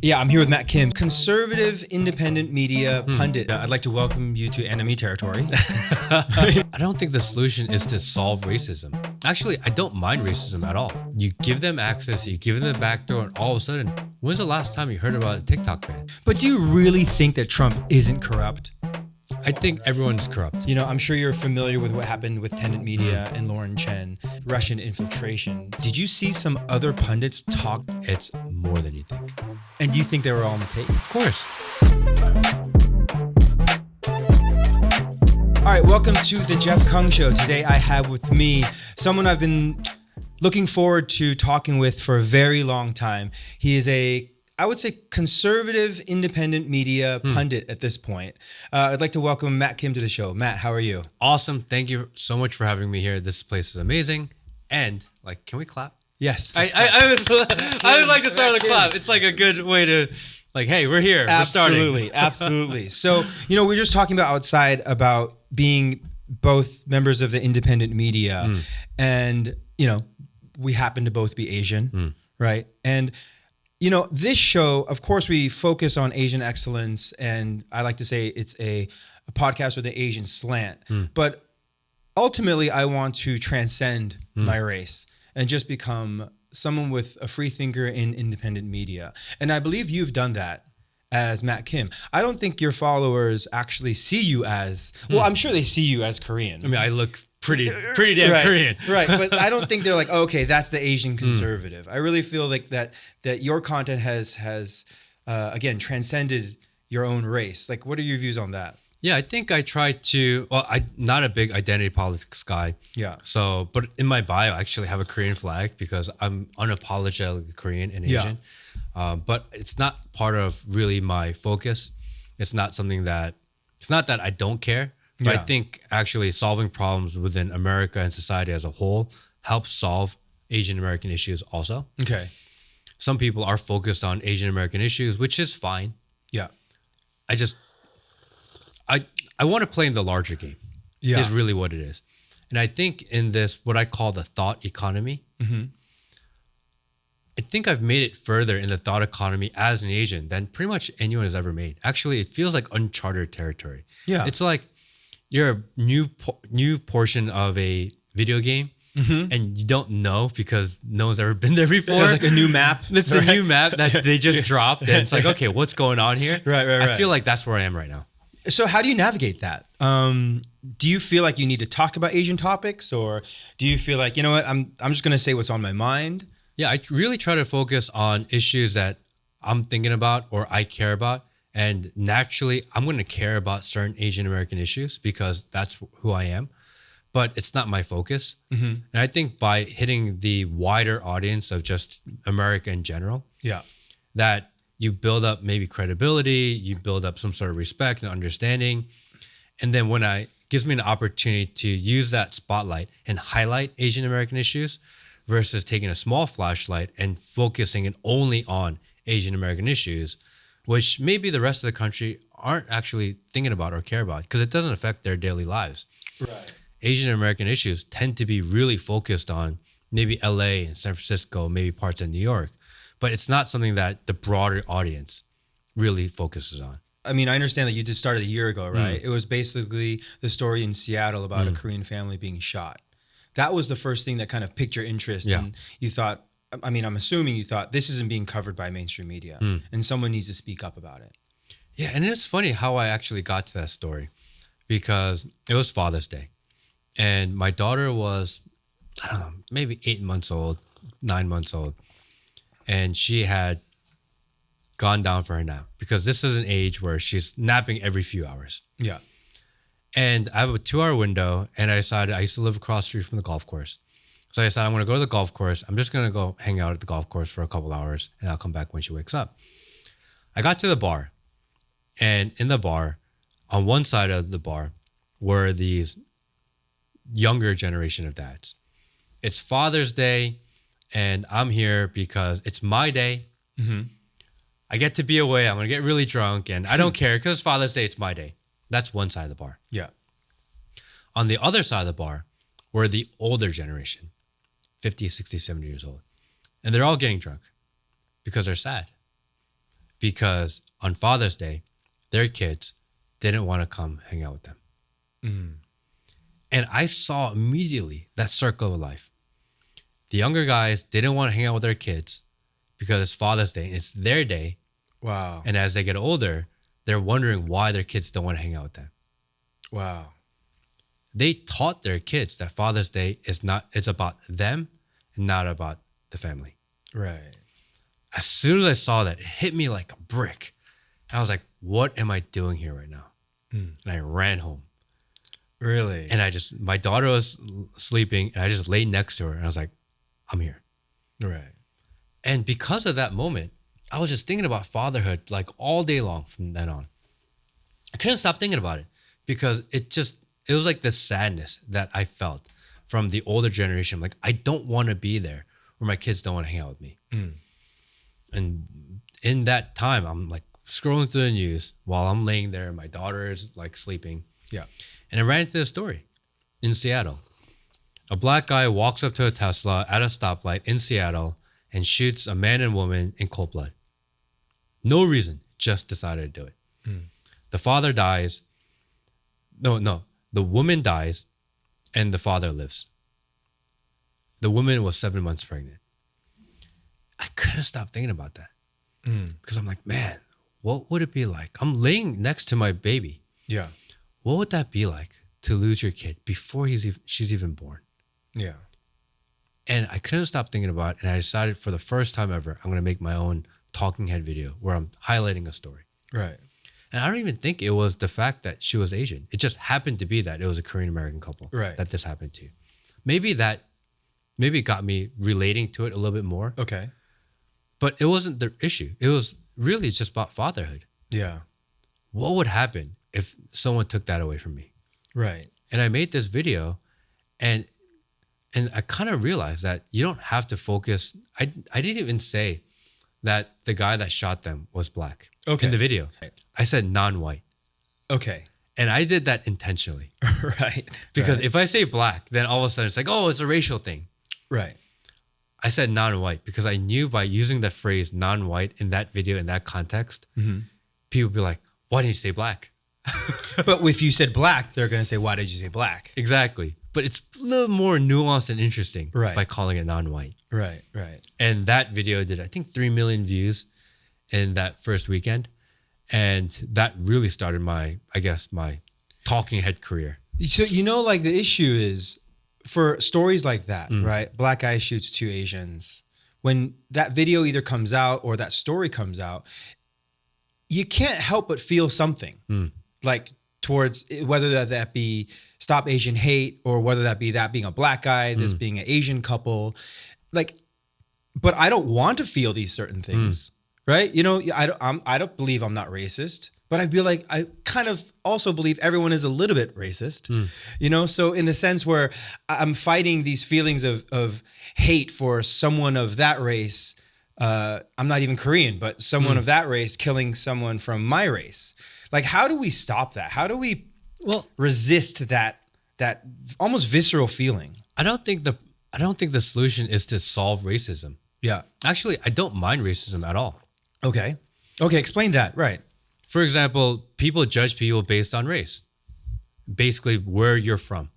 Yeah, I'm here with Matt Kim, conservative independent media pundit. I'd like to welcome you to enemy territory. I don't think the solution is to solve racism. Actually, I don't mind racism at all. You give them access, you give them the back door, and all of a sudden, when's the last time you heard about a TikTok ban? But do you really think that Trump isn't corrupt? I think everyone's corrupt. You know, I'm sure you're familiar with what happened with Tenant Media and Lauren Chen, Russian infiltration. Did you see some other pundits talk? It's more than you think. And do you think they were all on the tape? Of course. All right, welcome to the Jeff Kung Show. Today I have with me someone I've been looking forward to talking with for a very long time. He is I would say conservative independent media pundit at this point. I'd like to welcome Matt Kim to the show. Matt, how are you? Awesome. Thank you so much for having me here. This place is amazing. And can we clap? Yes. I would like to start with a clap. It's like a good way to hey, we're here. Absolutely. We're starting. Absolutely. So, we're just talking about being both members of the independent media and, we happen to both be Asian, right? And this show, of course, we focus on Asian excellence, and I like to say it's a podcast with an Asian slant. But ultimately, I want to transcend my race and just become someone with a free thinker in independent media. And I believe you've done that as Matt Kim. I don't think your followers actually see you as, well, I'm sure they see you as Korean. I mean, I look pretty damn Korean. Right, but I don't think they're like, oh, okay, that's the Asian conservative. I really feel like that your content has again, transcended your own race. Like, what are your views on that? Yeah, I think I try to, I'm not a big identity politics guy. Yeah. So, but in my bio, I actually have a Korean flag because I'm unapologetically Korean and Asian. Yeah. But it's not part of really my focus. It's not that I don't care. But I think actually solving problems within America and society as a whole helps solve Asian American issues also. Okay. Some people are focused on Asian American issues, which is fine. Yeah. I want to play in the larger game. Yeah. Is really what it is. And I think in this, what I call the thought economy, I think I've made it further in the thought economy as an Asian than pretty much anyone has ever made. Actually, it feels like uncharted territory. Yeah. It's like you're a new portion of a video game and you don't know because no one's ever been there before. It's like a new map. It's a new map that they just dropped. And it's like, okay, what's going on here? Right. I feel like that's where I am right now. So how do you navigate that? Do you feel like you need to talk about Asian topics, or do you feel like, you know what, I'm just going to say what's on my mind? Yeah, I really try to focus on issues that I'm thinking about or I care about. And naturally, I'm going to care about certain Asian American issues because that's who I am. But it's not my focus. And I think by hitting the wider audience of just America in general, that you build up maybe credibility, you build up some sort of respect and understanding. And then when it gives me an opportunity to use that spotlight and highlight Asian American issues versus taking a small flashlight and focusing it only on Asian American issues, which maybe the rest of the country aren't actually thinking about or care about because it doesn't affect their daily lives. Right. Asian American issues tend to be really focused on maybe LA and San Francisco, maybe parts of New York. But it's not something that the broader audience really focuses on. I mean, I understand that you just started a year ago, right? It was basically the story in Seattle about a Korean family being shot. That was the first thing that kind of piqued your interest. Yeah. And you thought, I mean, I'm assuming you thought this isn't being covered by mainstream media and someone needs to speak up about it. Yeah, and it's funny how I actually got to that story because it was Father's Day. And my daughter was, I don't know, maybe 8 months old, 9 months old. And she had gone down for her nap because this is an age where she's napping every few hours. Yeah. And I have a 2-hour window and I decided I used to live across the street from the golf course. So I decided I'm going to go to the golf course. I'm just going to go hang out at the golf course for a couple hours and I'll come back when she wakes up. I got to the bar and in the bar, on one side of the bar were these younger generation of dads. It's Father's Day. And I'm here because it's my day. I get to be away. I'm going to get really drunk. And I don't care because it's Father's Day. It's my day. That's one side of the bar. Yeah. On the other side of the bar were the older generation, 50, 60, 70 years old. And they're all getting drunk because they're sad. because on Father's Day, their kids didn't want to come hang out with them. And I saw immediately that circle of life. The younger guys didn't want to hang out with their kids because it's Father's Day and it's their day. Wow. And as they get older, they're wondering why their kids don't want to hang out with them. Wow. They taught their kids that Father's Day it's about them and not about the family. Right. As soon as I saw that, it hit me like a brick. And I was like, what am I doing here right now? And I ran home. Really? And my daughter was sleeping and I just laid next to her and I was like, I'm here. Right. And because of that moment, I was just thinking about fatherhood like all day long from then on. I couldn't stop thinking about it because it was like this sadness that I felt from the older generation. Like, I don't want to be there where my kids don't want to hang out with me. And in that time, I'm like scrolling through the news while I'm laying there and my daughter is like sleeping. Yeah. And I ran into this story in Seattle. A black guy walks up to a Tesla at a stoplight in Seattle and shoots a man and woman in cold blood. No reason, just decided to do it. The father dies. No, the woman dies and the father lives. The woman was 7 months pregnant. I couldn't stop thinking about that because I'm like, man, what would it be like? I'm laying next to my baby. Yeah. What would that be like to lose your kid before she's even born? Yeah. And I couldn't stop thinking about it. And I decided for the first time ever, I'm going to make my own talking head video where I'm highlighting a story. Right. And I don't even think it was the fact that she was Asian. It just happened to be that it was a Korean American couple that this happened to. Maybe it got me relating to it a little bit more. Okay. But it wasn't the issue. It was really just about fatherhood. Yeah. What would happen if someone took that away from me? Right. And I made this video and I kind of realized that you don't have to focus. I didn't even say that the guy that shot them was black in the video. Right. I said non-white. Okay. And I did that intentionally. Right. Because if I say black, then all of a sudden it's like, oh, it's a racial thing. Right. I said non-white because I knew by using the phrase non-white in that video, in that context, people would be like, why didn't you say black? But if you said black, they're going to say, why did you say black? Exactly. But it's a little more nuanced and interesting Right. by calling it non-white. Right. Right. And that video did, I think, 3 million views in that first weekend. And that really started my talking head career. So, like the issue is for stories like that, right? Black guy shoots 2 Asians. When that video either comes out or that story comes out, you can't help but feel something like towards whether that be Stop Asian Hate or whether that being a black guy, this being an Asian couple. Like, but I don't want to feel these certain things, right? I don't believe I'm not racist, but I feel like I kind of also believe everyone is a little bit racist, So in the sense where I'm fighting these feelings of hate for someone of that race. I'm not even Korean, but someone of that race killing someone from my race. Like, how do we stop that? How do we resist that almost visceral feeling? I don't think the solution is to solve racism. Yeah. Actually, I don't mind racism at all. Okay. Explain that. Right. For example, people judge people based on race, basically where you're from.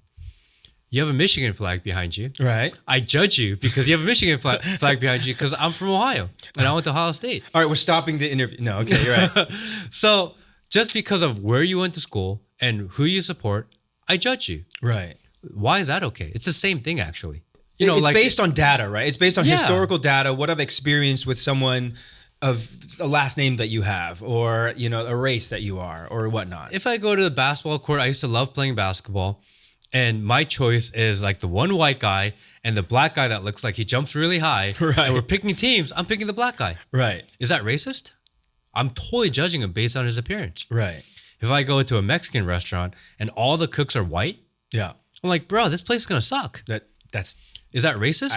You have a Michigan flag behind you. Right. I judge you because you have a Michigan flag behind you because I'm from Ohio and I went to Ohio State. All right, we're stopping the interview. No, okay, you're right. So just because of where you went to school and who you support, I judge you. Right. Why is that okay? It's the same thing, actually. It's based on data, right? It's based on historical data, what I've experienced with someone of a last name that you have or, a race that you are or whatnot. If I go to the basketball court, I used to love playing basketball. And my choice is like the one white guy and the black guy that looks like he jumps really high. Right. And we're picking teams. I'm picking the black guy. Right. Is that racist? I'm totally judging him based on his appearance. Right. If I go to a Mexican restaurant and all the cooks are white, yeah, I'm like, bro, this place is gonna suck. Is that racist?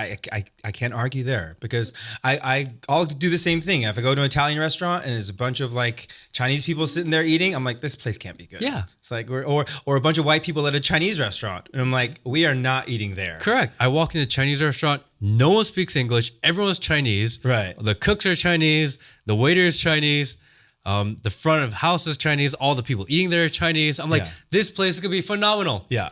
I can't argue there because I'll do the same thing. If I go to an Italian restaurant and there's a bunch of like Chinese people sitting there eating, I'm like, this place can't be good. Yeah. It's like or a bunch of white people at a Chinese restaurant. And I'm like, we are not eating there. Correct. I walk into a Chinese restaurant, no one speaks English, everyone's Chinese. Right. The cooks are Chinese, the waiter is Chinese. The front of house is Chinese. All the people eating there are Chinese. I'm like, this place is going to be phenomenal. Yeah.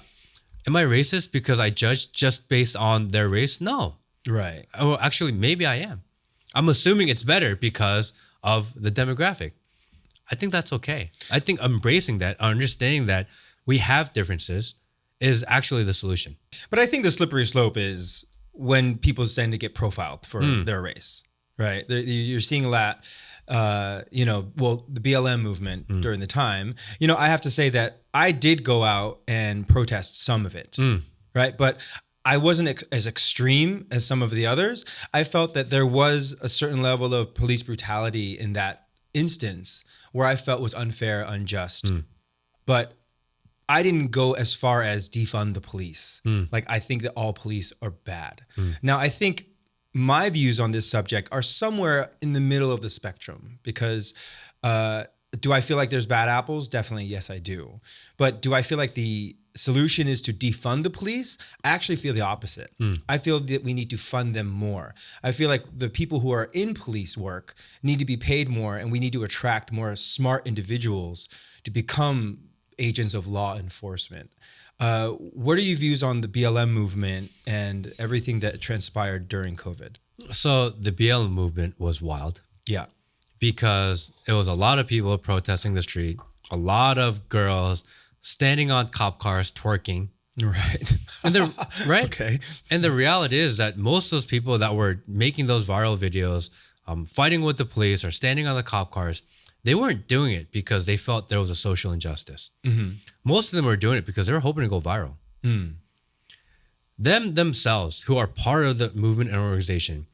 Am I racist because I judge just based on their race? No. Right. Oh, actually, maybe I am. I'm assuming it's better because of the demographic. I think that's okay. I think embracing that, understanding that we have differences is actually the solution. But I think the slippery slope is when people tend to get profiled for their race, right? You're seeing a lot, the BLM movement during the time. I have to say that I did go out and protest some of it, right? But I wasn't as extreme as some of the others. I felt that there was a certain level of police brutality in that instance where I felt was unfair, unjust. But I didn't go as far as defund the police. Like, I think that all police are bad. Now, I think my views on this subject are somewhere in the middle of the spectrum because do I feel like there's bad apples? Definitely, yes, I do. But do I feel like the solution is to defund the police? I actually feel the opposite. I feel that we need to fund them more. I feel like the people who are in police work need to be paid more, and we need to attract more smart individuals to become agents of law enforcement. What are your views on the BLM movement and everything that transpired during COVID? So the BLM movement was wild. Yeah. Because it was a lot of people protesting the street, a lot of girls standing on cop cars twerking. Right. And right? Okay. And the reality is that most of those people that were making those viral videos, fighting with the police or standing on the cop cars, they weren't doing it because they felt there was a social injustice. Most of them were doing it because they were hoping to go viral. Them themselves, who are part of the movement and organization,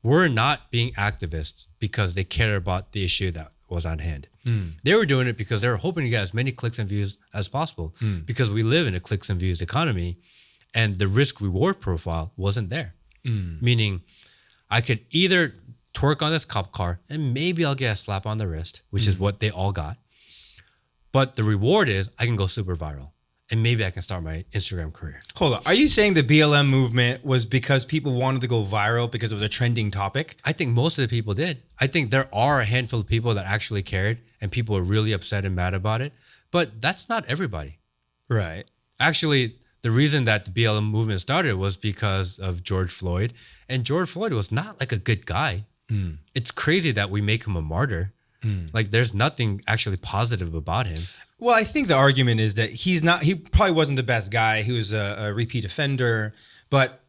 were not being activists because they cared about the issue that was on hand. They were doing it because they were hoping to get as many clicks and views as possible because we live in a clicks and views economy, and the risk reward profile wasn't there. Meaning I could either twerk on this cop car and maybe I'll get a slap on the wrist, which is what they all got. But the reward is I can go super viral and maybe I can start my Instagram career. Hold on. Are you saying the BLM movement was because people wanted to go viral because it was a trending topic? I think most of the people did. I think there are a handful of people that actually cared and people were really upset and mad about it. But that's not everybody. Right. Actually, the reason that the BLM movement started was because of George Floyd. And George Floyd was not like a good guy. It's crazy that we make him a martyr. Like there's nothing actually positive about him. Well, I think the argument is that he probably wasn't the best guy. He was a repeat offender, but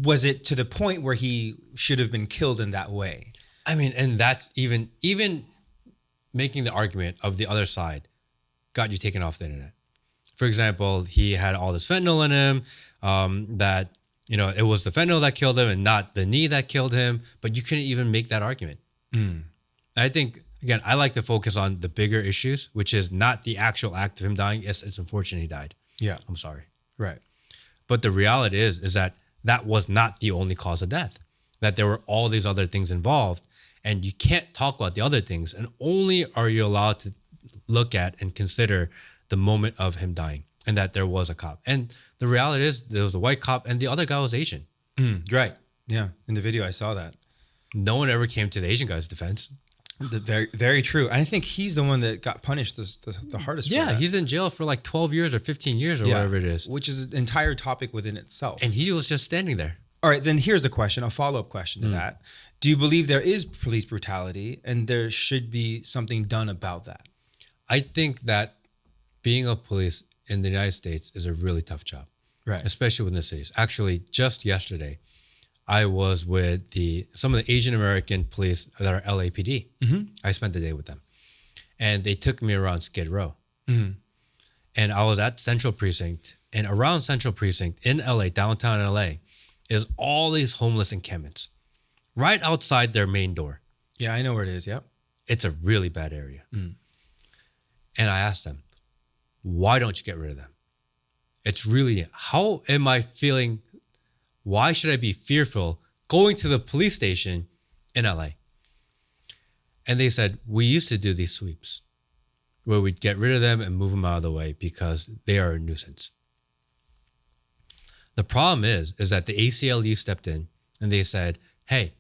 was it to the point where he should have been killed in that way? I mean, and that's even making the argument of the other side got you taken off the internet. For example, he had all this fentanyl in him, that, it was the fentanyl that killed him and not the knee that killed him, but you couldn't even make that argument. I think, again, I like to focus on the bigger issues, which is not the actual act of him dying. Yes, it's unfortunate he died. Yeah. I'm sorry. Right. But the reality is that was not the only cause of death, that there were all these other things involved, and you can't talk about the other things, and only are you allowed to look at and consider the moment of him dying and that there was a cop. And the reality is there was a white cop and the other guy was Asian. Right. Yeah. In the video, I saw that. No one ever came to the Asian guy's defense. Very, very true. And I think he's the one that got punished the hardest. Yeah, for that. He's in jail for like 12 years or 15 years or whatever it is. Which is an entire topic within itself. And he was just standing there. All right, then here's the question, a follow-up question to that. Do you believe there is police brutality and there should be something done about that? I think that being a police in the United States is a really tough job. Right. Especially within the cities. Actually, just yesterday, I was with some of the Asian American police that are LAPD. I spent the day with them. And they took me around Skid Row. And I was at Central Precinct. And around Central Precinct in LA, downtown LA, is all these homeless encampments right outside their main door. Yeah, I know where it is. Yep. It's a really bad area. And I asked them, why don't you get rid of them? It's really, how am I feeling? Why should I be fearful going to the police station in LA? And they said, we used to do these sweeps where we'd get rid of them and move them out of the way because they are a nuisance. The problem is that the ACLU stepped in and they said, hey,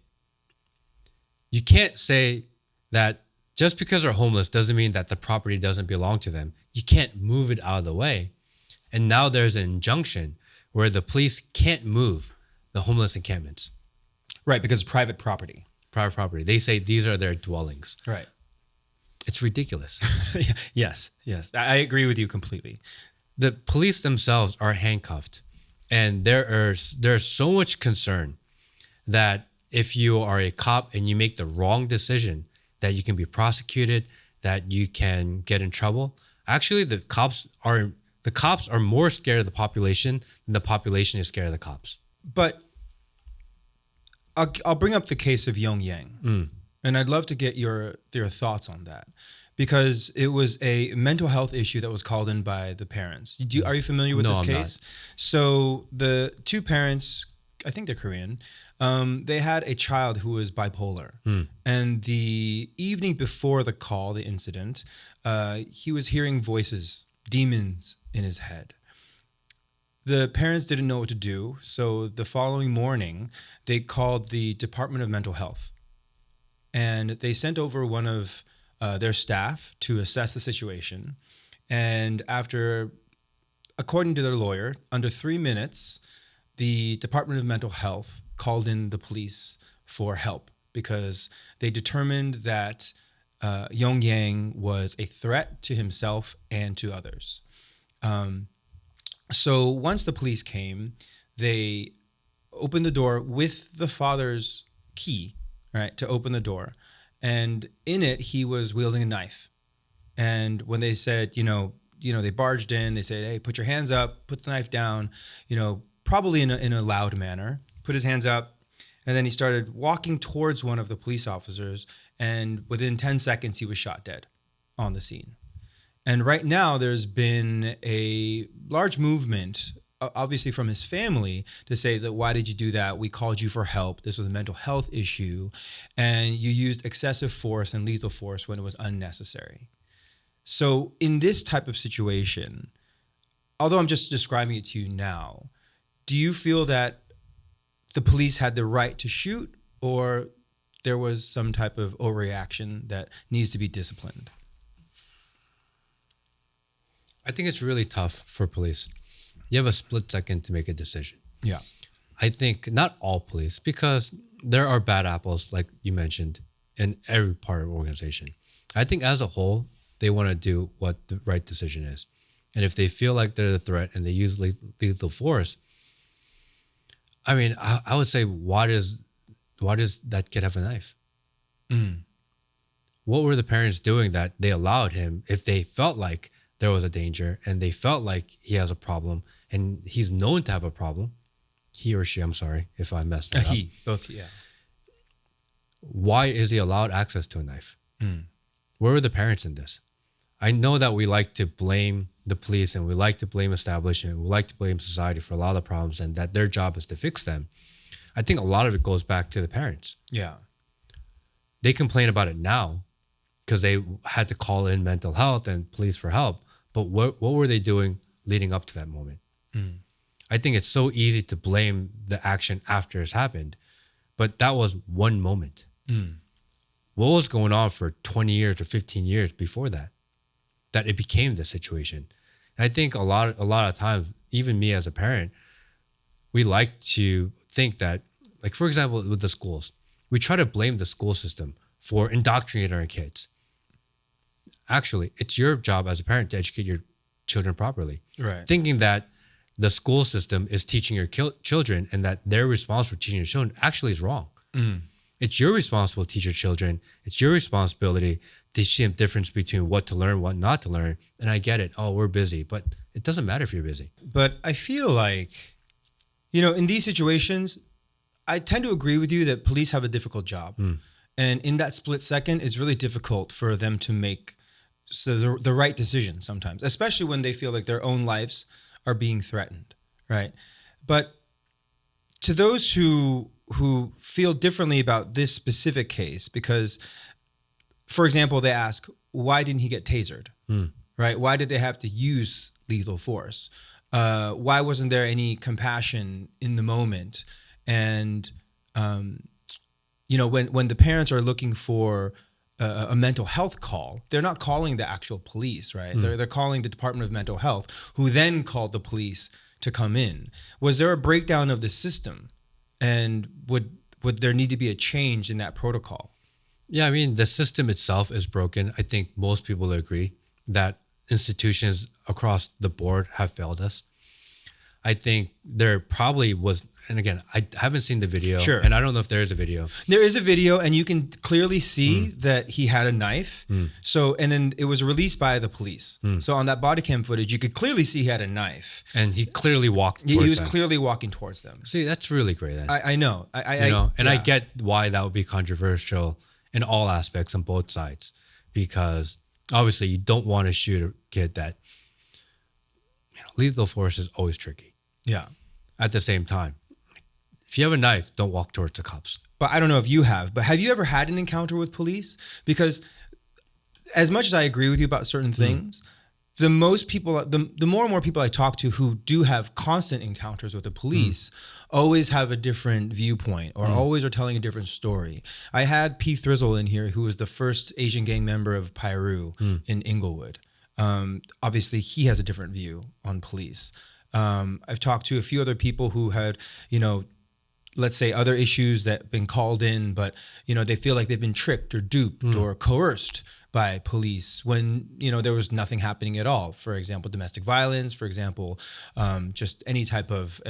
you can't say that just because they're homeless doesn't mean that the property doesn't belong to them. You can't move it out of the way. And now there's an injunction where the police can't move the homeless encampments. Right, because it's private property. Private property. They say these are their dwellings. Right. It's ridiculous. Yes. I agree with you completely. The police themselves are handcuffed. And there's so much concern that if you are a cop and you make the wrong decision, that you can be prosecuted, that you can get in trouble. Actually, the cops are more scared of the population than the population is scared of the cops. But I'll bring up the case of Yong, and I'd love to get your thoughts on that, because it was a mental health issue that was called in by the parents. Are you familiar with this case? Not. So the two parents, I think they're Korean, they had a child who was bipolar. And the evening before the call, the incident, he was hearing voices, demons in his head. The parents didn't know what to do, so the following morning, they called the Department of Mental Health. And they sent over one of their staff to assess the situation. And after, according to their lawyer, under 3 minutes, the Department of Mental Health called in the police for help because they determined that Yong was a threat to himself and to others. So once the police came, they opened the door with the father's key, right, to open the door. And in it, he was wielding a knife. And when they said, they barged in, they said, hey, put your hands up, put the knife down, probably in a loud manner, put his hands up. And then he started walking towards one of the police officers. And within 10 seconds, he was shot dead on the scene. And right now, there's been a large movement, obviously from his family, to say that, why did you do that? We called you for help. This was a mental health issue. And you used excessive force and lethal force when it was unnecessary. So in this type of situation, although I'm just describing it to you now, do you feel that the police had the right to shoot, or there was some type of overreaction that needs to be disciplined? I think it's really tough for police. You have a split second to make a decision. Yeah. I think not all police, because there are bad apples, like you mentioned, in every part of the organization. I think as a whole, they want to do what the right decision is. And if they feel like they're the threat and they use lethal force, I mean, I would say, why does that kid have a knife? What were the parents doing that they allowed him, if they felt like there was a danger and they felt like he has a problem and he's known to have a problem, he or she, I'm sorry if I messed that up. Both, yeah. Why is he allowed access to a knife? Where were the parents in this? I know that we like to blame the police and we like to blame establishment, we like to blame society for a lot of the problems, and that their job is to fix them. I think a lot of it goes back to the parents. Yeah. They complain about it now because they had to call in mental health and police for help. But what were they doing leading up to that moment? I think it's so easy to blame the action after it's happened, but that was one moment. What was going on for 20 years or 15 years before that it became this situation? And I think a lot of times, even me as a parent, we like to think that, like, for example, with the schools, we try to blame the school system for indoctrinating our kids. Actually, it's your job as a parent to educate your children properly. Right. Thinking that the school system is teaching your children and that they're responsible for teaching your children actually is wrong. It's your responsibility to teach your children. It's your responsibility to teach them the difference between what to learn, what not to learn. And I get it. Oh, we're busy. But it doesn't matter if you're busy. But I feel like, in these situations, I tend to agree with you that police have a difficult job. And in that split second, it's really difficult for them to make the right decision sometimes, especially when they feel like their own lives are being threatened, right? But to those who feel differently about this specific case, because, for example, they ask, why didn't he get tasered, right? Why did they have to use lethal force? Why wasn't there any compassion in the moment? And, when the parents are looking for a mental health call. They're not calling the actual police, right? They're calling the Department of Mental Health, who then called the police to come in. Was there a breakdown of the system, and would there need to be a change in that protocol? Yeah, I mean, the system itself is broken. I think most people agree that institutions across the board have failed us. I think there probably was, and again, I haven't seen the video, Sure. and I don't know if there is a video. There is a video, and you can clearly see that he had a knife. So, and then it was released by the police. So on that body cam footage, you could clearly see he had a knife. And he clearly walked He towards was them. clearly walking towards them. See, that's really great then. I know. I Yeah. get why that would be controversial in all aspects on both sides, because obviously you don't want to shoot a kid that, lethal force is always tricky. Yeah. At the same time, if you have a knife, don't walk towards the cops. But I don't know if you have, but have you ever had an encounter with police? Because as much as I agree with you about certain things, the more and more people I talk to who do have constant encounters with the police always have a different viewpoint, or always are telling a different story. I had P. Thrizzle in here, who was the first Asian gang member of Piru in Inglewood. Obviously, he has a different view on police. I've talked to a few other people who had, let's say other issues that have been called in, but they feel like they've been tricked or duped or coerced by police when there was nothing happening at all. For example, domestic violence. For example, just any type of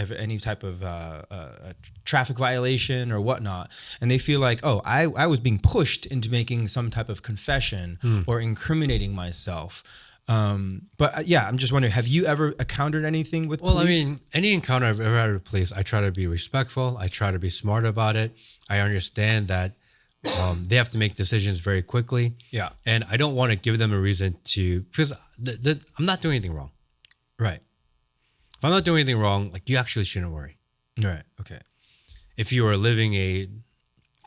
traffic violation or whatnot, and they feel like, oh, I was being pushed into making some type of confession or incriminating myself. But yeah, I'm just wondering, have you ever encountered anything with police? Well, I mean, any encounter I've ever had with police, I try to be respectful. I try to be smart about it. I understand that they have to make decisions very quickly. Yeah. And I don't want to give them a reason to, because I'm not doing anything wrong. Right. If I'm not doing anything wrong, like, you actually shouldn't worry. Right. Okay. If you are living a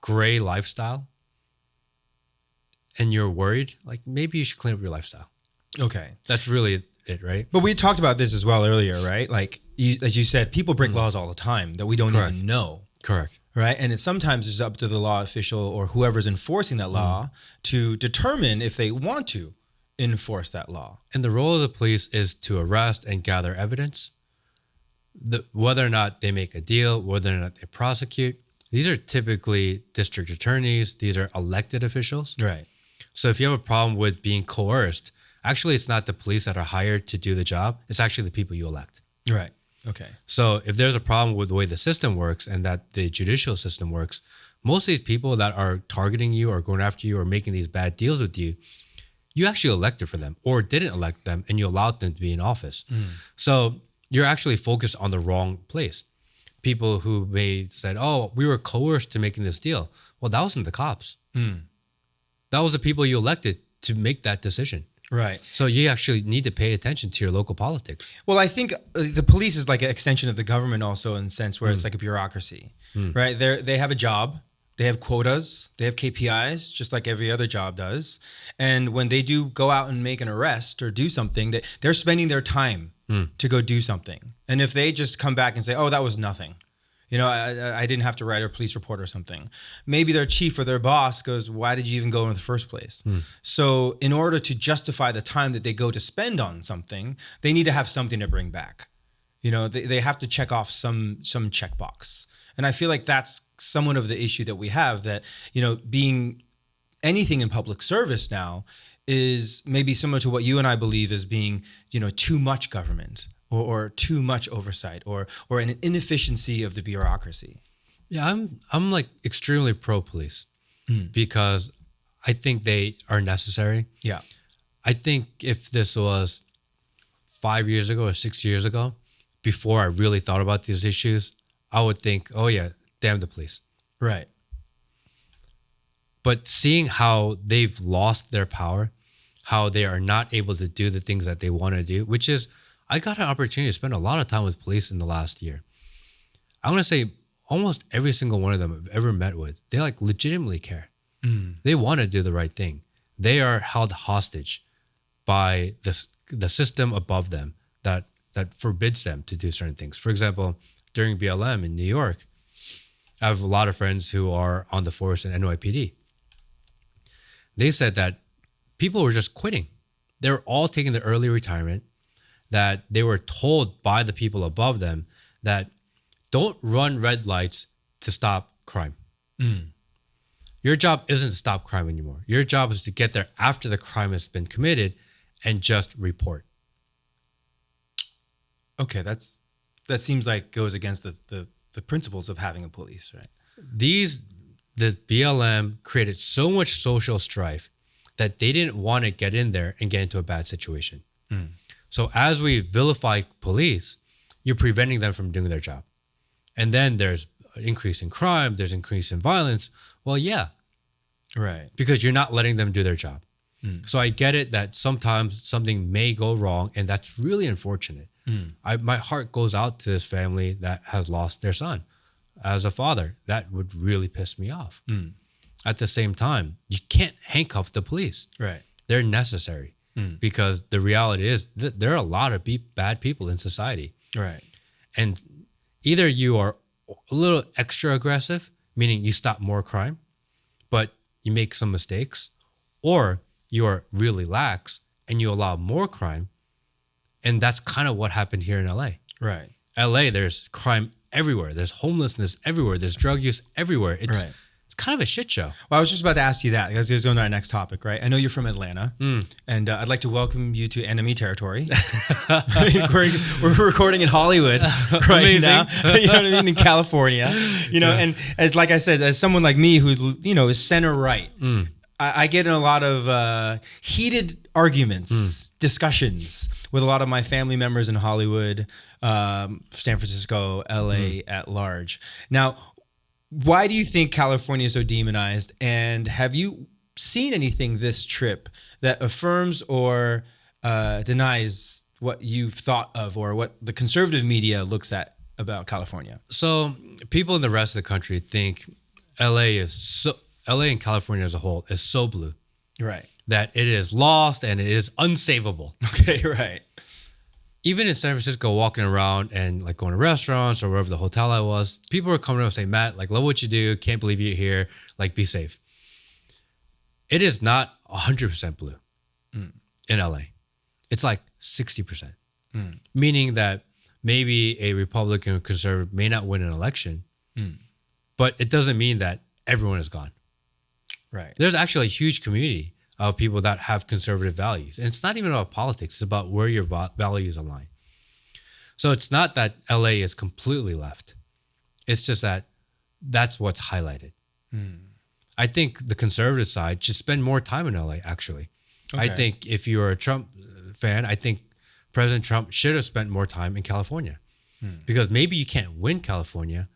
gray lifestyle and you're worried, like, maybe you should clean up your lifestyle. Okay. That's really it, right? But we talked about this as well earlier, right? Like, as you said, people break laws all the time that we don't even know. Correct. Right. And sometimes it's up to the law official or whoever's enforcing that law to determine if they want to enforce that law. And the role of the police is to arrest and gather evidence. Whether or not they make a deal, whether or not they prosecute, these are typically district attorneys. These are elected officials. Right. So if you have a problem with being coerced, actually, it's not the police that are hired to do the job. It's actually the people you elect. Right. Okay. So if there's a problem with the way the system works and that the judicial system works, most of these people that are targeting you or going after you or making these bad deals with you, you actually elected for them or didn't elect them and you allowed them to be in office. So you're actually focused on the wrong place. People who may said, oh, we were coerced to making this deal. Well, that wasn't the cops. That was the people you elected to make that decision. Right. So you actually need to pay attention to your local politics. Well, I think the police is like an extension of the government also, in a sense where it's like a bureaucracy, right? They have a job, they have quotas, they have KPIs, just like every other job does. And when they do go out and make an arrest or do something, that they're spending their time to go do something. And if they just come back and say, oh, that was nothing, I didn't have to write a police report or something, maybe their chief or their boss goes, why did you even go in the first place? So in order to justify the time that they go to spend on something, they need to have something to bring back. They have to check off some checkbox. And I feel like that's somewhat of the issue that we have, that, being anything in public service now is maybe similar to what you and I believe as being, too much government. Or too much oversight, or an inefficiency of the bureaucracy. Yeah, I'm like extremely pro police because I think they are necessary. Yeah. I think if this was 5 years ago or 6 years ago, before I really thought about these issues, I would think, oh yeah, damn the police. Right. But seeing how they've lost their power, how they are not able to do the things that they want to do, which is, I got an opportunity to spend a lot of time with police in the last year. I want to say almost every single one of them I've ever met with, they like legitimately care. They want to do the right thing. They are held hostage by the system above them that forbids them to do certain things. For example, during BLM in New York, I have a lot of friends who are on the force in NYPD. they said that people were just quitting. They were all taking the early retirement, that they were told by the people above them that don't run red lights to stop crime. Your job isn't to stop crime anymore. Your job is to get there after the crime has been committed and just report. Okay, that seems like goes against the principles of having a police, right? The BLM created so much social strife that they didn't want to get in there and get into a bad situation. So as we vilify police, you're preventing them from doing their job. And then there's an increase in crime, there's increase in violence. Well, yeah. Right. Because you're not letting them do their job. So I get it that sometimes something may go wrong, and that's really unfortunate. My heart goes out to this family that has lost their son. As a father, that would really piss me off. At the same time, you can't handcuff the police. Right. They're necessary because the reality is that there are a lot of bad people in society. Right. And either you are a little extra aggressive, meaning you stop more crime, but you make some mistakes, or you are really lax and you allow more crime. And that's kind of what happened here in LA. Right. LA, there's crime everywhere. There's homelessness everywhere. There's drug use everywhere. It's kind of a shit show. Well, I was just about to ask you that because it's going to our next topic, right? I know you're from Atlanta, and I'd like to welcome you to enemy territory. We're recording in Hollywood right now. You know what I mean? In California, and as like I said, as someone like me who is center right, I get in a lot of heated arguments, discussions with a lot of my family members in Hollywood, San Francisco, LA at large. Now, why do you think California is so demonized? And have you seen anything this trip that affirms or denies what you've thought of or what the conservative media looks at about California? So people in the rest of the country think LA and California as a whole is so blue. Right. That it is lost and it is unsavable. Okay, right. Even in San Francisco, walking around and like going to restaurants or wherever the hotel I was, people were coming up and saying, Matt, like, love what you do. Can't believe you're here. Like, be safe. It is not 100% blue in LA. It's like 60%. Meaning that maybe a Republican or conservative may not win an election, but it doesn't mean that everyone is gone. Right. There's actually a huge community of people that have conservative values. And it's not even about politics. It's about where your values align. So it's not that LA is completely left. It's just that that's what's highlighted. I think the conservative side should spend more time in LA, actually. Okay. I think if you're a Trump fan, I think President Trump should have spent more time in California. Because maybe you can't win California,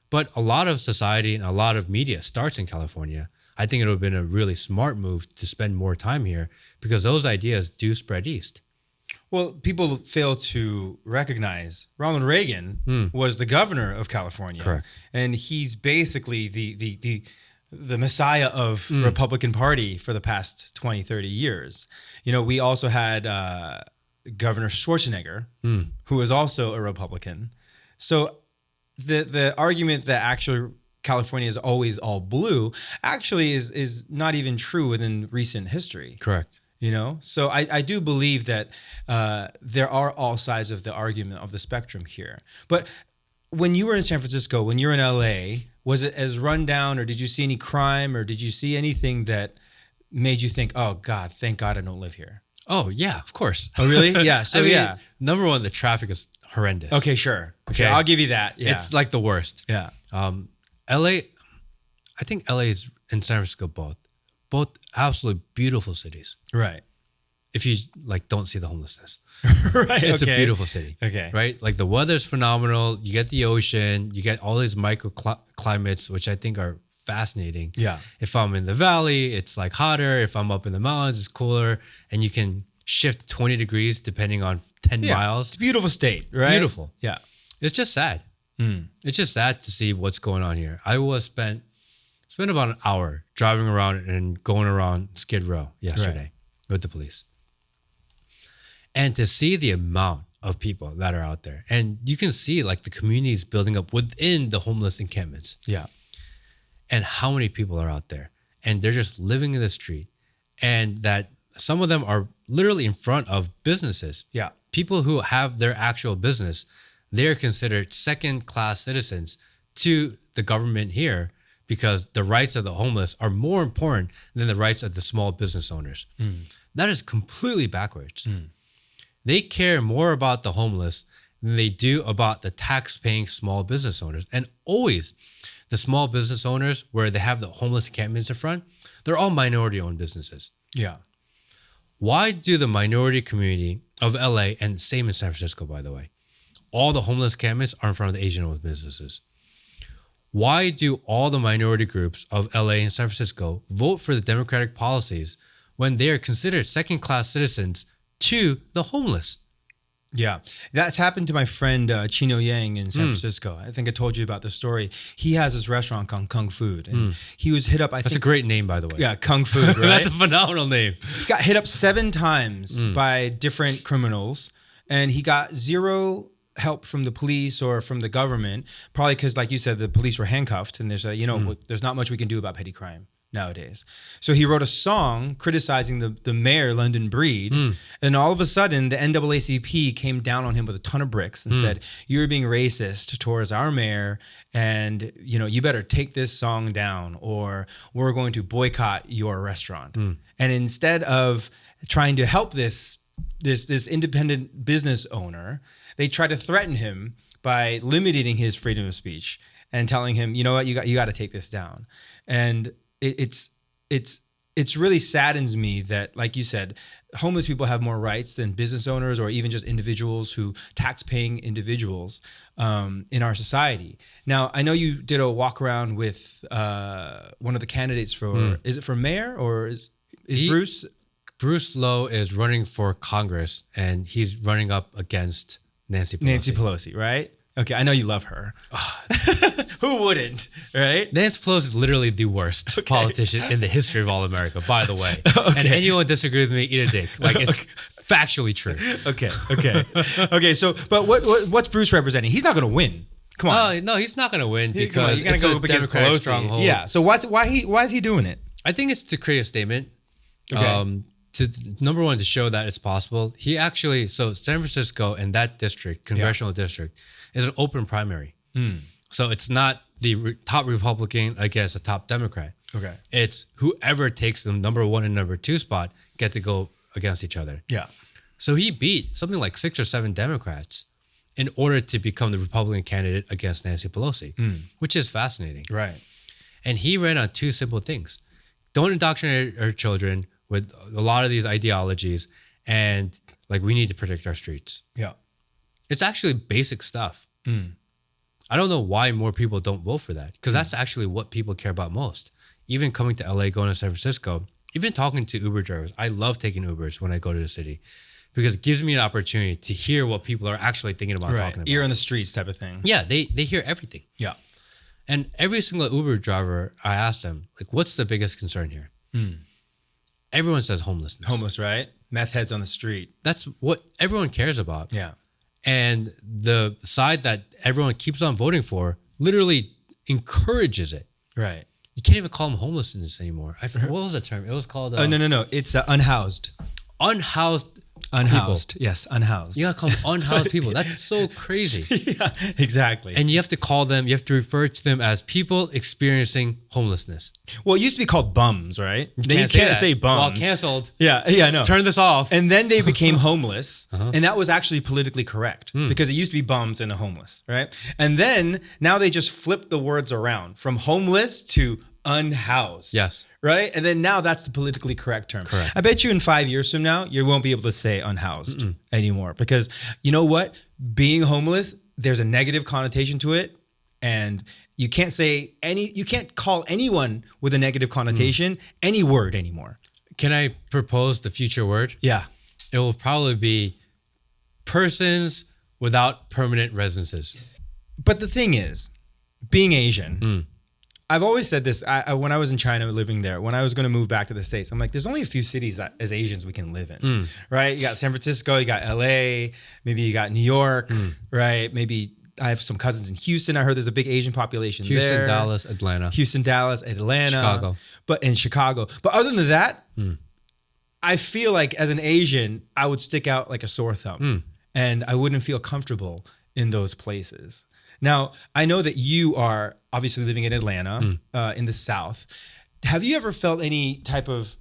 but a lot of society and a lot of media starts in California. I think it would have been a really smart move to spend more time here because those ideas do spread east. Well, people fail to recognize Ronald Reagan was the governor of California. Correct. And he's basically the messiah of Republican Party for the past 20, 30 years. We also had Governor Schwarzenegger, who was also a Republican. So the argument that actually California is always all blue actually is not even true within recent history. Correct. So I do believe that there are all sides of the argument of the spectrum here. But when you were in San Francisco, when you were in LA, was it as run down, or did you see any crime, or did you see anything that made you think, oh God, thank God I don't live here? Oh yeah, of course. Oh really? Yeah. So yeah. Number one, the traffic is horrendous. Okay, sure. Okay, I'll give you that. Yeah. It's like the worst. Yeah. LA, I think LA is and San Francisco both absolutely beautiful cities. Right. If you don't see the homelessness. Right. It's a beautiful city. Okay. Right? Like the weather's phenomenal. You get the ocean. You get all these microclimates, which I think are fascinating. Yeah. If I'm in the valley, it's like hotter. If I'm up in the mountains, it's cooler. And you can shift 20 degrees depending on 10 miles. It's a beautiful state, right? Beautiful. Yeah. It's just sad. It's just sad to see what's going on here. I spent about an hour driving around and going around Skid Row yesterday with the police. And to see the amount of people that are out there. And you can see like the communities building up within the homeless encampments. Yeah. And how many people are out there. And they're just living in the street. and that some of them are literally in front of businesses. Yeah. People who have their actual business, they're considered second-class citizens to the government here because the rights of the homeless are more important than the rights of the small business owners. That is completely backwards. They care more about the homeless than they do about the tax-paying small business owners. And always, the small business owners where they have the homeless encampments in front, they're all minority-owned businesses. Yeah. Why do the minority community of LA, and same in San Francisco, by the way, all the homeless encampments are in front of the Asian-owned businesses? Why do all the minority groups of LA and San Francisco vote for the Democratic policies when they are considered second-class citizens to the homeless? Yeah, that's happened to my friend Chino Yang in San Francisco. I think I told you about the story. He has this restaurant called Kung Food, and he was hit up. That's a great name, by the way. Yeah, Kung Food, right? That's a phenomenal name. He got hit up 7 times by different criminals, and he got zero help from the police or from the government, probably because, like you said, the police were handcuffed, and there's there's not much we can do about petty crime nowadays. So he wrote a song criticizing the mayor, London Breed, and all of a sudden the NAACP came down on him with a ton of bricks and said, "You're being racist towards our mayor, and you better take this song down, or we're going to boycott your restaurant." And instead of trying to help this independent business owner, they tried to threaten him by limiting his freedom of speech and telling him, "You know what, you got to take this down." And it's really saddens me that, like you said, homeless people have more rights than business owners or even just individuals tax-paying individuals in our society. Now, I know you did a walk around with one of the candidates for, is it for mayor or is Bruce? Bruce Lowe is running for Congress, and he's running up against Nancy Pelosi. Nancy Pelosi, right? Okay, I know you love her. Who wouldn't, right? Nancy Pelosi is literally the worst politician in the history of all America, by the way. And anyone disagrees with me, eat a dick. Like, it's factually true. Okay. So, but what's Bruce representing? He's not going to win. Come on. No, he's not going to win because you're going it's to go a up against Democratic Pelosi. stronghold. Yeah. So why is he doing it? I think it's to create a statement. Okay. Number one, to show that it's possible. He actually, so San Francisco and that district, congressional district, is an open primary. So it's not the top Republican against a top Democrat. Okay. It's whoever takes the number 1 and number 2 spot get to go against each other. Yeah. So he beat something like 6 or 7 Democrats in order to become the Republican candidate against Nancy Pelosi, which is fascinating. Right. And he ran on 2 simple things. Don't indoctrinate our children with a lot of these ideologies, and like, we need to protect our streets. Yeah. It's actually basic stuff. I don't know why more people don't vote for that, because that's actually what people care about most. Even coming to LA, going to San Francisco, even talking to Uber drivers. I love taking Ubers when I go to the city because it gives me an opportunity to hear what people are actually thinking about talking about. Ear in the streets type of thing. Yeah, they hear everything. Yeah. And every single Uber driver, I asked them, like, what's the biggest concern here? Everyone says homelessness. Homeless, right? Meth heads on the street. That's what everyone cares about. Yeah. And the side that everyone keeps on voting for literally encourages it. Right. You can't even call them homelessness anymore. What was the term? It was called... No. It's unhoused. Unhoused Unhoused. people. Yes, unhoused. You gotta call them unhoused people. That's so crazy. Yeah, exactly. And you have to call them, you have to refer to them as people experiencing homelessness. Well, it used to be called bums, right? Then you say can't that. say bums. Well, canceled. Yeah, I know. Turn this off. And then they became homeless, and that was actually politically correct because it used to be bums and a homeless, right? And then now they just flipped the words around from homeless to unhoused. Yes. Right? And then now that's the politically correct term. Correct. I bet you in 5 years from now, you won't be able to say unhoused anymore because you know what? Being homeless, there's a negative connotation to it. And you can't you can't call anyone with a negative connotation any word anymore. Can I propose the future word? Yeah. It will probably be persons without permanent residences. But the thing is, being Asian, I've always said this. When I was in China living there, when I was going to move back to the States, I'm like, there's only a few cities that as Asians we can live in, right? You got San Francisco, you got LA, maybe you got New York, right? Maybe I have some cousins in Houston. I heard there's a big Asian population there. Houston, Dallas, Atlanta. Chicago. Chicago. But other than that, I feel like as an Asian, I would stick out like a sore thumb and I wouldn't feel comfortable in those places. Now, I know that you are obviously living in Atlanta, in the South. Have you ever felt any type of,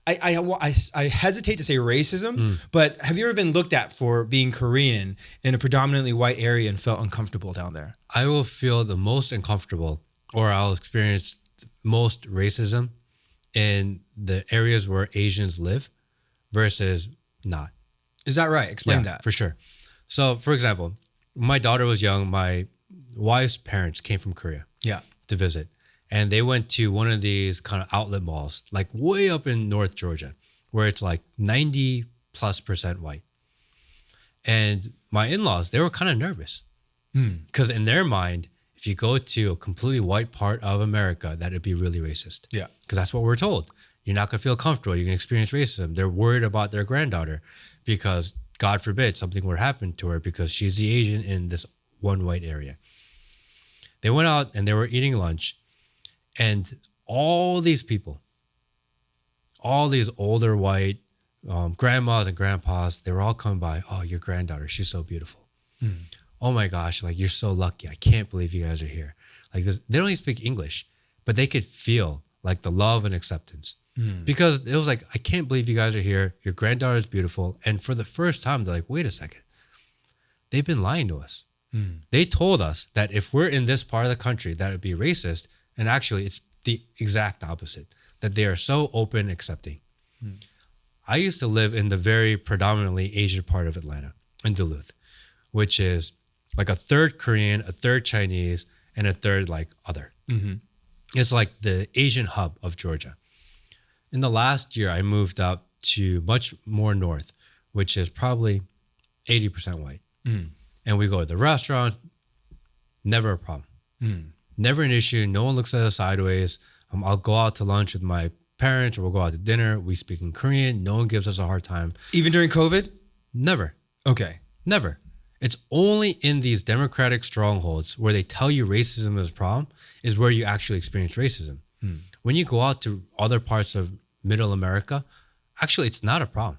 I hesitate to say racism, but have you ever been looked at for being Korean in a predominantly white area and felt uncomfortable down there? I will feel the most uncomfortable, or I'll experience most racism in the areas where Asians live versus not. Is that right? Explain that. For sure. So, for example, when my daughter was young, my wife's parents came from Korea to visit. And they went to one of these kind of outlet malls, like way up in North Georgia, where it's like 90+% white. And my in-laws, they were kind of nervous because in their mind, if you go to a completely white part of America, that would be really racist. Yeah. Because that's what we're told. You're not going to feel comfortable. You're going to experience racism. They're worried about their granddaughter because, God forbid, something would happen to her because she's the Asian in this one white area. They went out and they were eating lunch. And all these people, all these older white grandmas and grandpas, they were all coming by. Oh, your granddaughter, she's so beautiful. Oh my gosh, like you're so lucky. I can't believe you guys are here. Like this, they don't even speak English, but they could feel like the love and acceptance because it was like, I can't believe you guys are here. Your granddaughter is beautiful. And for the first time, they're like, wait a second. They've been lying to us. They told us that if we're in this part of the country, that would be racist. And actually, it's the exact opposite, that they are so open and accepting. I used to live in the very predominantly Asian part of Atlanta, in Duluth, which is like a third Korean, a third Chinese, and a third like other. It's like the Asian hub of Georgia. In the last year, I moved up to much more north, which is probably 80% white. And we go to the restaurant, never a problem. Never an issue. No one looks at us sideways. I'll go out to lunch with my parents or we'll go out to dinner. We speak in Korean. No one gives us a hard time. Even during COVID? Never. Okay. Never. It's only in these democratic strongholds where they tell you racism is a problem is where you actually experience racism. When you go out to other parts of middle America, actually it's not a problem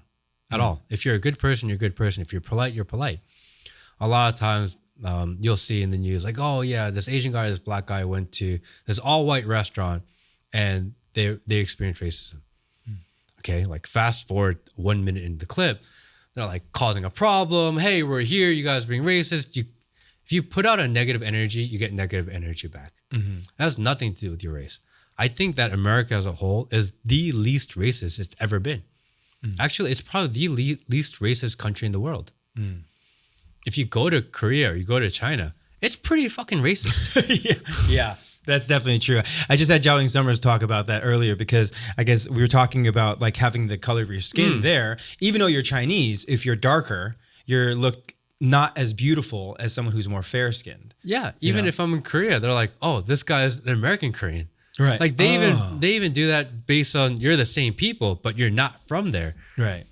at all. If you're a good person, you're a good person. If you're polite, you're polite. A lot of times, you'll see in the news like, oh yeah, this Asian guy, this black guy went to this all white restaurant and they experienced racism. Okay, like fast forward 1 minute into the clip, they're like causing a problem. Hey, we're here, you guys are being racist. If you put out a negative energy, you get negative energy back. That has nothing to do with your race. I think that America as a whole is the least racist it's ever been. Actually, it's probably the least racist country in the world. If you go to Korea or you go to China, it's pretty fucking racist. Yeah, that's definitely true. I just had Jiaoling Summers talk about that earlier because I guess we were talking about like having the color of your skin there. Even though you're Chinese, if you're darker, you look not as beautiful as someone who's more fair-skinned. Yeah, even if I'm in Korea, they're like, oh, this guy's an American Korean. Right. Like they even do that based on you're the same people, but you're not from there. Right.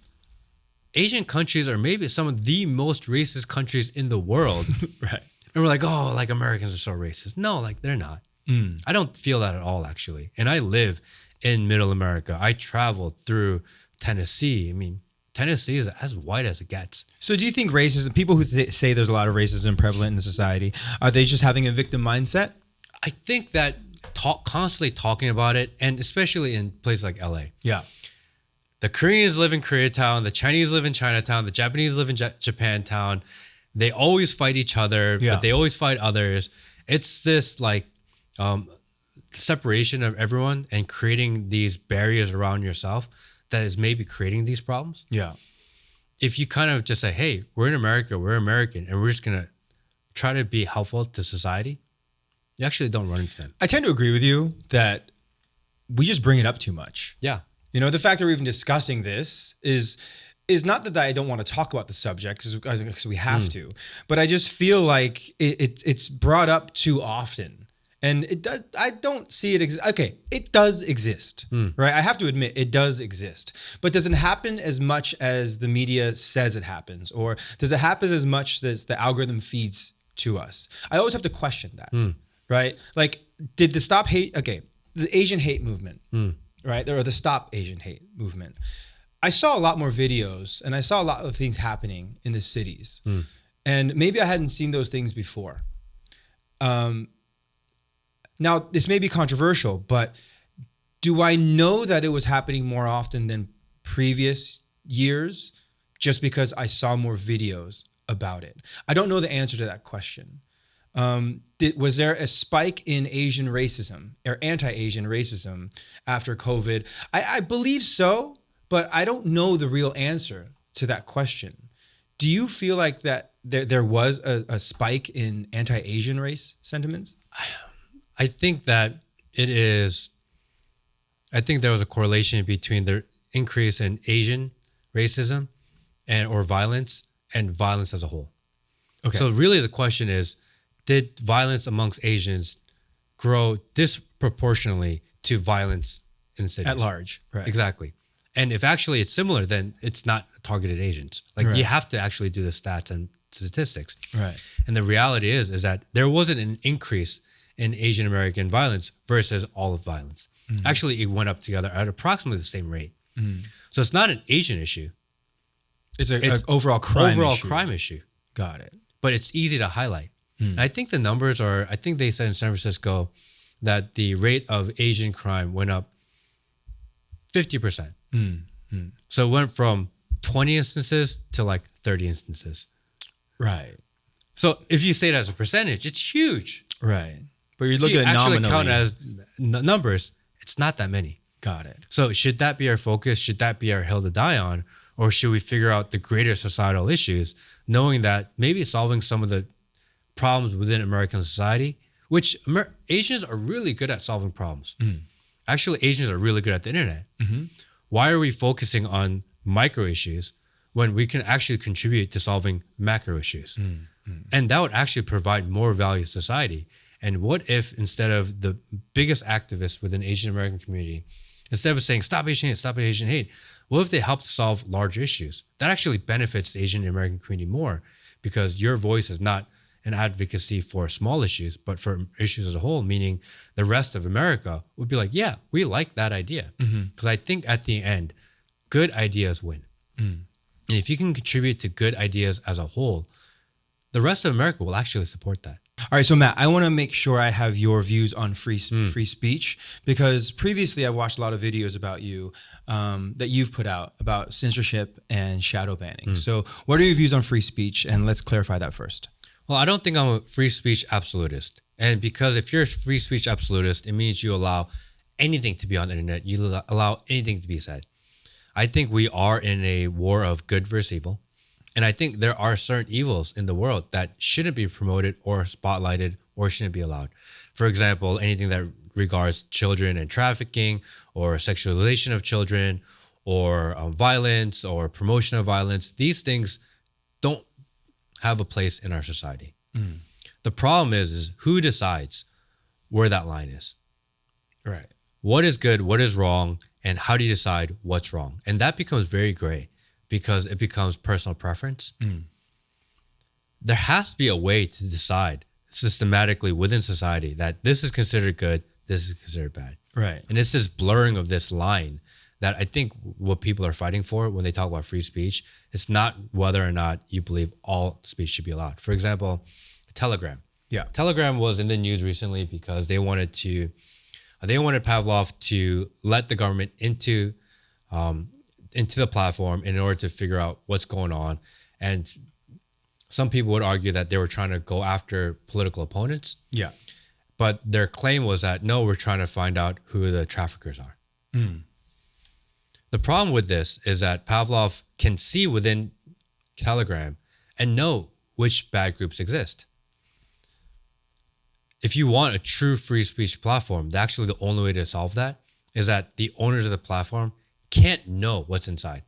Asian countries are maybe some of the most racist countries in the world. Right. And we're like, oh, like Americans are so racist. No, like they're not. I don't feel that at all, actually. And I live in middle America. I traveled through Tennessee. I mean, Tennessee is as white as it gets. So do you think racism, people who say there's a lot of racism prevalent in the society, are they just having a victim mindset? I think that constantly talking about it, and especially in places like LA. Yeah. The Koreans live in Koreatown, the Chinese live in Chinatown, the Japanese live in Japantown. They always fight each other, but they always fight others. It's this like separation of everyone and creating these barriers around yourself that is maybe creating these problems. Yeah. If you kind of just say, hey, we're in America, we're American, and we're just going to try to be helpful to society, you actually don't run into them. I tend to agree with you that we just bring it up too much. Yeah. You know, the fact that we're even discussing this is not that I don't want to talk about the subject because we have to, but I just feel like it's brought up too often, and it does. I don't see it. Okay, it does exist, right? I have to admit it does exist, but does it happen as much as the media says it happens, or does it happen as much as the algorithm feeds to us? I always have to question that, right? Like, did the Stop Hate? Okay, the Asian hate movement. Right? Or the Stop Asian Hate movement. I saw a lot more videos and I saw a lot of things happening in the cities. And maybe I hadn't seen those things before. Now, this may be controversial, but do I know that it was happening more often than previous years just because I saw more videos about it? I don't know the answer to that question. Was there a spike in Asian racism or anti-Asian racism after COVID? I believe so, but I don't know the real answer to that question. Do you feel like that there was a spike in anti-Asian race sentiments? I think that it is. I think there was a correlation between the increase in Asian racism or violence and violence as a whole. Okay. So really the question is, did violence amongst Asians grow disproportionately to violence in cities? At large, right. Exactly. And if actually it's similar, then it's not targeted Asians. Like you have to actually do the stats and statistics. Right. And the reality is that there wasn't an increase in Asian American violence versus all of violence. Actually, it went up together at approximately the same rate. So it's not an Asian issue. It's an overall crime issue. Got it. But it's easy to highlight. And I think the numbers are, I think they said in San Francisco that the rate of Asian crime went up 50%. So it went from 20 instances to like 30 instances. Right. So if you say it as a percentage, it's huge. Right. But you're looking at nominally. Actually count as numbers, it's not that many. Got it. So should that be our focus? Should that be our hill to die on? Or should we figure out the greater societal issues, knowing that maybe solving some of the problems within American society, which Asians are really good at solving problems. Actually, Asians are really good at the internet. Why are we focusing on micro issues when we can actually contribute to solving macro issues? And that would actually provide more value to society. And what if instead of the biggest activists within the Asian American community, instead of saying stop Asian hate, what if they help solve larger issues? That actually benefits the Asian American community more, because your voice is not an advocacy for small issues, but for issues as a whole, meaning the rest of America would be like, yeah, we like that idea. Because I think at the end, good ideas win. And if you can contribute to good ideas as a whole, the rest of America will actually support that. All right, so Matt, I want to make sure I have your views on free speech, because previously I've watched a lot of videos about you that you've put out about censorship and shadowbanning. So what are your views on free speech? And let's clarify that first. Well, I don't think I'm a free speech absolutist. And because if you're a free speech absolutist, it means you allow anything to be on the internet. You allow anything to be said. I think we are in a war of good versus evil. And I think there are certain evils in the world that shouldn't be promoted or spotlighted or shouldn't be allowed. For example, anything that regards children and trafficking or sexualization of children or violence or promotion of violence, these things don't have a place in our society. The problem is who decides where that line is. Right. What is good, what is wrong, and how do you decide what's wrong? And that becomes very gray, because it becomes personal preference. There has to be a way to decide systematically within society that this is considered good, this is considered bad. Right. And it's this blurring of this line that I think what people are fighting for when they talk about free speech, it's not whether or not you believe all speech should be allowed. For example, Telegram. Yeah. Telegram was in the news recently because they wanted Pavlov to let the government into the platform in order to figure out what's going on. And some people would argue that they were trying to go after political opponents. Yeah. But their claim was that, no, we're trying to find out who the traffickers are. The problem with this is that Pavlov can see within Telegram and know which bad groups exist. If you want a true free speech platform, actually the only way to solve that is that the owners of the platform can't know what's inside.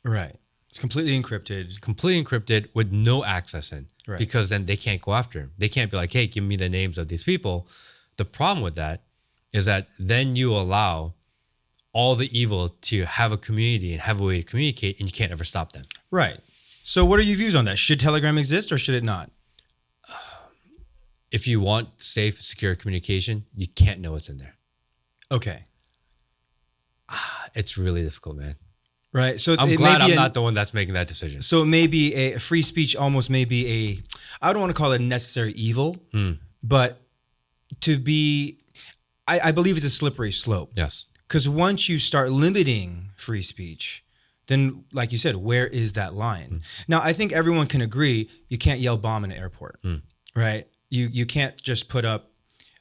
Right. It's completely encrypted. Completely encrypted with no access in. Right. Because then they can't go after him. They can't be like, hey, give me the names of these people. The problem with that is that then you allow all the evil to have a community and have a way to communicate, and you can't ever stop them. Right. So what are your views on that? Should Telegram exist or should it not? If you want safe, secure communication, you can't know what's in there. Okay. It's really difficult, man. Right. So I'm it glad may be I'm not the one that's making that decision. So maybe a free speech almost may be I don't want to call it a necessary evil, but to be, I believe it's a slippery slope. Yes. Because once you start limiting free speech, then like you said, where is that line? Now, I think everyone can agree you can't yell bomb in an airport, right? You can't just put up,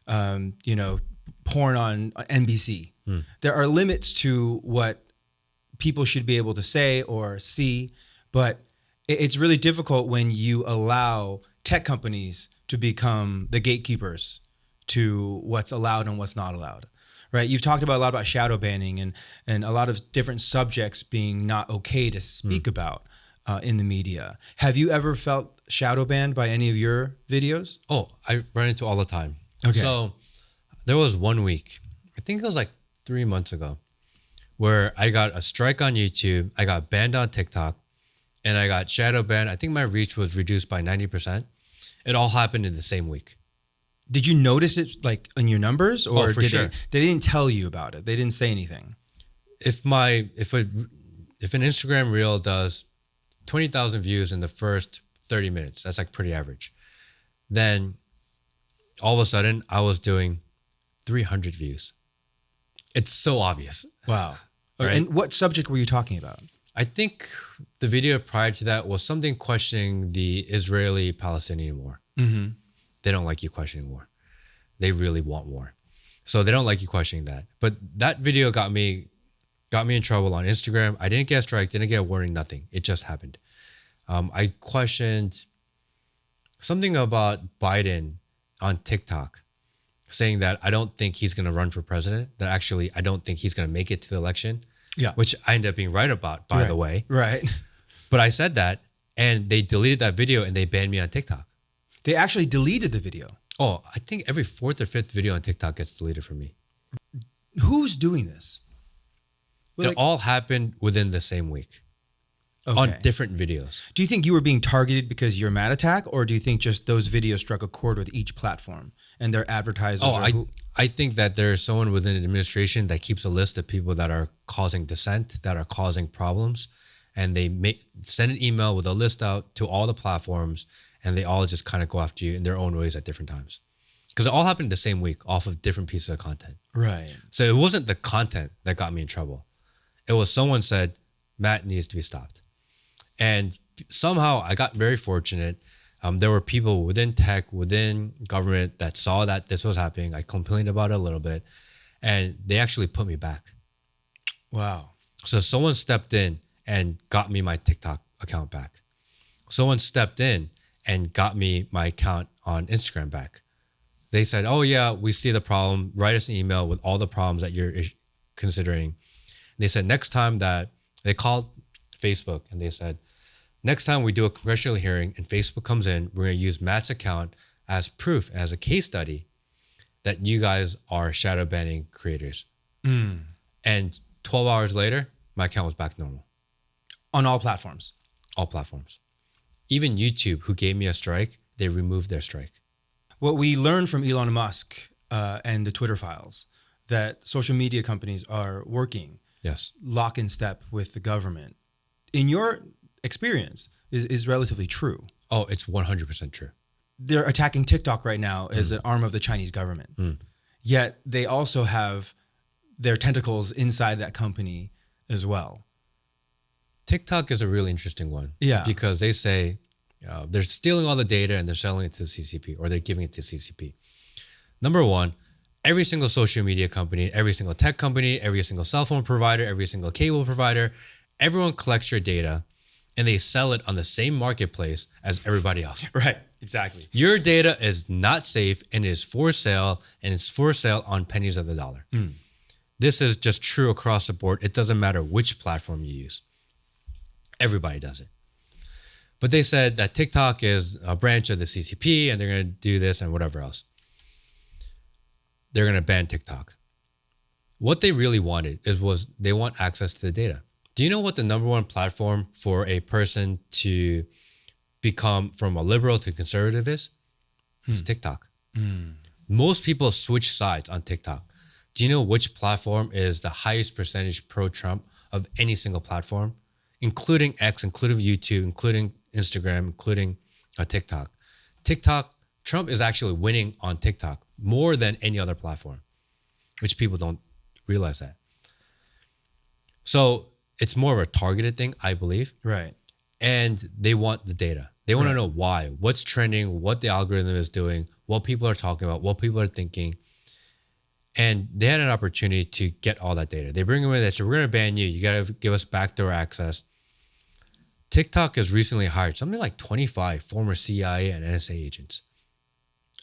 porn on NBC. There are limits to what people should be able to say or see, but it's really difficult when you allow tech companies to become the gatekeepers to what's allowed and what's not allowed, right? You've talked a lot about shadow banning and a lot of different subjects being not okay to speak about in the media. Have you ever felt shadow banned by any of your videos? Oh, I run into all the time. Okay. So there was 1 week, I think it was like 3 months ago, where I got a strike on YouTube, I got banned on TikTok, and I got shadow banned. I think my reach was reduced by 90%. It all happened in the same week. Did you notice it like in your numbers, or for sure. they didn't tell you about it? They didn't say anything. If an Instagram reel does 20,000 views in the first 30 minutes, that's like pretty average. Then all of a sudden I was doing 300 views. It's so obvious. Wow. Right? And what subject were you talking about? I think the video prior to that was something questioning the Israeli-Palestinian war. Mm-hmm. They don't like you questioning war. They really want war. So they don't like you questioning that. But that video got me in trouble on Instagram. I didn't get a strike, didn't get a warning, nothing. It just happened. I questioned something about Biden on TikTok, saying that I don't think he's going to run for president, that actually I don't think he's going to make it to the election. Yeah. Which I ended up being right about, by the way. Right. But I said that, and they deleted that video and they banned me on TikTok. They actually deleted the video. Oh, I think every fourth or fifth video on TikTok gets deleted from me. Who's doing this? It all happened within the same week. Okay. On different videos. Do you think you were being targeted because you're Mad Attack, or do you think just those videos struck a chord with each platform and their advertisers? I think that there's someone within the administration that keeps a list of people that are causing dissent, that are causing problems, and they send an email with a list out to all the platforms, and they all just kind of go after you in their own ways at different times. Because it all happened the same week off of different pieces of content. Right. So it wasn't the content that got me in trouble. It was someone said, Matt needs to be stopped. And somehow I got very fortunate. There were people within tech, within government that saw that this was happening. I complained about it a little bit, and they actually put me back. Wow. So someone stepped in and got me my TikTok account back. Someone stepped in and got me my account on Instagram back. They said, oh yeah, we see the problem. Write us an email with all the problems that you're considering. They said next time that they called Facebook and they said, next time we do a congressional hearing and Facebook comes in, we're going to use Matt's account as proof, as a case study that you guys are shadow banning creators. And 12 hours later, my account was back normal. On all platforms? All platforms. Even YouTube, who gave me a strike, they removed their strike. What we learned from Elon Musk and the Twitter files, that social media companies are working lock in step with the government. In your experience, is relatively true. Oh, it's 100% true. They're attacking TikTok right now as an arm of the Chinese government. Yet they also have their tentacles inside that company as well. TikTok is a really interesting one. Yeah. Because they say they're stealing all the data and they're selling it to the CCP, or they're giving it to CCP. Number one, every single social media company, every single tech company, every single cell phone provider, every single cable provider, everyone collects your data and they sell it on the same marketplace as everybody else. Right, exactly. Your data is not safe and is for sale, and it's for sale on pennies of the dollar. This is just true across the board. It doesn't matter which platform you use. Everybody does it. But they said that TikTok is a branch of the CCP and they're going to do this and whatever else. They're going to ban TikTok. What they really wanted was they want access to the data. Do you know what the number one platform for a person to become from a liberal to conservative is? It's TikTok. Most people switch sides on TikTok. Do you know which platform is the highest percentage pro-Trump of any single platform, including X, including YouTube, including Instagram, including TikTok. Trump is actually winning on TikTok more than any other platform, which people don't realize that. So it's more of a targeted thing, I believe. Right. And they want the data. They want to know why, what's trending, what the algorithm is doing, what people are talking about, what people are thinking. And they had an opportunity to get all that data. They bring them in, they say, we're going to ban you. You got to give us backdoor access. TikTok has recently hired something like 25 former CIA and NSA agents.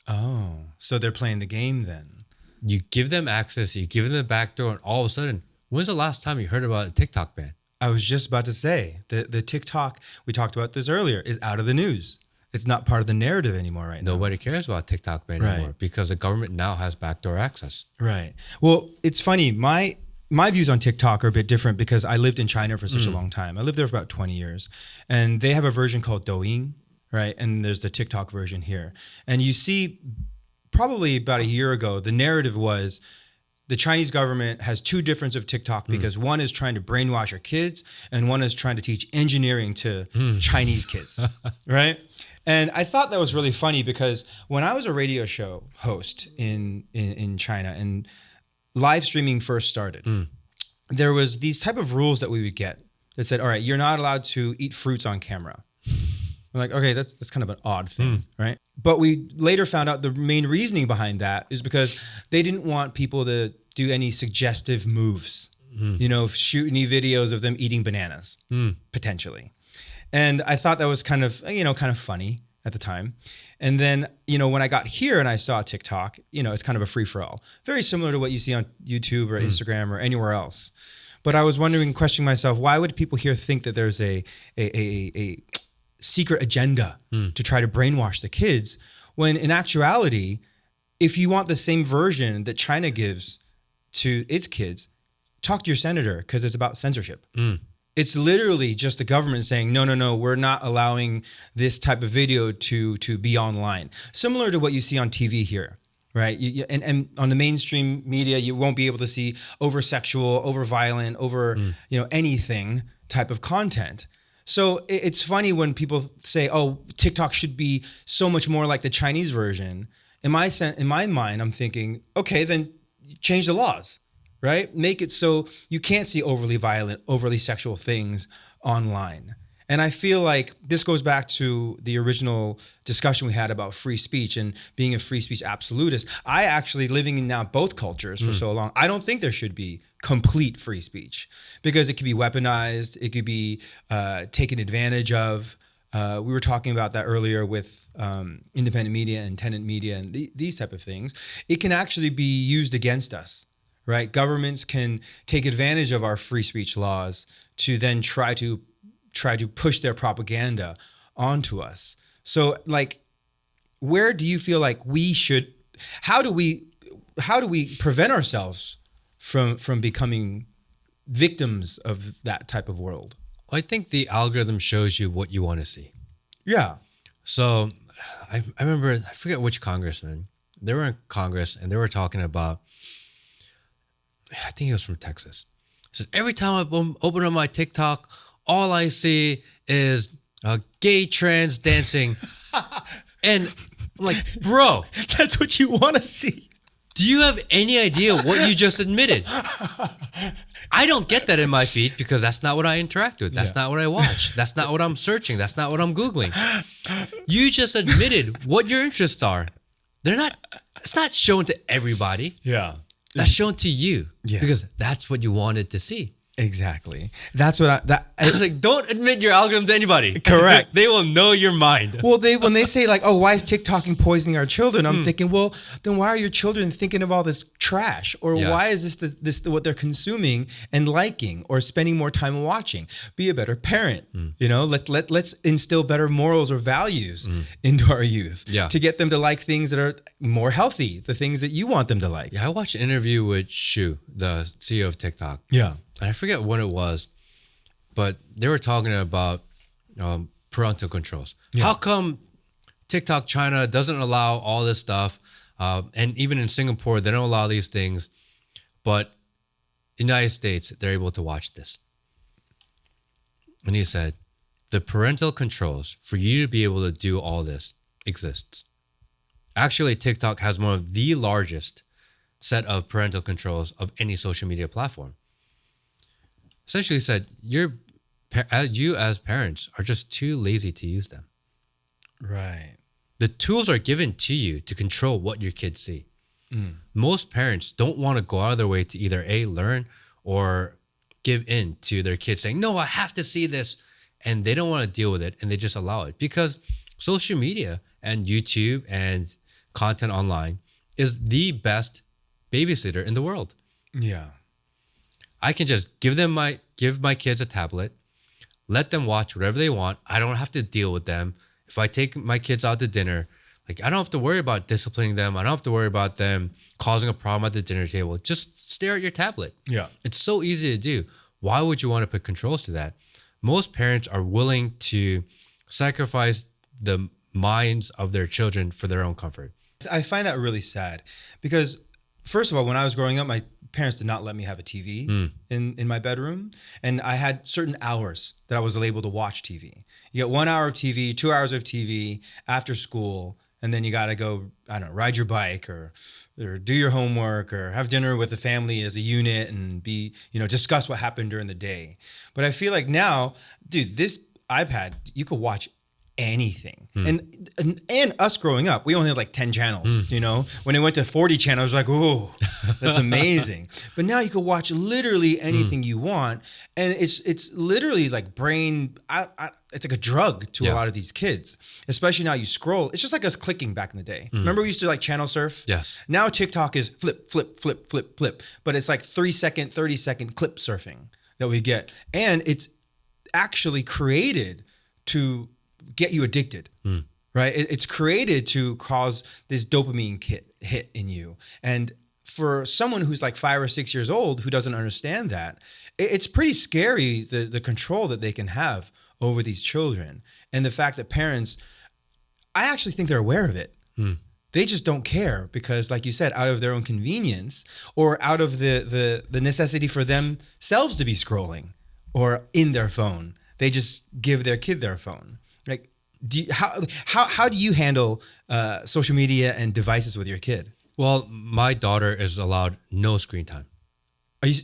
Oh, so they're playing the game then. You give them access, you give them the backdoor, and all of a sudden, when's the last time you heard about a TikTok ban? I was just about to say, the TikTok, we talked about this earlier, is out of the news. It's not part of the narrative anymore right now. Nobody cares about TikTok ban anymore because the government now has backdoor access. Right. Well, it's funny. My views on TikTok are a bit different because I lived in China for such a long time. I lived there for about 20 years. And they have a version called Douyin, right? And there's the TikTok version here. And you see, probably about a year ago, the narrative was the Chinese government has two differences of TikTok because one is trying to brainwash our kids and one is trying to teach engineering to Chinese kids, right? And I thought that was really funny because when I was a radio show host in China and live streaming first started, there was these type of rules that we would get that said, all right, you're not allowed to eat fruits on camera. I'm like, okay, that's kind of an odd thing, right? But we later found out the main reasoning behind that is because they didn't want people to do any suggestive moves, you know, shoot any videos of them eating bananas, potentially. And I thought that was kind of funny at the time. And then, when I got here and I saw TikTok, it's kind of a free-for-all. Very similar to what you see on YouTube or Instagram or anywhere else. But I was questioning myself, why would people here think that there's a secret agenda to try to brainwash the kids, when in actuality, if you want the same version that China gives to its kids, talk to your senator because it's about censorship. It's literally just the government saying, no, we're not allowing this type of video to be online. Similar to what you see on TV here, right? And on the mainstream media, you won't be able to see over-sexual, over-violent, anything type of content. So it's funny when people say, oh, TikTok should be so much more like the Chinese version. In my mind, I'm thinking, okay, then change the laws. Right? Make it so you can't see overly violent, overly sexual things online. And I feel like this goes back to the original discussion we had about free speech and being a free speech absolutist. I actually, living in now both cultures for so long, I don't think there should be complete free speech because it could be weaponized, it could be taken advantage of. We were talking about that earlier with independent media and tenant media and these type of things. It can actually be used against us. Right? Governments can take advantage of our free speech laws to then try to push their propaganda onto us. So where do you feel like how do we prevent ourselves from becoming victims of that type of world? I think the algorithm shows you what you want to see. Yeah. So I remember, I forget which congressman, they were in Congress and they were talking about, I think he was from Texas. He said, every time I open up my TikTok, all I see is gay trans dancing. And I'm like, bro. That's what you want to see. Do you have any idea what you just admitted? I don't get that in my feed because that's not what I interact with. That's not what I watch. That's not what I'm searching. That's not what I'm Googling. You just admitted what your interests are. It's not shown to everybody. Yeah. That's shown to you because that's what you wanted to see. Exactly. That's what I was like, don't admit your algorithm to anybody. Correct. They will know your mind. Well, when they say like, oh, why is TikToking poisoning our children? I'm thinking, well, then why are your children thinking of all this trash? Or why is this what they're consuming and liking or spending more time watching? Be a better parent. Let's instill better morals or values into our youth to get them to like things that are more healthy, the things that you want them to like. Yeah, I watched an interview with Shu, the CEO of TikTok. Yeah. And I forget what it was, but they were talking about parental controls. Yeah. How come TikTok China doesn't allow all this stuff? And even in Singapore, they don't allow these things. But in the United States, they're able to watch this. And he said, the parental controls for you to be able to do all this exists. Actually, TikTok has one of the largest set of parental controls of any social media platform. Essentially said, you as parents are just too lazy to use them. Right. The tools are given to you to control what your kids see. Most parents don't want to go out of their way to either A, learn or give in to their kids saying, no, I have to see this. And they don't want to deal with it and they just allow it because social media and YouTube and content online is the best babysitter in the world. Yeah. I can just give my kids a tablet, let them watch whatever they want. I don't have to deal with them. If I take my kids out to dinner, like I don't have to worry about disciplining them. I don't have to worry about them causing a problem at the dinner table. Just stare at your tablet. Yeah. It's so easy to do. Why would you want to put controls to that? Most parents are willing to sacrifice the minds of their children for their own comfort. I find that really sad because, first of all, when I was growing up, my parents did not let me have a TV in my bedroom. And I had certain hours that I was able to watch TV. You get 1 hour of TV, 2 hours of TV after school, and then you got to go, I don't know, ride your bike or do your homework or have dinner with the family as a unit and discuss what happened during the day. But I feel like now, dude, this iPad, you could watch anything. And us growing up, we only had like 10 channels, when it went to 40 channels, like, oh, that's amazing. But now you can watch literally anything you want. And it's literally like it's like a drug to a lot of these kids, especially now you scroll. It's just like us clicking back in the day. Remember we used to like channel surf? Yes. Now TikTok is flip, flip, flip, flip, flip. But it's like 3-second, 30-second clip surfing that we get. And it's actually created to get you addicted, right? It's created to cause this dopamine hit in you. And for someone who's like 5 or 6 years old who doesn't understand that, it's pretty scary, the control that they can have over these children. And the fact that parents, I actually think they're aware of it. They just don't care because, like you said, out of their own convenience or out of the necessity for themselves to be scrolling or in their phone, they just give their kid their phone. Like, how do you handle social media and devices with your kid? Well, my daughter is allowed no screen time.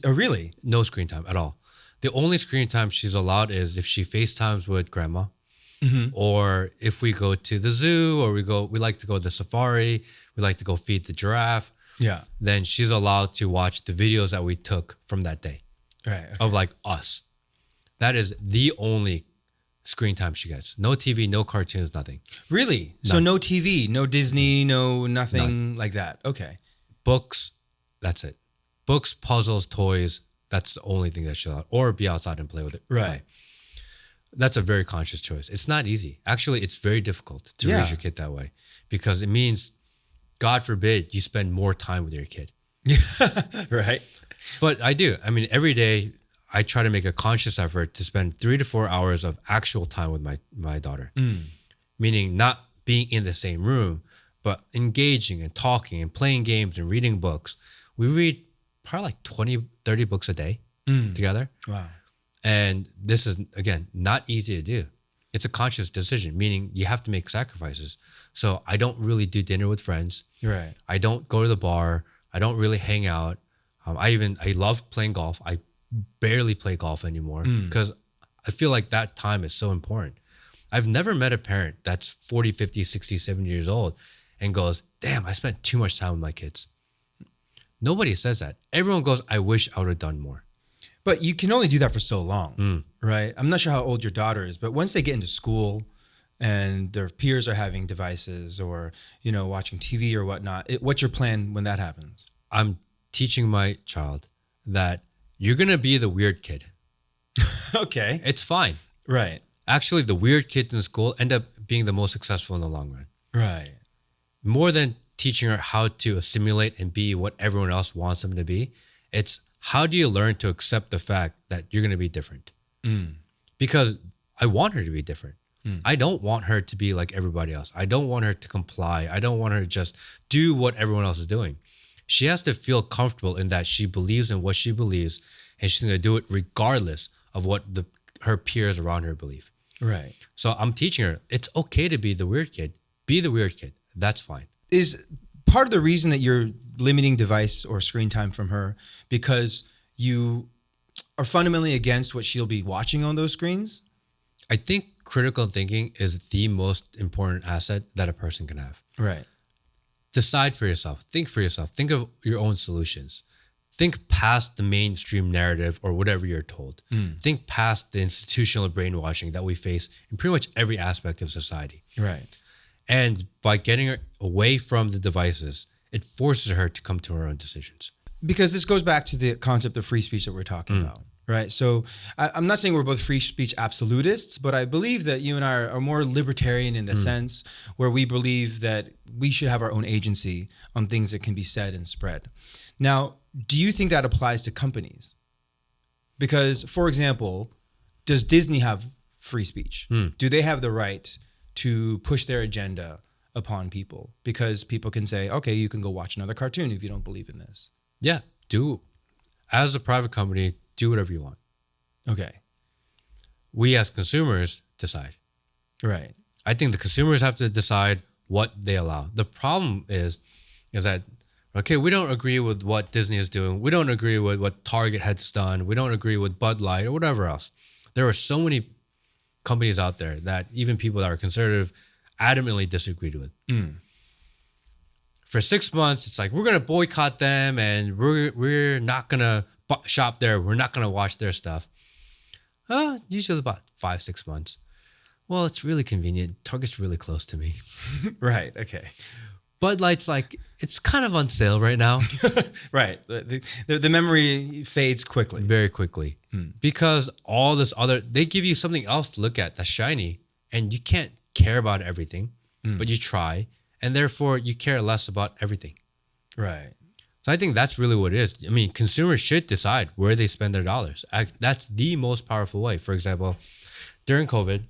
Really? No screen time at all. The only screen time she's allowed is if she FaceTimes with grandma, or if we go to the zoo, or we like to go to the safari, we like to go feed the giraffe. Yeah. Then she's allowed to watch the videos that we took from that day, right? Okay. Of like us. That is the only screen time she gets. No TV, no cartoons, nothing. Really? None. So no TV, no Disney, no nothing like that. Okay. Books, that's it. Books, puzzles, toys, that's the only thing that she'll allowed. Or be outside and play with it. Right. That's a very conscious choice. It's not easy. Actually, it's very difficult to raise your kid that way because it means, God forbid, you spend more time with your kid. Right. But I do. I mean, every day I try to make a conscious effort to spend 3 to 4 hours of actual time with my daughter. Meaning not being in the same room, but engaging and talking and playing games and reading books. We read probably like 20, 30 books a day together. Wow. And this is, again, not easy to do. It's a conscious decision, meaning you have to make sacrifices. So I don't really do dinner with friends. Right. I don't go to the bar. I don't really hang out. I love playing golf. I barely play golf anymore because I feel like that time is so important. I've never met a parent that's 40, 50, 60, 70 years old and goes, damn, I spent too much time with my kids. Nobody says that. Everyone goes, I wish I would have done more. But you can only do that for so long, right? I'm not sure how old your daughter is, but once they get into school and their peers are having devices or, watching TV or whatnot, what's your plan when that happens? I'm teaching my child that you're going to be the weird kid. Okay. It's fine. Right. Actually, the weird kids in school end up being the most successful in the long run. Right. More than teaching her how to assimilate and be what everyone else wants them to be, it's how do you learn to accept the fact that you're going to be different? Because I want her to be different. I don't want her to be like everybody else. I don't want her to comply. I don't want her to just do what everyone else is doing. She has to feel comfortable in that she believes in what she believes, and she's going to do it regardless of what the her peers around her believe. Right. So I'm teaching her, it's okay to be the weird kid. Be the weird kid. That's fine. Is part of the reason that you're limiting device or screen time from her because you are fundamentally against what she'll be watching on those screens? I think critical thinking is the most important asset that a person can have. Right. Decide for yourself. Think for yourself. Think of your own solutions. Think past the mainstream narrative or whatever you're told. Think past the institutional brainwashing that we face in pretty much every aspect of society. Right. And by getting her away from the devices, it forces her to come to her own decisions. Because this goes back to the concept of free speech that we're talking about, right? So I'm not saying we're both free speech absolutists, but I believe that you and I are more libertarian in the sense where we believe that we should have our own agency on things that can be said and spread. Now, do you think that applies to companies? Because, for example, does Disney have free speech? Do they have the right to push their agenda upon people? Because people can say, okay, you can go watch another cartoon if you don't believe in this. Yeah, as a private company, do whatever you want. Okay. We as consumers decide. Right. I think the consumers have to decide what they allow. The problem is that, okay, we don't agree with what Disney is doing. We don't agree with what Target has done. We don't agree with Bud Light or whatever else. There are so many companies out there that even people that are conservative adamantly disagreed with. For 6 months, it's like, we're going to boycott them and we're not going to shop there. We're not going to watch their stuff. Usually about 5-6 months. Well, it's really convenient. Target's really close to me. Right. Okay. Bud Light's like, it's kind of on sale right now. Right. The memory fades quickly. Very quickly. Because all this other, they give you something else to look at that's shiny and you can't care about everything, but you try. And therefore you care less about everything. Right. So I think that's really what it is. I mean, consumers should decide where they spend their dollars. That's the most powerful way. For example, during COVID,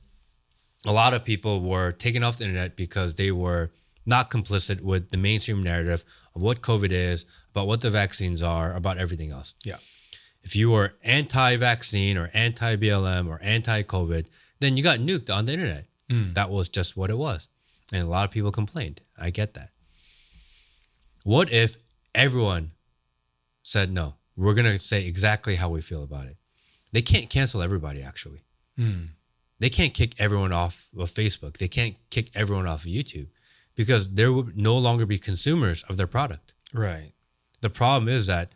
a lot of people were taken off the internet because they were not complicit with the mainstream narrative of what COVID is, about what the vaccines are, about everything else. Yeah. If you were anti-vaccine or anti-BLM or anti-COVID, then you got nuked on the internet. That was just what it was. And a lot of people complained. I get that. What if everyone said, no, we're going to say exactly how we feel about it? They can't cancel everybody, actually. They can't kick everyone off of Facebook. They can't kick everyone off of YouTube because there would no longer be consumers of their product. Right. The problem is that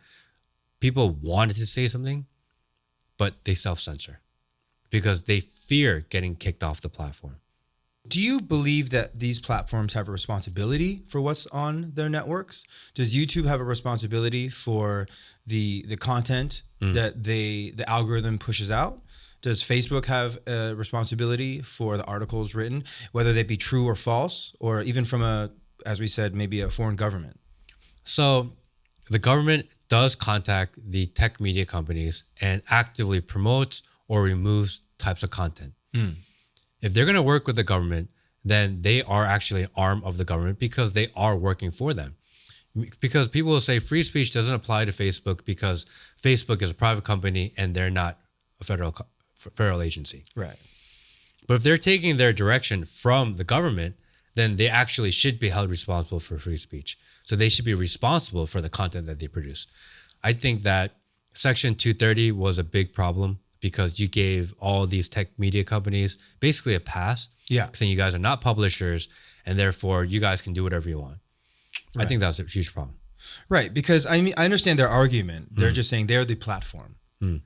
people wanted to say something, but they self-censor because they fear getting kicked off the platform. Do you believe that these platforms have a responsibility for what's on their networks? Does YouTube have a responsibility for the content that the algorithm pushes out? Does Facebook have a responsibility for the articles written, whether they be true or false, or even from as we said, maybe a foreign government? So the government does contact the tech media companies and actively promotes or removes types of content. If they're going to work with the government, then they are actually an arm of the government because they are working for them. Because people will say free speech doesn't apply to Facebook because Facebook is a private company and they're not a federal agency. Right. But if they're taking their direction from the government, then they actually should be held responsible for free speech. So they should be responsible for the content that they produce. I think that Section 230 was a big problem because you gave all these tech media companies basically a pass, saying you guys are not publishers and therefore you guys can do whatever you want. Right. I think that's a huge problem. Right, because I mean, I understand their argument. They're just saying they're the platform,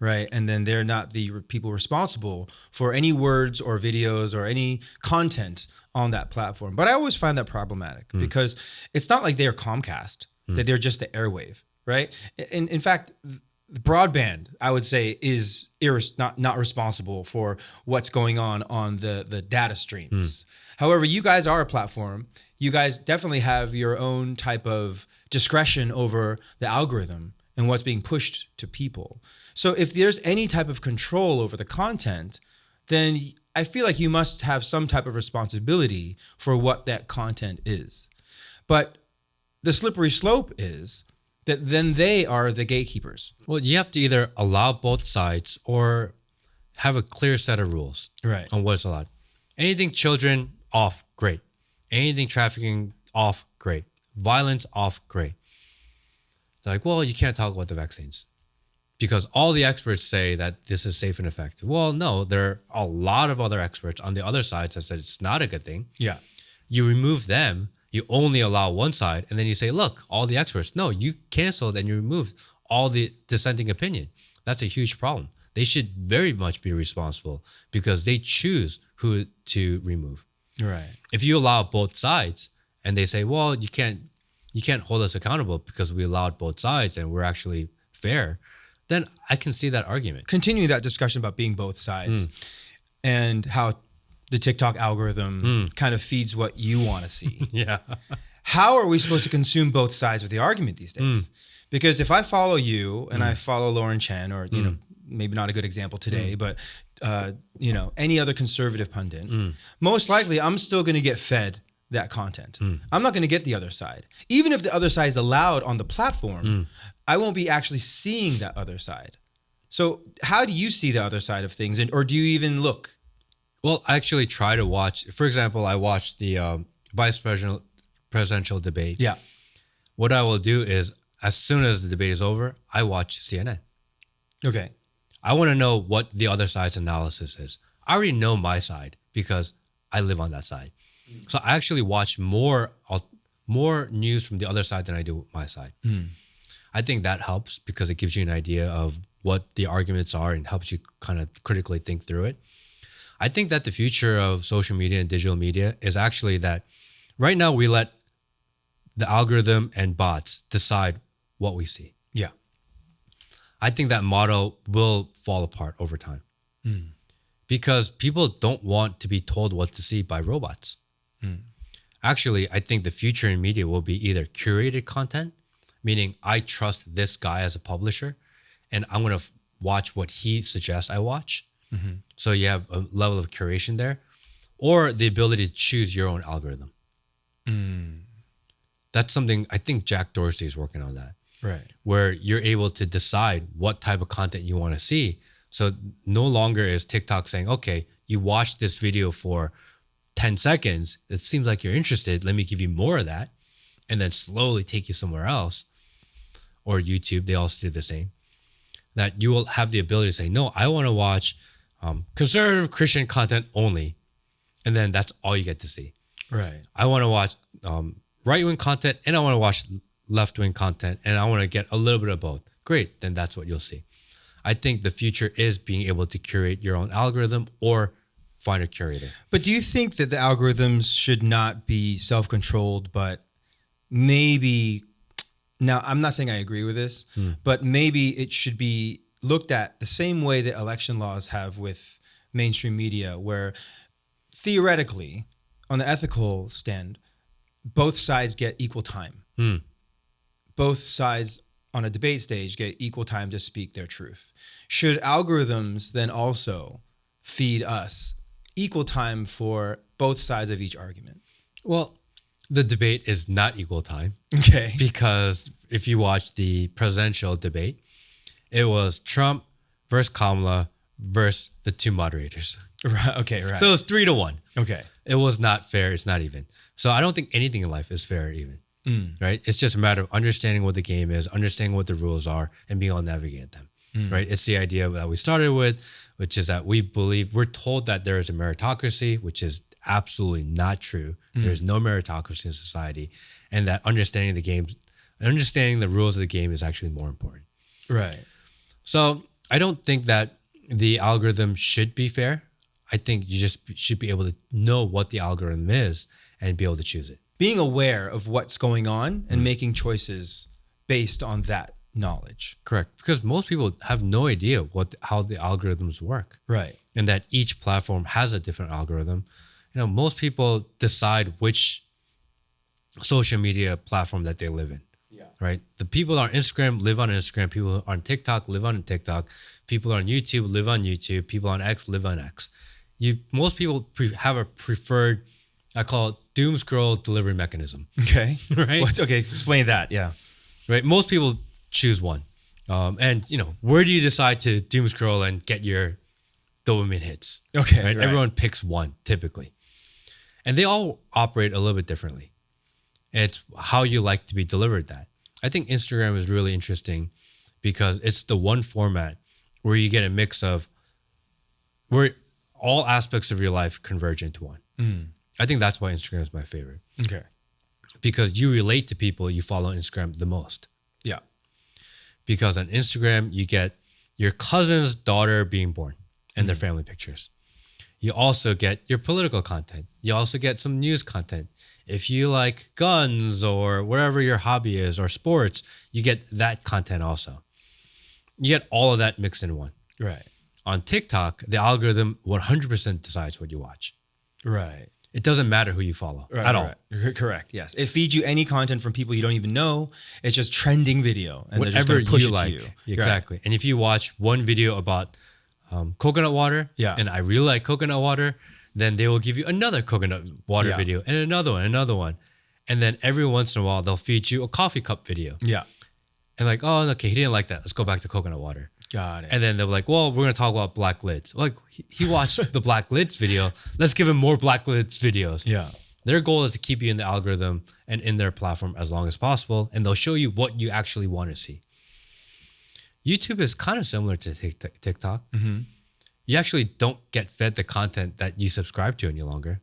right? And then they're not the people responsible for any words or videos or any content on that platform. But I always find that problematic because it's not like they're Comcast, that they're just the airwave, right? In fact, broadband, I would say, is not responsible for what's going on the data streams. However, you guys are a platform. You guys definitely have your own type of discretion over the algorithm and what's being pushed to people. So if there's any type of control over the content, then I feel like you must have some type of responsibility for what that content is. But the slippery slope is that then they are the gatekeepers. Well, you have to either allow both sides or have a clear set of rules Right. on what's allowed. Anything children, off, great. Anything trafficking, off, great. Violence, off, great. They're like, well, you can't talk about the vaccines because all the experts say that this is safe and effective. Well, no, there are a lot of other experts on the other side that said it's not a good thing. Yeah. You remove them, you only allow one side, and then you say, look, all the experts. No, you canceled and you removed all the dissenting opinion. That's a huge problem. They should very much be responsible because they choose who to remove. Right. If you allow both sides and they say, well, you can't hold us accountable because we allowed both sides and we're actually fair, then I can see that argument. Continuing that discussion about being both sides and how the TikTok algorithm kind of feeds what you want to see. Yeah. How are we supposed to consume both sides of the argument these days? Because if I follow you and I follow Lauren Chen, or you know, maybe not a good example today, but you know, any other conservative pundit, most likely I'm still going to get fed that content. I'm not going to get the other side. Even if the other side is allowed on the platform, I won't be actually seeing that other side. So how do you see the other side of things? Or do you even look? Well, I actually try to watch. For example, I watched the vice presidential debate. Yeah. What I will do is, as soon as the debate is over, I watch CNN. Okay. I want to know what the other side's analysis is. I already know my side because I live on that side. So I actually watch more news from the other side than I do my side. I think that helps because it gives you an idea of what the arguments are and helps you kind of critically think through it. I think that the future of social media and digital media is actually that right now we let the algorithm and bots decide what we see. Yeah. I think that model will fall apart over time because people don't want to be told what to see by robots. Actually, I think the future in media will be either curated content, meaning I trust this guy as a publisher and I'm going to watch what he suggests I watch. So you have a level of curation there, or the ability to choose your own algorithm. That's something I think Jack Dorsey is working on that. Right. Where you're able to decide what type of content you want to see. So no longer is TikTok saying, okay, you watched this video for 10 seconds. It seems like you're interested. Let me give you more of that. And then slowly take you somewhere else. Or YouTube, they also do the same. That you will have the ability to say, no, I want to watch conservative Christian content only. And then that's all you get to see. Right. I want to watch right-wing content and I want to watch left-wing content and I want to get a little bit of both. Great, then that's what you'll see. I think the future is being able to curate your own algorithm or find a curator. But do you think that the algorithms should not be self-controlled, but maybe, now I'm not saying I agree with this, but maybe it should be looked at the same way that election laws have with mainstream media, where theoretically, on the ethical stand, both sides get equal time. Both sides on a debate stage get equal time to speak their truth. Should algorithms then also feed us equal time for both sides of each argument? Well, the debate is not equal time. Okay. Because if you watch the presidential debate, it was Trump versus Kamala versus the two moderators. Right. Okay, right. So it's 3-1. Okay. It was not fair. It's not even. So I don't think anything in life is fair or even. Right? It's just a matter of understanding what the game is, understanding what the rules are, and being able to navigate them. Right? It's the idea that we started with, which is that we're told that there is a meritocracy, which is absolutely not true. There's no meritocracy in society, and that understanding the rules of the game is actually more important. Right. So I don't think that the algorithm should be fair. I think you just should be able to know what the algorithm is and be able to choose it. Being aware of what's going on and making choices based on that knowledge. Correct. Because most people have no idea how the algorithms work. Right. And that each platform has a different algorithm. You know, most people decide which social media platform that they live in. Yeah. Right? The people on Instagram live on Instagram. People on TikTok live on TikTok. People on YouTube live on YouTube. People on X live on X. Most people have a preferred, I call it doom scroll delivery mechanism. Okay. Right? Okay. Explain that. Yeah. Right. Most people choose one. And, where do you decide to doom scroll and get your dopamine hits. Okay, right? right. Everyone picks one typically, and they all operate a little bit differently. It's how you like to be delivered that. I think Instagram is really interesting because it's the one format where you get a mix of where all aspects of your life converge into one. I think that's why Instagram is my favorite. Okay. Because you relate to people you follow on Instagram the most. Yeah. Because on Instagram, you get your cousin's daughter being born and their family pictures. You also get your political content. You also get some news content. If you like guns or whatever your hobby is or sports, you get that content also. You get all of that mixed in one. Right. On TikTok, the algorithm 100% decides what you watch. Right. It doesn't matter who you follow at all. Correct. Yes. It feeds you any content from people you don't even know. It's just trending video, and Whatever they're just push you it like. to you. Exactly. Right. And if you watch one video about coconut water, and I really like coconut water, then they will give you another coconut water video and another one. And then every once in a while, they'll feed you a coffee cup video. Yeah. And like, oh, okay, he didn't like that. Let's go back to coconut water. Got it. And then they're like, well, we're going to talk about black lids. Like, he watched the black lids video. Let's give him more black lids videos. Yeah. Their goal is to keep you in the algorithm and in their platform as long as possible. And they'll show you what you actually want to see. YouTube is kind of similar to TikTok. Mm-hmm. You actually don't get fed the content that you subscribe to any longer.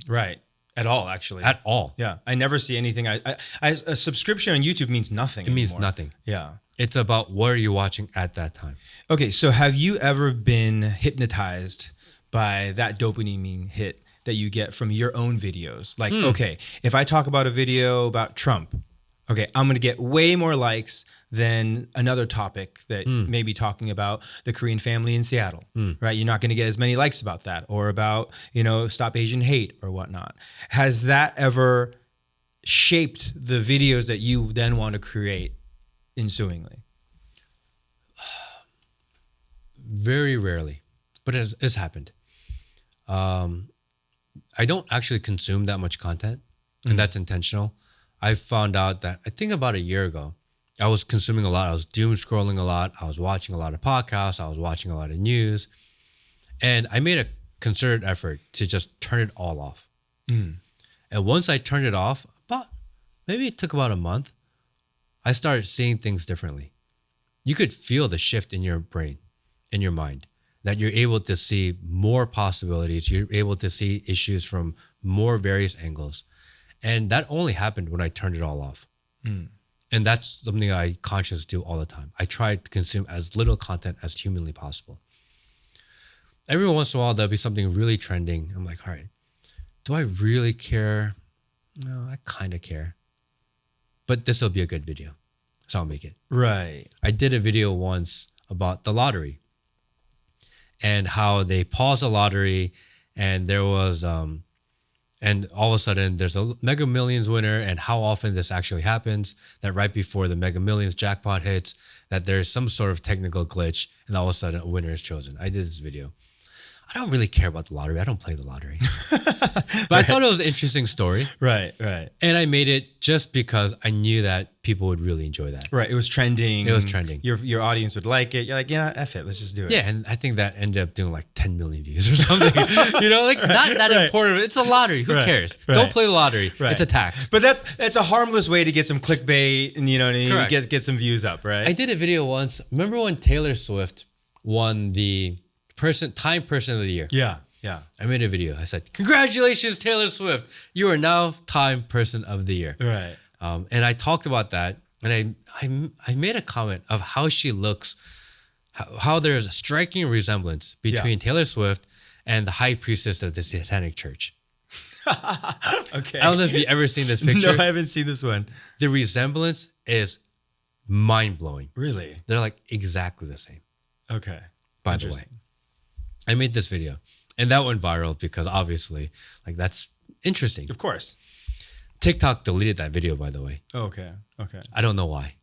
Right. At all, actually. At all. Yeah. I never see anything. A subscription on YouTube means nothing. It means nothing. Yeah. It's about what are you watching at that time. Okay. So have you ever been hypnotized by that dopamine hit that you get from your own videos? Like, okay, if I talk about a video about Trump, okay, I'm going to get way more likes than another topic that may be talking about the Korean family in Seattle, right? You're not going to get as many likes about that or about, Stop Asian Hate or whatnot. Has that ever shaped the videos that you then want to create ensuingly? Very rarely, but it's happened. I don't actually consume that much content, and that's intentional. I found out that I think about a year ago, I was consuming a lot. I was doom scrolling a lot. I was watching a lot of podcasts. I was watching a lot of news. And I made a concerted effort to just turn it all off. And once I turned it off, maybe it took about a month, I started seeing things differently. You could feel the shift in your brain, in your mind, that you're able to see more possibilities. You're able to see issues from more various angles. And that only happened when I turned it all off. And that's something I consciously do all the time. I try to consume as little content as humanly possible. Every once in a while, there'll be something really trending. I'm like, all right, do I really care? No, I kind of care. But this will be a good video, so I'll make it. Right. I did a video once about the lottery and how they paused the lottery and there was... and all of a sudden, there's a Mega Millions winner, and how often this actually happens, that right before the Mega Millions jackpot hits, that there's some sort of technical glitch, and all of a sudden, a winner is chosen. I did this video. I don't really care about the lottery. I don't play the lottery. But I thought it was an interesting story. Right. And I made it just because I knew that people would really enjoy that. Right. It was trending. Your audience would like it. You're like, F it. Let's just do it. Yeah. And I think that ended up doing like 10 million views or something. Not that important. It's a lottery. Who cares? Don't play the lottery. It's a tax. But that's a harmless way to get some clickbait and, get some views up, right? I did a video once. Remember when Taylor Swift won the Time Person of the Year? Yeah. I made a video. I said, congratulations, Taylor Swift. You are now Time Person of the Year. Right. And I talked about that. And I made a comment of how she looks, how there's a striking resemblance between Taylor Swift and the high priestess of the Satanic Church. Okay. I don't know if you've ever seen this picture. No, I haven't seen this one. The resemblance is mind-blowing. Really? They're like exactly the same. Okay. By the way. I made this video and that went viral because obviously that's interesting. Of course. TikTok deleted that video, by the way. Okay. I don't know why.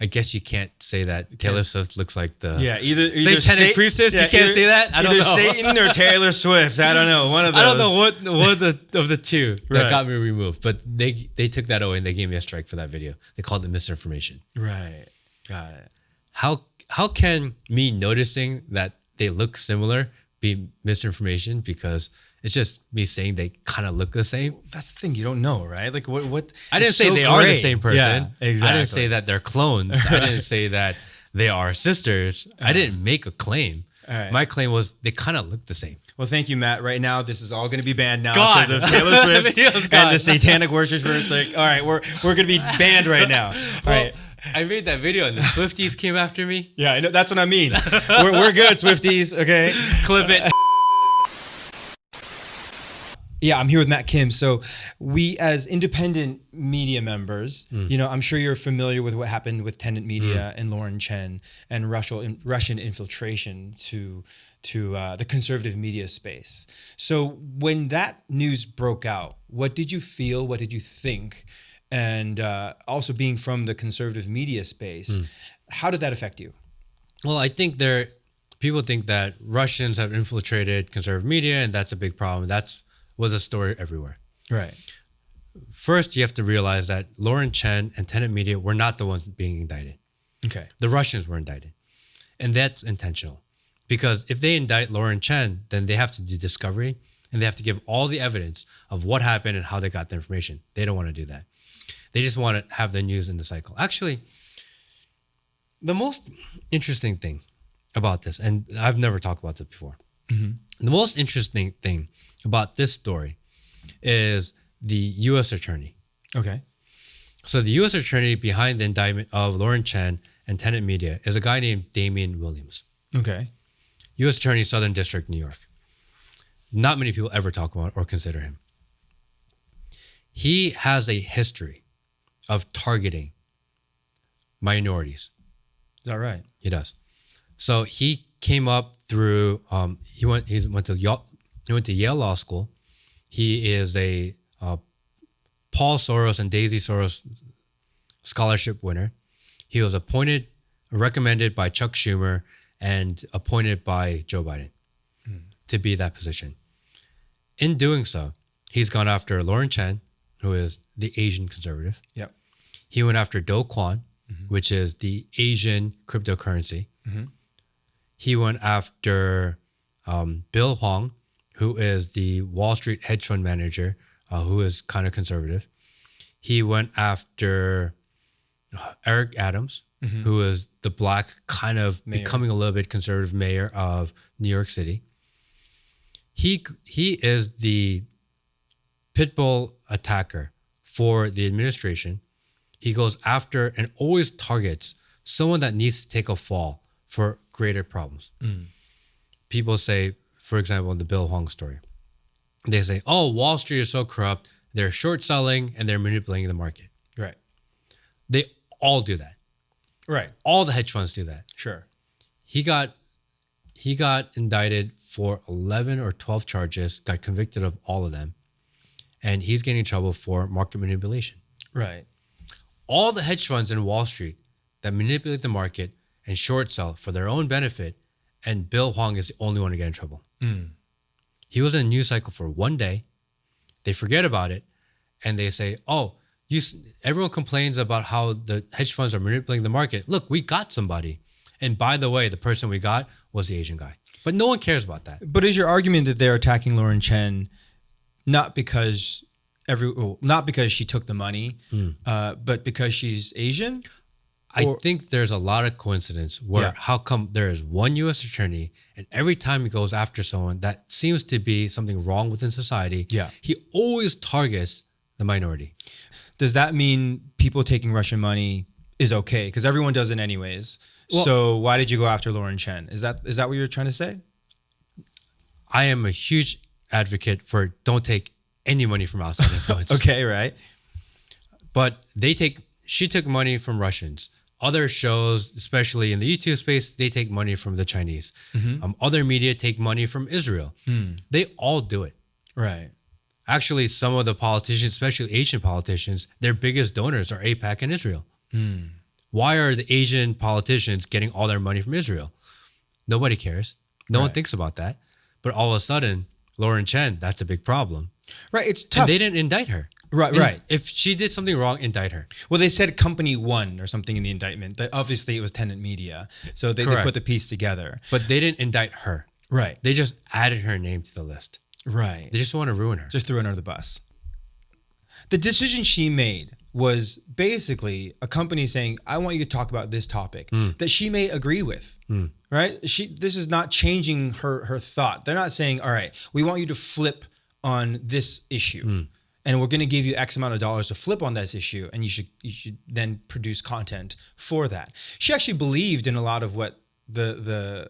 I guess you can't say that Taylor Swift looks like the either Satanic priestess. You can't say that. I don't know. Either Satan or Taylor Swift. I don't know. One of those. I don't know what of the two that got me removed. But they took that away and they gave me a strike for that video. They called it misinformation. Right. Got it. How can me noticing that they look similar be misinformation because it's just me saying they kind of look the same. That's the thing, you don't know, right? Like what I didn't say they are the same person. Yeah, exactly. I didn't say that they're clones. I didn't say that they are sisters. I didn't make a claim. All right. My claim was they kind of look the same. Well, thank you, Matt. Right now, this is all going to be banned now God. because of Taylor Swift Video's and gone. the satanic worshipers. Like, all right, we're going to be banned right now. All right. I made that video and the Swifties came after me. Yeah, I know. That's what I mean. We're good, Swifties. Okay. Clip it. Yeah, I'm here with Matt Kim. So we, as independent media members, I'm sure you're familiar with what happened with Tenant Media and Lauren Chen and Russian infiltration to the conservative media space. So when that news broke out, what did you feel? What did you think? And also being from the conservative media space, how did that affect you? Well, I think people think that Russians have infiltrated conservative media, and that's a big problem. That's was a story everywhere. Right. First, you have to realize that Lauren Chen and Tenant Media were not the ones being indicted. Okay. The Russians were indicted. And that's intentional. Because if they indict Lauren Chen, then they have to do discovery and they have to give all the evidence of what happened and how they got the information. They don't want to do that. They just want to have the news in the cycle. Actually, the most interesting thing about this, and I've never talked about this before, the most interesting thing about this story is the U.S. attorney. Okay. So the U.S. attorney behind the indictment of Lauren Chen and Tenant Media is a guy named Damian Williams. Okay. U.S. attorney, Southern District, New York. Not many people ever talk about or consider him. He has a history of targeting minorities. Is that right? He does. So he came up through. He went to Yale Law School. He is a Paul Soros and Daisy Soros scholarship winner. He was recommended by Chuck Schumer and appointed by Joe Biden to be that position. In doing so, he's gone after Lauren Chen, who is the Asian conservative. Yep. He went after Do Kwon, which is the Asian cryptocurrency. He went after Bill Hwang, who is the Wall Street hedge fund manager, who is kind of conservative. He went after Eric Adams, who is the black kind of mayor, becoming a little bit conservative mayor of New York City. He is the pit bull attacker for the administration. He goes after and always targets someone that needs to take a fall for greater problems. People say, for example, in the Bill Hwang story, they say, oh, Wall Street is so corrupt, they're short selling and they're manipulating the market. Right. They all do that. Right. All the hedge funds do that. Sure. He got indicted for 11 or 12 charges, got convicted of all of them, and he's getting in trouble for market manipulation. Right. All the hedge funds in Wall Street that manipulate the market and short sell for their own benefit, and Bill Hwang is the only one to get in trouble. He was in a news cycle for one day. They forget about it, and they say, oh, everyone complains about how the hedge funds are manipulating the market. Look, we got somebody. And by the way, the person we got was the Asian guy. But no one cares about that. But is your argument that they're attacking Lauren Chen not because she took the money, but because she's Asian? I think there's a lot of coincidence where how come there is one U.S. attorney and every time he goes after someone that seems to be something wrong within society, he always targets the minority. Does that mean people taking Russian money is okay? Because everyone does it anyways. Well, so why did you go after Lauren Chen? Is that what you're trying to say? I am a huge advocate for don't take any money from outside influence. Okay, right. But she took money from Russians. Other shows, especially in the YouTube space, they take money from the Chinese. Other media take money from Israel. They all do it. Right. Actually, some of the politicians, especially Asian politicians, their biggest donors are AIPAC and Israel. Why are the Asian politicians getting all their money from Israel? Nobody cares. No one thinks about that. But all of a sudden, Lauren Chen, that's a big problem. Right. It's tough. And they didn't indict her. Right. If she did something wrong, indict her. Well, they said company one or something in the indictment. That obviously it was Tenant Media. So they put the piece together. But they didn't indict her. Right. They just added her name to the list. Right. They just want to ruin her. Just threw her under the bus. The decision she made was basically a company saying, I want you to talk about this topic that she may agree with, right? This is not changing her thought. They're not saying, all right, we want you to flip on this issue and we're going to give you X amount of dollars to flip on this issue. And you should then produce content for that. She actually believed in a lot of what the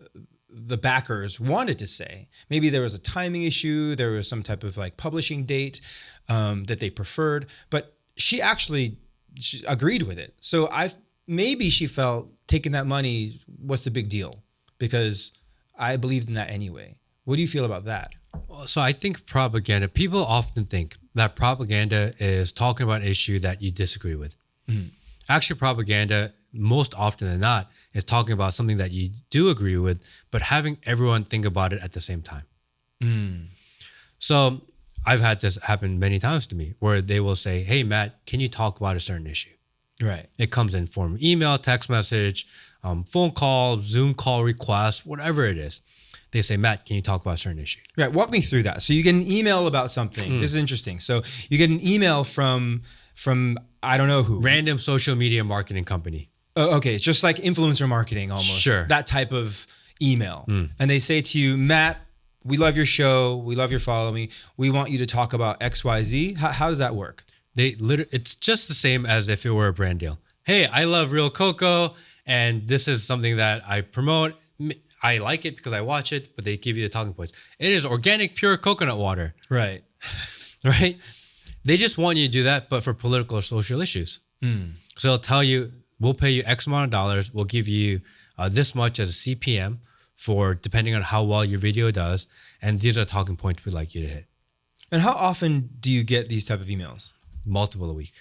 backers wanted to say. Maybe there was a timing issue. There was some type of like publishing date that they preferred, but she actually agreed with it. So maybe she felt taking that money, what's the big deal? Because I believed in that anyway. What do you feel about that? So I think propaganda, people often think that propaganda is talking about an issue that you disagree with. Actually, propaganda, most often than not, is talking about something that you do agree with, but having everyone think about it at the same time. So I've had this happen many times to me where they will say, hey, Matt, can you talk about a certain issue? Right. It comes in form of email, text message, phone call, Zoom call request, whatever it is. They say, Matt, can you talk about a certain issue? Right. Walk me through that. So you get an email about something. This is interesting. So you get an email from I don't know who. Random social media marketing company. Oh, okay. It's just like influencer marketing almost. Sure. That type of email. And they say to you, Matt, we love your show. We love your following. We want you to talk about XYZ. How does that work? It's just the same as if it were a brand deal. Hey, I love real cocoa, and this is something that I promote. I like it because I watch it, but they give you the talking points. It is organic, pure coconut water. Right. Right? They just want you to do that, but for political or social issues. So they'll tell you, we'll pay you X amount of dollars. We'll give you this much as a CPM for depending on how well your video does. And these are talking points we'd like you to hit. And how often do you get these type of emails? Multiple a week.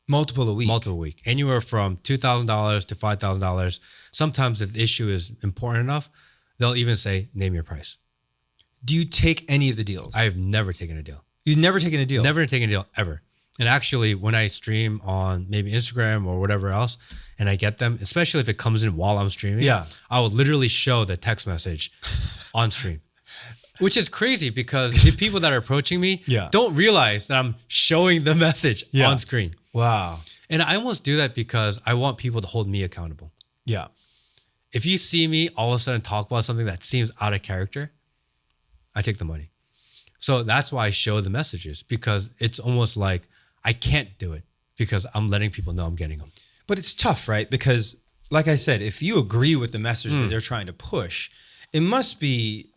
Multiple a week? Multiple a week. Anywhere from $2,000 to $5,000. Sometimes if the issue is important enough, they'll even say, name your price. Do you take any of the deals? I've never taken a deal. You've never taken a deal? Never taken a deal, ever. And actually, when I stream on maybe Instagram or whatever else, and I get them, especially if it comes in while I'm streaming, I will literally show the text message on stream. Which is crazy because the people that are approaching me don't realize that I'm showing the message on screen. Wow. And I almost do that because I want people to hold me accountable. Yeah. If you see me all of a sudden talk about something that seems out of character, I take the money. So that's why I show the messages, because it's almost like I can't do it because I'm letting people know I'm getting them. But it's tough, right? Because like I said, if you agree with the message that they're trying to push, it must be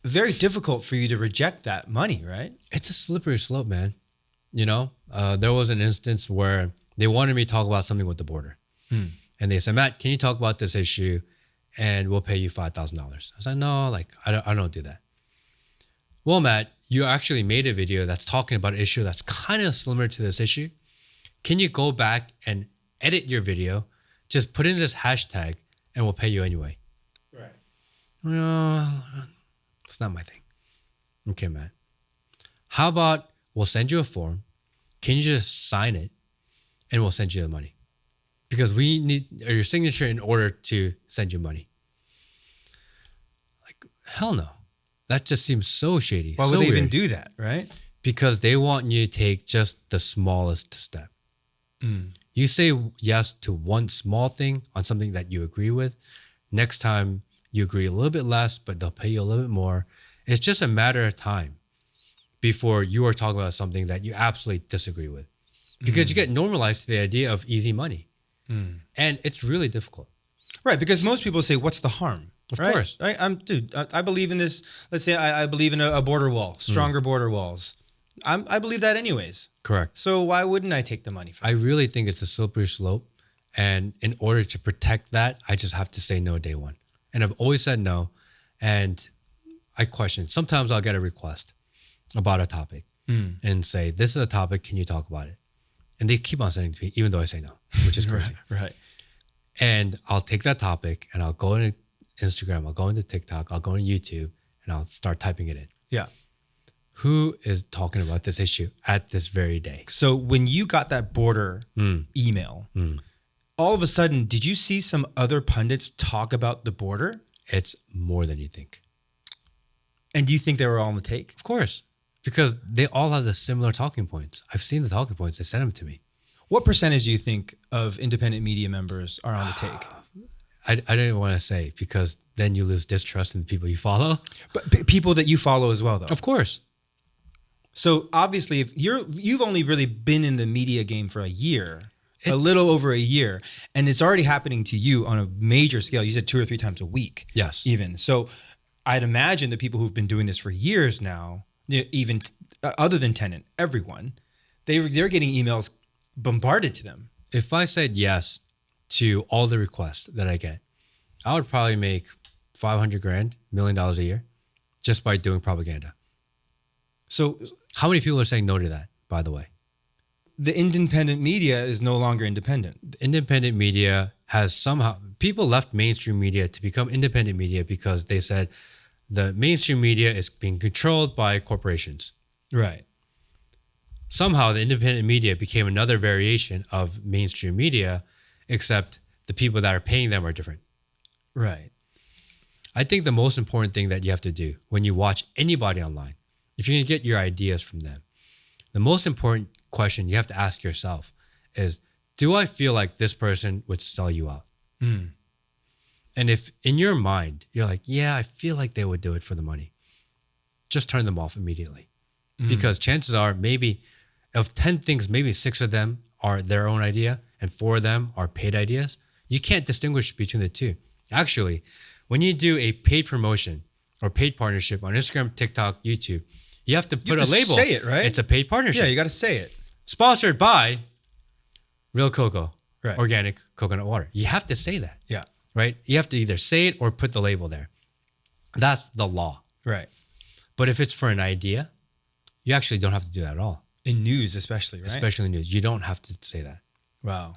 very difficult for you to reject that money, right? It's a slippery slope, man. You know, there was an instance where they wanted me to talk about something with the border. And they said, Matt, can you talk about this issue and we'll pay you $5,000? I was like, no, like I don't do that. Well, Matt, you actually made a video that's talking about an issue that's kind of similar to this issue. Can you go back and edit your video, just put in this hashtag, and we'll pay you anyway? Right. Well, it's not my thing. Okay, Matt. How about we'll send you a form. Can you just sign it, and we'll send you the money? Because we need your signature in order to send you money. Like, hell no. That just seems so shady. Why would they even do that, right? Because they want you to take just the smallest step. You say yes to one small thing on something that you agree with. Next time you agree a little bit less, but they'll pay you a little bit more. It's just a matter of time before you are talking about something that you absolutely disagree with. Because you get normalized to the idea of easy money. And it's really difficult. Right, because most people say, what's the harm? Of course. Right? I believe in this. Let's say I believe in a border wall, stronger border walls. I believe that anyways. Correct. So why wouldn't I take the money from I really think it's a slippery slope. And in order to protect that, I just have to say no day one. And I've always said no. And I question. Sometimes I'll get a request about a topic and say, this is a topic. Can you talk about it? And they keep on sending it to me, even though I say no, which is crazy. Right. And I'll take that topic and I'll go into Instagram, I'll go into TikTok, I'll go into YouTube, and I'll start typing it in. Yeah. Who is talking about this issue at this very day? So when you got that border email, all of a sudden, did you see some other pundits talk about the border? It's more than you think. And do you think they were all on the take? Of course, because they all have the similar talking points. I've seen the talking points. They sent them to me. What percentage do you think of independent media members are on the take? I didn't want to say because then you lose distrust in the people you follow. But people that you follow as well, though. Of course. So obviously, if you've only really been in the media game for a year, a little over a year, and it's already happening to you on a major scale. You said 2 or 3 times a week. Yes. Even. So I'd imagine the people who've been doing this for years now, even other than Tenant, everyone, they're getting emails bombarded to them. If I said yes to all the requests that I get, I would probably make $500,000, $1 million a year just by doing propaganda. So how many people are saying no to that, by the way? The independent media is no longer independent. The independent media has somehow, people left mainstream media to become independent media because they said the mainstream media is being controlled by corporations. Right. Somehow the independent media became another variation of mainstream media, except the people that are paying them are different. Right. I think the most important thing that you have to do when you watch anybody online, if you're going to get your ideas from them, the most important question you have to ask yourself is, do I feel like this person would sell you out? And if in your mind, you're like, yeah, I feel like they would do it for the money, just turn them off immediately. Because chances are maybe of 10 things, maybe 6 of them are their own idea and 4 of them are paid ideas. You can't distinguish between the two. Actually, when you do a paid promotion or paid partnership on Instagram, TikTok, YouTube, you have to put a label. Say it, right? It's a paid partnership. Yeah, you got to say it. Sponsored by Real Cocoa, Right. Organic Coconut Water. You have to say that, Yeah. right? You have to either say it or put the label there. That's the law. Right. But if it's for an idea, you actually don't have to do that at all. In news, especially, right? Especially in news. You don't have to say that. Wow.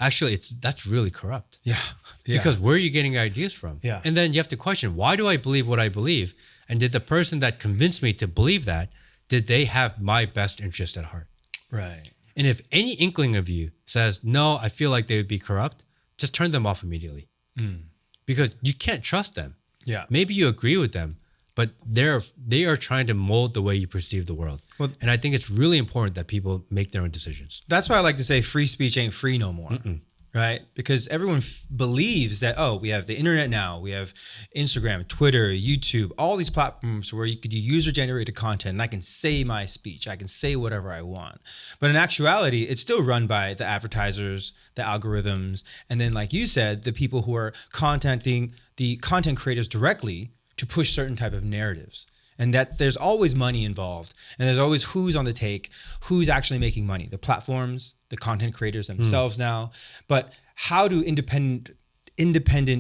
Actually, that's really corrupt. Yeah. Because where are you getting your ideas from? Yeah. And then you have to question, why do I believe what I believe? And did the person that convinced me to believe that, did they have my best interest at heart? Right. And if any inkling of you says, no, I feel like they would be corrupt, just turn them off immediately. Because you can't trust them. Yeah. Maybe you agree with them, but they are trying to mold the way you perceive the world. Well, and I think it's really important that people make their own decisions. That's why I like to say free speech ain't free no more. Right? Because everyone believes that, oh, we have the internet now. We have Instagram, Twitter, YouTube, all these platforms where you could do user-generated content and I can say my speech. I can say whatever I want. But in actuality, it's still run by the advertisers, the algorithms, and then, like you said, the people who are contacting the content creators directly to push certain type of narratives. And that there's always money involved. And there's always who's on the take, who's actually making money. The platforms, the content creators themselves now. But how do independent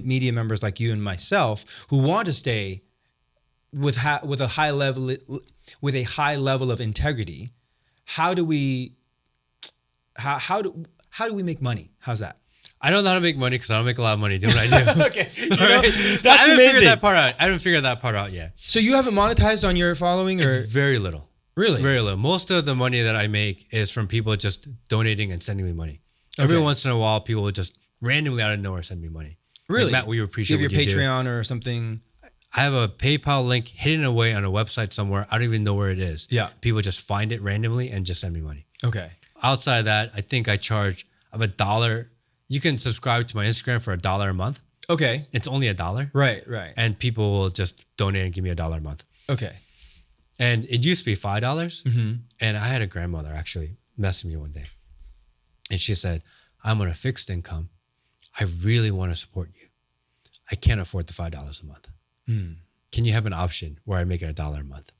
media members like you and myself who want to stay with a high level of integrity, how do we make money? How's that? I don't know how to make money because I don't make a lot of money doing what I do. Okay. Right? That's I the haven't main figured thing. that part out. I haven't figured that part out yet. So you haven't monetized on your following, or It's very little. really? Very little. Most of the money that I make is from people just donating and sending me money. Every Okay. once in a while, people will just randomly out of nowhere send me money. Really? Like, Matt, we appreciate you have what your you do. Patreon or something. I have a PayPal link hidden away on a website somewhere. I don't even know where it is. Yeah. People just find it randomly and just send me money. Okay. Outside of that, I think I charge $1. You can subscribe to my Instagram for $1 a month. Okay. It's only $1. Right. And people will just donate and give me $1 a month. Okay. And it used to be $5. Mm-hmm. And I had a grandmother actually message me one day. And she said, I'm on a fixed income. I really want to support you. I can't afford the $5 a month. Can you have an option where I make it $1 a month?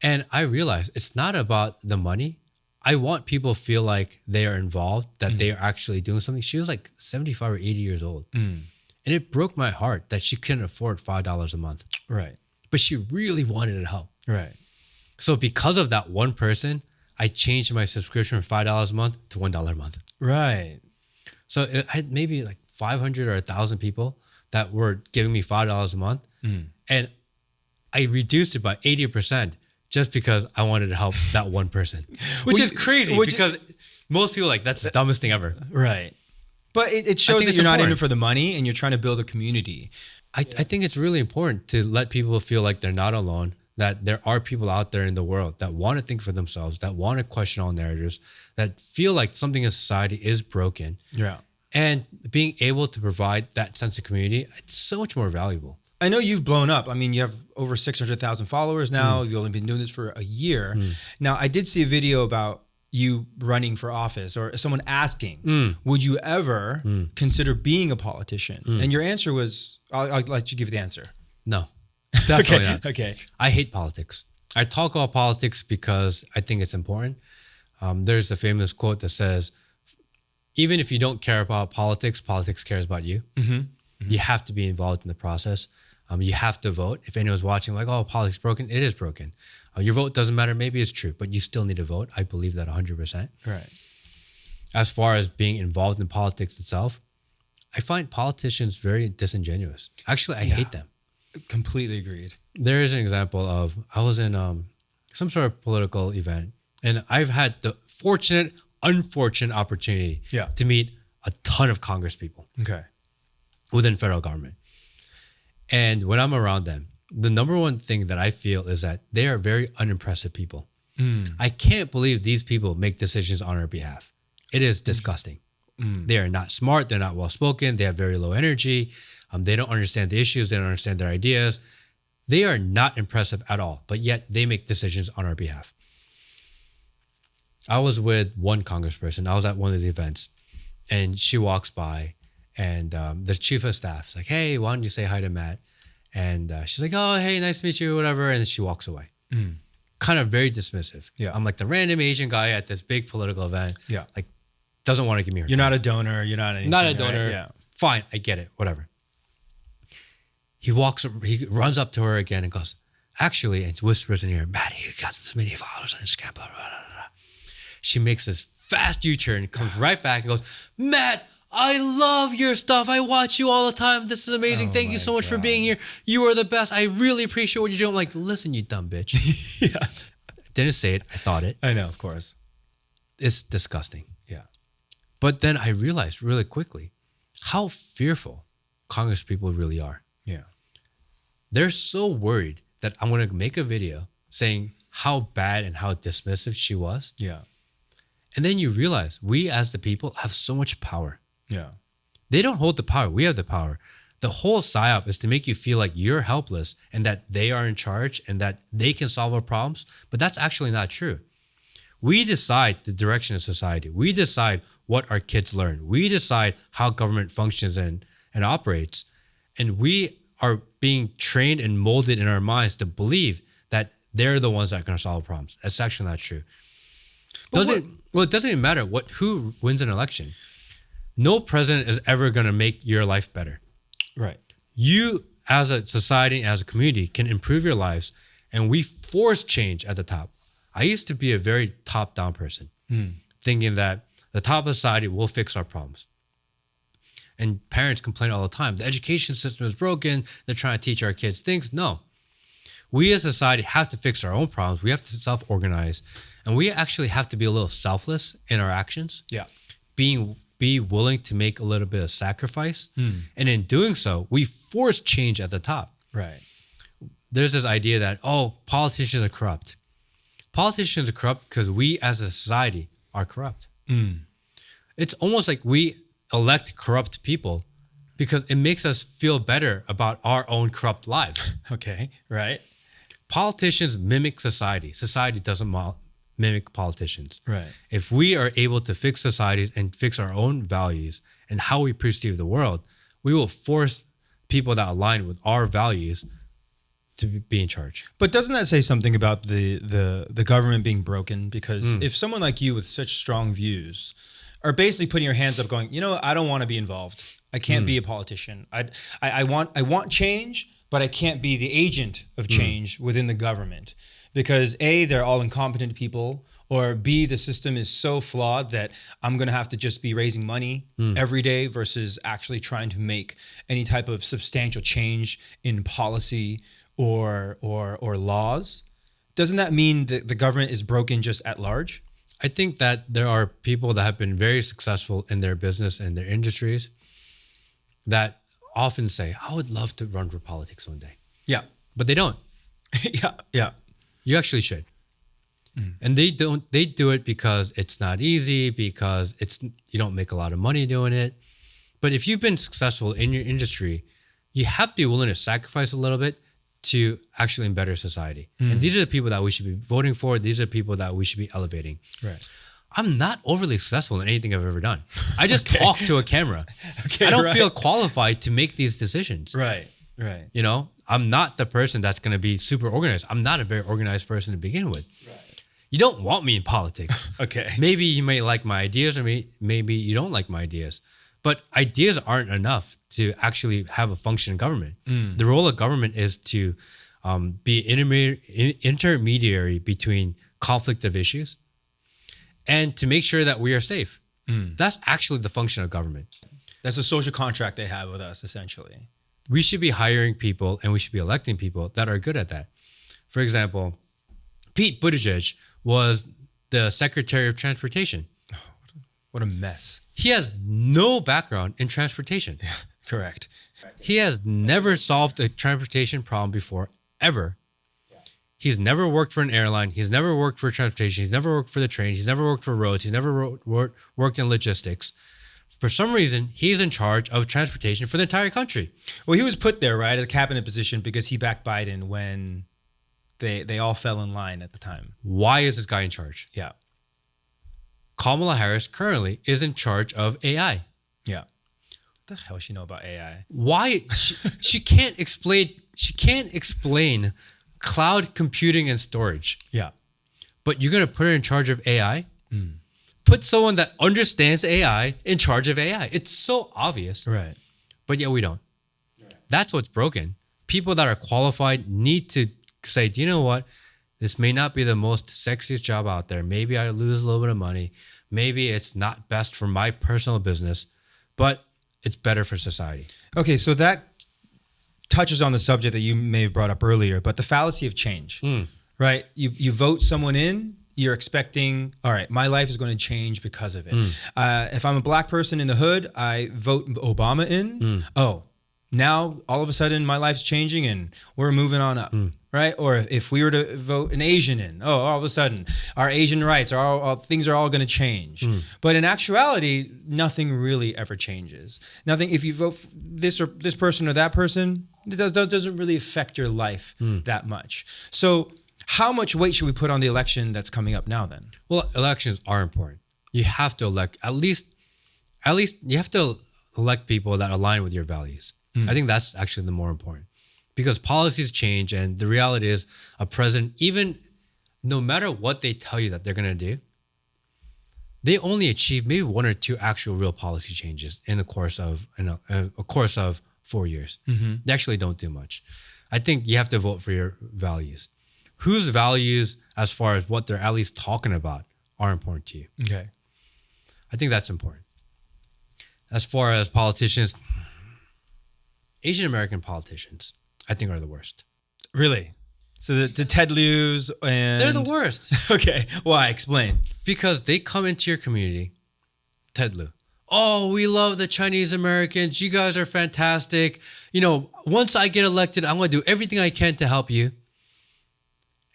And I realized it's not about the money. I want people to feel like they are involved, that they are actually doing something. She was like 75 or 80 years old. And it broke my heart that she couldn't afford $5 a month. Right. But she really wanted to help. Right. So because of that one person, I changed my subscription from $5 a month to $1 a month. Right. So I had maybe like 500 or 1,000 people that were giving me $5 a month. And I reduced it by 80% just because I wanted to help that one person, which is crazy because most people are like, that's the dumbest thing ever. Right. But it shows think that it's you're not in it important. for the money and you're trying to build a community. I think it's really important to let people feel like they're not alone, that there are people out there in the world that want to think for themselves, that want to question all narratives, that feel like something in society is broken. Yeah. And being able to provide that sense of community, it's so much more valuable. I know you've blown up. I mean, you have over 600,000 followers now. You've only been doing this for a year. Now, I did see a video about you running for office, or someone asking, would you ever consider being a politician? And your answer was, I'll let you give the answer. No, definitely not. Okay. I hate politics. I talk about politics because I think it's important. There's a famous quote that says, even if you don't care about politics, politics cares about you. You have to be involved in the process. You have to vote. If anyone's watching like, oh, politics is broken, it is broken. Your vote doesn't matter. Maybe it's true, but you still need to vote. I believe that 100%. Right. As far as being involved in politics itself, I find politicians very disingenuous. Actually, I hate them. Completely agreed. There is an example of, I was in some sort of political event, and I've had the unfortunate opportunity to meet a ton of Congress people within federal government. And when I'm around them, the number one thing that I feel is that they are very unimpressive people. I can't believe these people make decisions on our behalf. It is disgusting. They are not smart. They're not well-spoken. They have very low energy. They don't understand the issues. They don't understand their ideas. They are not impressive at all, but yet they make decisions on our behalf. I was with one congressperson. I was at one of these events, and she walks by, and the chief of staff is like, hey, why don't you say hi to Matt? And she's like, oh, hey, nice to meet you, whatever. And then she walks away. Kind of very dismissive. I'm like the random Asian guy at this big political event. Like, doesn't want to give me her You're time. not a donor. You're not anything. Not a donor. Right? Yeah. Fine, I get it. Whatever. He runs up to her again and goes, actually, and whispers in her ear, Matt, you got so many followers on Instagram, blah, blah, blah, blah. She makes this fast U-turn, comes right back and goes, Matt, I love your stuff. I watch you all the time. This is amazing. Thank you so much for being here. You are the best. I really appreciate what you're doing. I'm like, listen, you dumb bitch. Didn't say it. I thought it. I know, of course. It's disgusting. Yeah. But then I realized really quickly how fearful Congress people really are. Yeah. They're so worried that I'm going to make a video saying how bad and how dismissive she was. Yeah. And then you realize we as the people have so much power. Yeah. They don't hold the power. We have the power. The whole psyop is to make you feel like you're helpless and that they are in charge and that they can solve our problems. But that's actually not true. We decide the direction of society. We decide what our kids learn. We decide how government functions and operates. And we are being trained and molded in our minds to believe that they're the ones that are going to solve problems. That's actually not true. It doesn't even matter who wins an election. No president is ever going to make your life better. Right. You, as a society, as a community, can improve your lives, and we force change at the top. I used to be a very top-down person, thinking that the top of society will fix our problems. And parents complain all the time. The education system is broken. They're trying to teach our kids things. No. We as a society have to fix our own problems. We have to self-organize. And we actually have to be a little selfless in our actions. Yeah. Be willing to make a little bit of sacrifice. And in doing so, we force change at the top. Right. There's this idea that, politicians are corrupt. Politicians are corrupt because we as a society are corrupt. It's almost like we elect corrupt people because it makes us feel better about our own corrupt lives. Okay, right. Politicians mimic society. Society doesn't mimic politicians. Right. If we are able to fix societies and fix our own values and how we perceive the world, we will force people that align with our values to be in charge. But doesn't that say something about the government being broken? Because if someone like you with such strong views are basically putting your hands up going, I don't want to be involved. I can't be a politician. I want change, but I can't be the agent of change within the government. Because A, they're all incompetent people, or B, the system is so flawed that I'm going to have to just be raising money every day versus actually trying to make any type of substantial change in policy or laws. Doesn't that mean that the government is broken just at large? I think that there are people that have been very successful in their business and their industries that often say, I would love to run for politics one day, Yeah. but they don't. Yeah. You actually should. And they don't. They do it because it's not easy, because you don't make a lot of money doing it. But if you've been successful in your industry, you have to be willing to sacrifice a little bit to actually better society. And these are the people that we should be voting for. These are people that we should be elevating. Right. I'm not overly successful in anything I've ever done. I just talk to a camera. Okay, I don't right. feel qualified to make these decisions. Right. You know, I'm not the person that's going to be super organized. I'm not a very organized person to begin with. Right. You don't want me in politics. Okay. Maybe you may like my ideas, or maybe you don't like my ideas. But ideas aren't enough to actually have a functioning government. The role of government is to be intermediary between conflict of issues and to make sure that we are safe. That's actually the function of government. That's a social contract they have with us, essentially. We should be hiring people and we should be electing people that are good at that. For example, Pete Buttigieg was the Secretary of Transportation. What a mess. He has no background in transportation. Yeah, correct. He has never solved a transportation problem before, ever. He's never worked for an airline. He's never worked for transportation. He's never worked for the train. He's never worked for roads. He's never worked in logistics. For some reason, he's in charge of transportation for the entire country. Well, he was put there, right, at a cabinet position because he backed Biden when they all fell in line at the time. Why is this guy in charge? Yeah. Kamala Harris currently is in charge of AI. Yeah. What the hell does she know about AI? Why she can't explain cloud computing and storage. Yeah. But you're gonna put her in charge of AI? Put someone that understands AI in charge of AI. It's so obvious. Right. But yet we don't. That's what's broken. People that are qualified need to say, do you know what? This may not be the most sexiest job out there. Maybe I lose a little bit of money. Maybe it's not best for my personal business, but it's better for society. Okay, so that touches on the subject that you may have brought up earlier, but the fallacy of change, right? You vote someone in, you're expecting, all right, my life is going to change because of it. If I'm a black person in the hood, I vote Obama in. Oh, now all of a sudden my life's changing and we're moving on up, right? Or if we were to vote an Asian in, oh, all of a sudden our Asian rights are all things are all going to change. But in actuality, nothing really ever changes. Nothing. If you vote for this or this person or that person, it doesn't really affect your life that much. So how much weight should we put on the election that's coming up now then? Well, elections are important. You have to elect at least you have to elect people that align with your values. I think that's actually the more important, because policies change, and the reality is a president, even no matter what they tell you that they're going to do, they only achieve maybe one or two actual real policy changes in the course of 4 years. They actually don't do much. I think you have to vote for your values. Whose values, as far as what they're at least talking about, are important to you. Okay. I think that's important. As far as politicians, Asian American politicians, I think, are the worst. Really? So the Ted Lieu's and... They're the worst. Okay. Why? Explain. Because they come into your community, Ted Lieu. Oh, we love the Chinese Americans. You guys are fantastic. You know, once I get elected, I'm going to do everything I can to help you.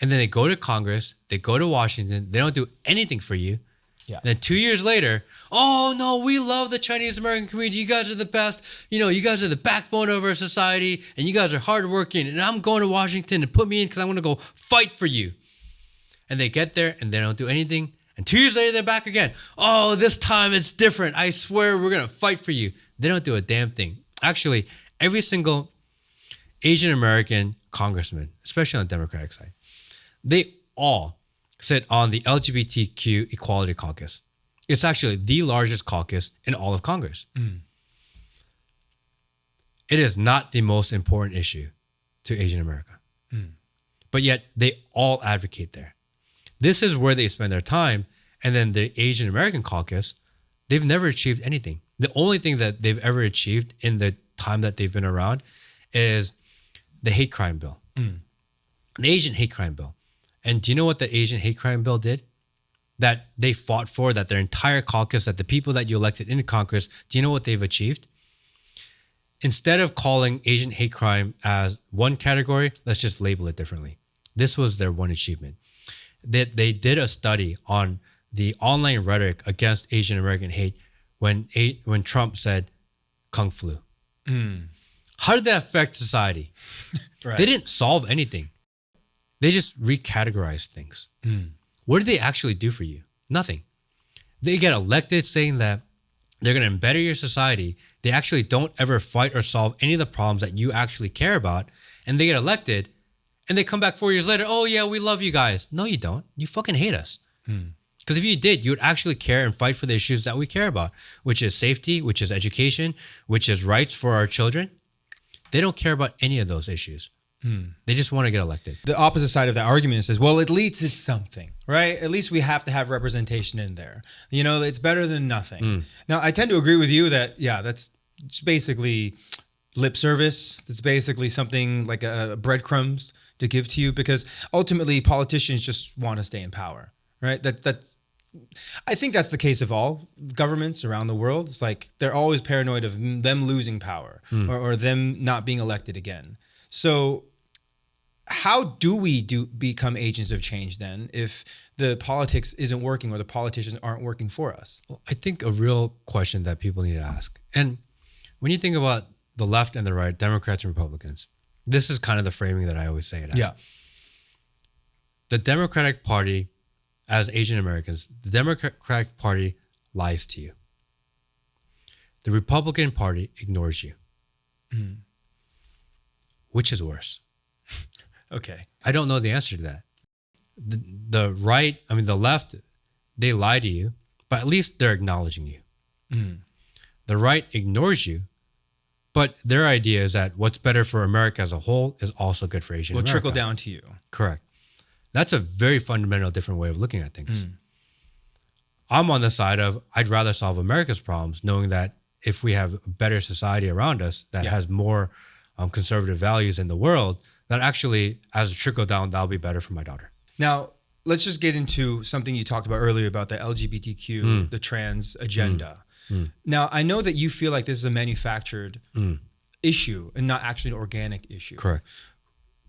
And then they go to Congress, they go to Washington, they don't do anything for you. Yeah. And then 2 years later, oh no, we love the Chinese American community. You guys are the best. You know, you guys are the backbone of our society, and you guys are hardworking. And I'm going to Washington to put me in because I want to go fight for you. And they get there and they don't do anything. And 2 years later, they're back again. Oh, this time it's different. I swear we're going to fight for you. They don't do a damn thing. Actually, every single Asian American congressman, especially on the Democratic side, they all sit on the LGBTQ Equality Caucus. It's actually the largest caucus in all of Congress. It is not the most important issue to Asian America. But yet they all advocate there. This is where they spend their time. And then the Asian American caucus, they've never achieved anything. The only thing that they've ever achieved in the time that they've been around is the hate crime bill. The Asian hate crime bill. And do you know what the Asian hate crime bill did? That they fought for, that their entire caucus, that the people that you elected into Congress, do you know what they've achieved? instead of calling Asian hate crime as one category, let's just label it differently. This was their one achievement. They did a study on the online rhetoric against Asian American hate when Trump said Kung flu. How did that affect society? Right. They didn't solve anything. They just recategorized things. What did they actually do for you? Nothing. They get elected saying that they're going to better your society. They actually don't ever fight or solve any of the problems that you actually care about. And they get elected and they come back 4 years later. Oh yeah, we love you guys. No, you don't. You fucking hate us. Because if you did, you would actually care and fight for the issues that we care about, which is safety, which is education, which is rights for our children. They don't care about any of those issues. They just want to get elected. The opposite side of that argument says, well, at least it's something, right? At least we have to have representation in there. You know, it's better than nothing. Now, I tend to agree with you that, yeah, that's basically lip service. It's basically something like a breadcrumbs to give to you, because ultimately politicians just want to stay in power, right? I think that's the case of all governments around the world. It's like they're always paranoid of them losing power or them not being elected again. So how do we become agents of change then if the politics isn't working or the politicians aren't working for us? Well, I think a real question that people need to ask, and when you think about the left and the right, Democrats and Republicans, this is kind of the framing that I always say it as. Yeah. The Democratic Party, as Asian Americans, the Democratic Party lies to you. The Republican Party ignores you. Which is worse? Okay. I don't know the answer to that. The right, I mean, the left, they lie to you, but at least they're acknowledging you. The right ignores you, but their idea is that what's better for America as a whole is also good for Asian America. Will trickle down to you. Correct. That's a very fundamental different way of looking at things. I'm on the side of I'd rather solve America's problems, knowing that if we have a better society around us that has more conservative values in the world, that actually, as a trickle down, that'll be better for my daughter. Now, let's just get into something you talked about earlier about the LGBTQ, the trans agenda. Now, I know that you feel like this is a manufactured issue and not actually an organic issue. Correct.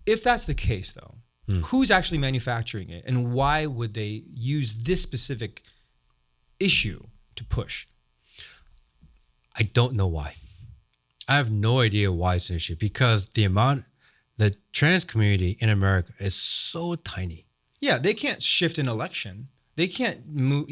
If that's the case, though, who's actually manufacturing it, and why would they use this specific issue to push? I don't know why. I have no idea why it's an issue, because the trans community in America is so tiny. Yeah, they can't shift an election. They can't move,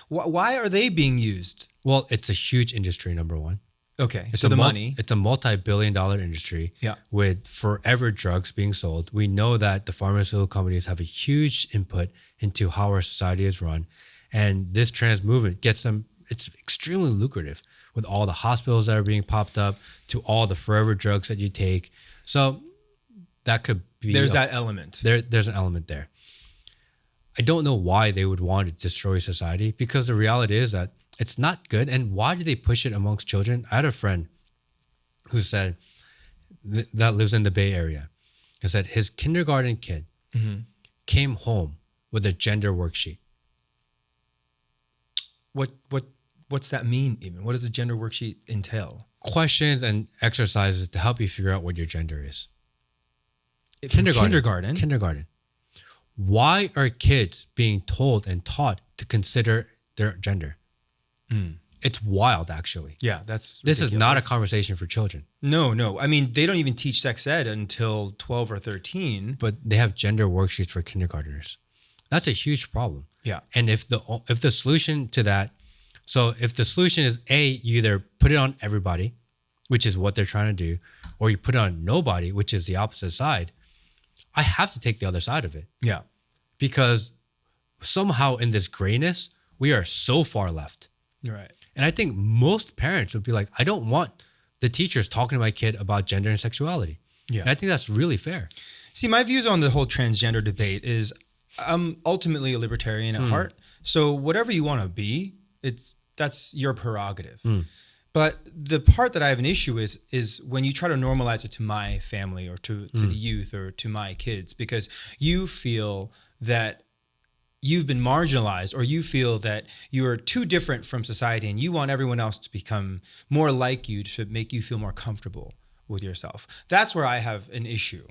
why are they being used? Well, it's a huge industry, number one. Okay, It's so the money. It's a multi-billion-dollar industry with forever drugs being sold. We know that the pharmaceutical companies have a huge input into how our society is run. And this trans movement gets them, it's extremely lucrative with all the hospitals that are being popped up to all the forever drugs that you take. So that could be... There's that element. There's an element there. I don't know why they would want to destroy society, because the reality is that it's not good. And why do they push it amongst children? I had a friend who said that lives in the Bay Area. He said his kindergarten kid came home with a gender worksheet. What's that mean even? What does the gender worksheet entail? Questions and exercises to help you figure out what your gender is. Kindergarten. Why are kids being told and taught to consider their gender? It's wild, actually. Yeah, this is not a conversation for children. No. I mean, they don't even teach sex ed until 12 or 13. But they have gender worksheets for kindergartners. That's a huge problem. Yeah. And if the solution to that, so if the solution is you either put it on everybody, which is what they're trying to do, or you put it on nobody, which is the opposite side, I have to take the other side of it. Yeah. Because somehow in this grayness, we are so far left. Right. And I think most parents would be like, I don't want the teachers talking to my kid about gender and sexuality. Yeah. And I think that's really fair. See, my views on the whole transgender debate is I'm ultimately a libertarian at heart. So whatever you want to be, that's your prerogative. But the part that I have an issue is when you try to normalize it to my family or to the youth or to my kids, because you feel that you've been marginalized, or you feel that you are too different from society and you want everyone else to become more like you to make you feel more comfortable with yourself. That's where I have an issue.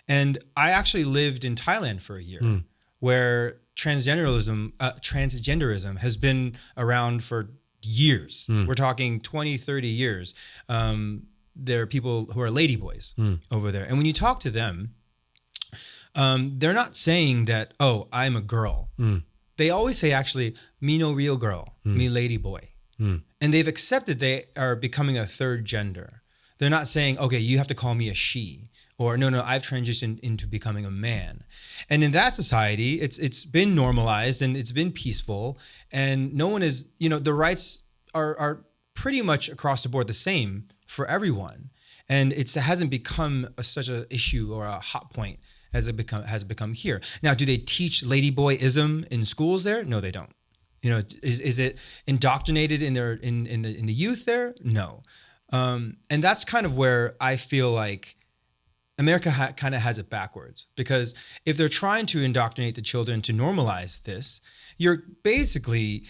And I actually lived in Thailand for a year where transgenderism has been around for years. We're talking 20, 30 years. There are people who are ladyboys over there. And when you talk to them, they're not saying that, oh, I'm a girl. They always say, actually, me no real girl, me lady boy. And they've accepted they are becoming a third gender. They're not saying, okay, you have to call me a she, or no, I've transitioned into becoming a man. And in that society, it's been normalized and it's been peaceful, and no one is, the rights are pretty much across the board the same for everyone. And it hasn't become such an issue or a hot point as it has become here. Now, do they teach ladyboyism in schools there? No, they don't. Is it indoctrinated in the youth there? No. And that's kind of where I feel like America kind of has it backwards, because if they're trying to indoctrinate the children to normalize this, you're basically,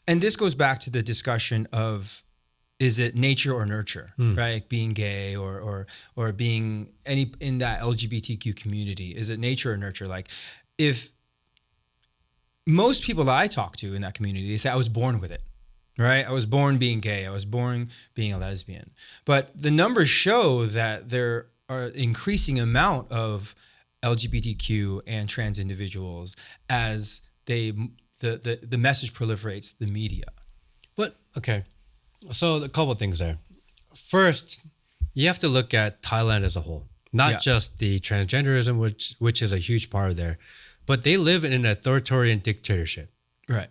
and this goes back to the discussion of, is it nature or nurture, right? Being gay or being in that LGBTQ community, is it nature or nurture? Like, if most people that I talk to in that community, they say I was born with it, right? I was born being gay. I was born being a lesbian. But the numbers show that there are increasing amount of LGBTQ and trans individuals as the message proliferates the media. But okay. So a couple of things there. First, you have to look at Thailand as a whole, not just the transgenderism, which is a huge part of there, but they live in an authoritarian dictatorship. Right.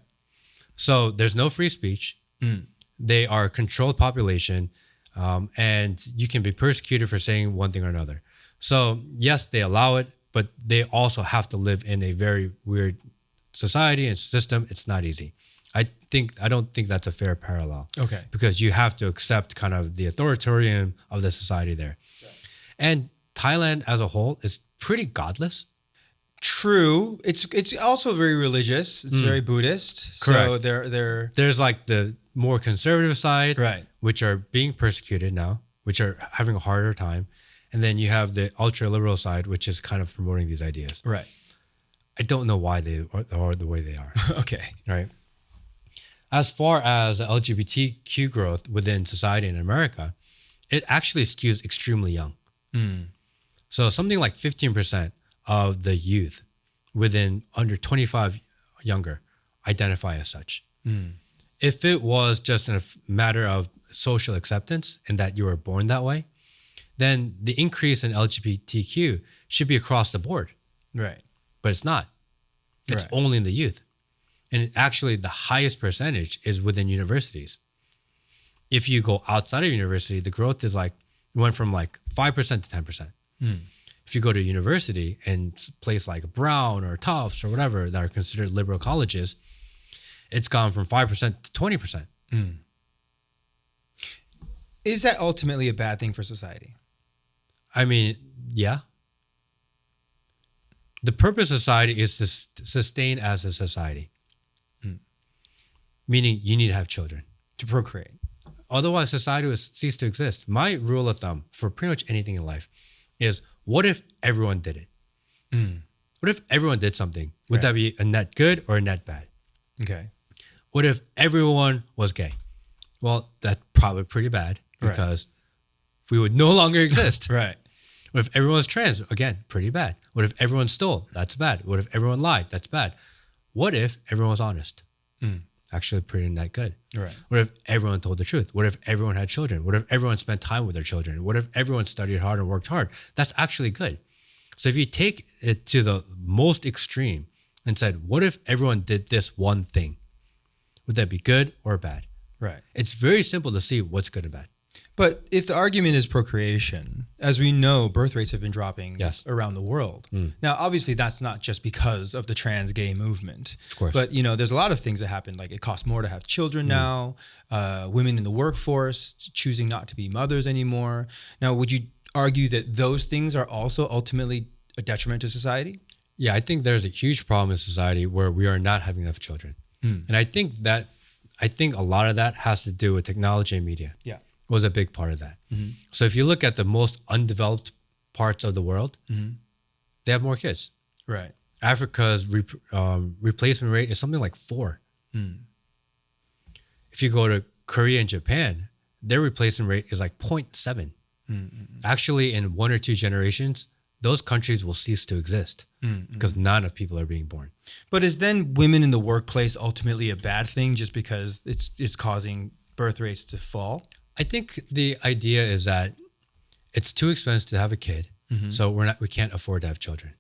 So there's no free speech. They are a controlled population, and you can be persecuted for saying one thing or another. So yes, they allow it, but they also have to live in a very weird society and system. It's not easy. I don't think that's a fair parallel. Okay. Because you have to accept kind of the authoritarian of the society there. Right. And Thailand as a whole is pretty godless. True. It's also very religious. It's very Buddhist. Correct. So there's like the more conservative side, right, which are being persecuted now, which are having a harder time. And then you have the ultra liberal side, which is kind of promoting these ideas. Right. I don't know why they are the way they are. Okay. Right. As far as LGBTQ growth within society in America, it actually skews extremely young. So something like 15% of the youth within under 25 younger identify as such. If it was just a matter of social acceptance and that you were born that way, then the increase in LGBTQ should be across the board. Right. But it's not. It's only in the youth. And actually, the highest percentage is within universities. If you go outside of university, the growth is went from 5% to 10%. If you go to university and place like Brown or Tufts or whatever that are considered liberal colleges, it's gone from 5% to 20%. Is that ultimately a bad thing for society? I mean, yeah. The purpose of society is to sustain as a society. Meaning you need to have children. To procreate. Otherwise, society will cease to exist. My rule of thumb for pretty much anything in life is, what if everyone did it? What if everyone did something? Would that be a net good or a net bad? Okay. What if everyone was gay? Well, that's probably pretty bad because we would no longer exist. Right. What if everyone was trans? Again, pretty bad. What if everyone stole? That's bad. What if everyone lied? That's bad. What if everyone was honest? Actually pretty net good. Right. What if everyone told the truth? What if everyone had children? What if everyone spent time with their children? What if everyone studied hard and worked hard? That's actually good. So if you take it to the most extreme and said, what if everyone did this one thing? Would that be good or bad? Right. It's very simple to see what's good and bad. But if the argument is procreation, as we know, birth rates have been dropping around the world. Now, obviously, that's not just because of the trans gay movement. Of course. But, there's a lot of things that happen. Like, it costs more to have children now. Women in the workforce choosing not to be mothers anymore. Now, would you argue that those things are also ultimately a detriment to society? Yeah, I think there's a huge problem in society where we are not having enough children. And I think a lot of that has to do with technology and media. Yeah. Was a big part of that. So if you look at the most undeveloped parts of the world, they have more kids. Right. Africa's replacement rate is something like 4. If you go to Korea and Japan, their replacement rate is like 0.7. Actually, in 1 or 2 generations, those countries will cease to exist because not enough people are being born. But is then women in the workplace ultimately a bad thing just because it's causing birth rates to fall? I think the idea is that it's too expensive to have a kid, so we can't afford to have children.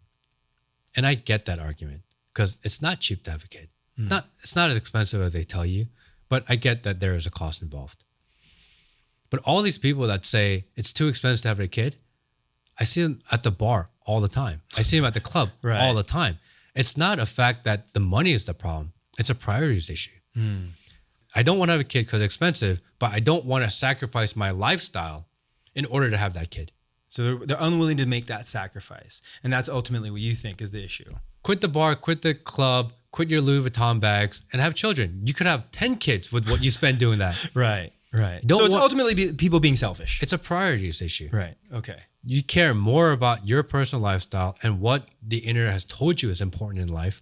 And I get that argument because it's not cheap to have a kid. It's not as expensive as they tell you, but I get that there is a cost involved. But all these people that say it's too expensive to have a kid, I see them at the bar all the time. I see them at the club all the time. It's not a fact that the money is the problem. It's a priorities issue. I don't want to have a kid because it's expensive, but I don't want to sacrifice my lifestyle in order to have that kid. So they're unwilling to make that sacrifice. And that's ultimately what you think is the issue. Quit the bar, quit the club, quit your Louis Vuitton bags, and have children. You could have 10 kids with what you spend doing that. Right. So it's ultimately people being selfish. It's a priorities issue. Right. Okay. You care more about your personal lifestyle and what the internet has told you is important in life.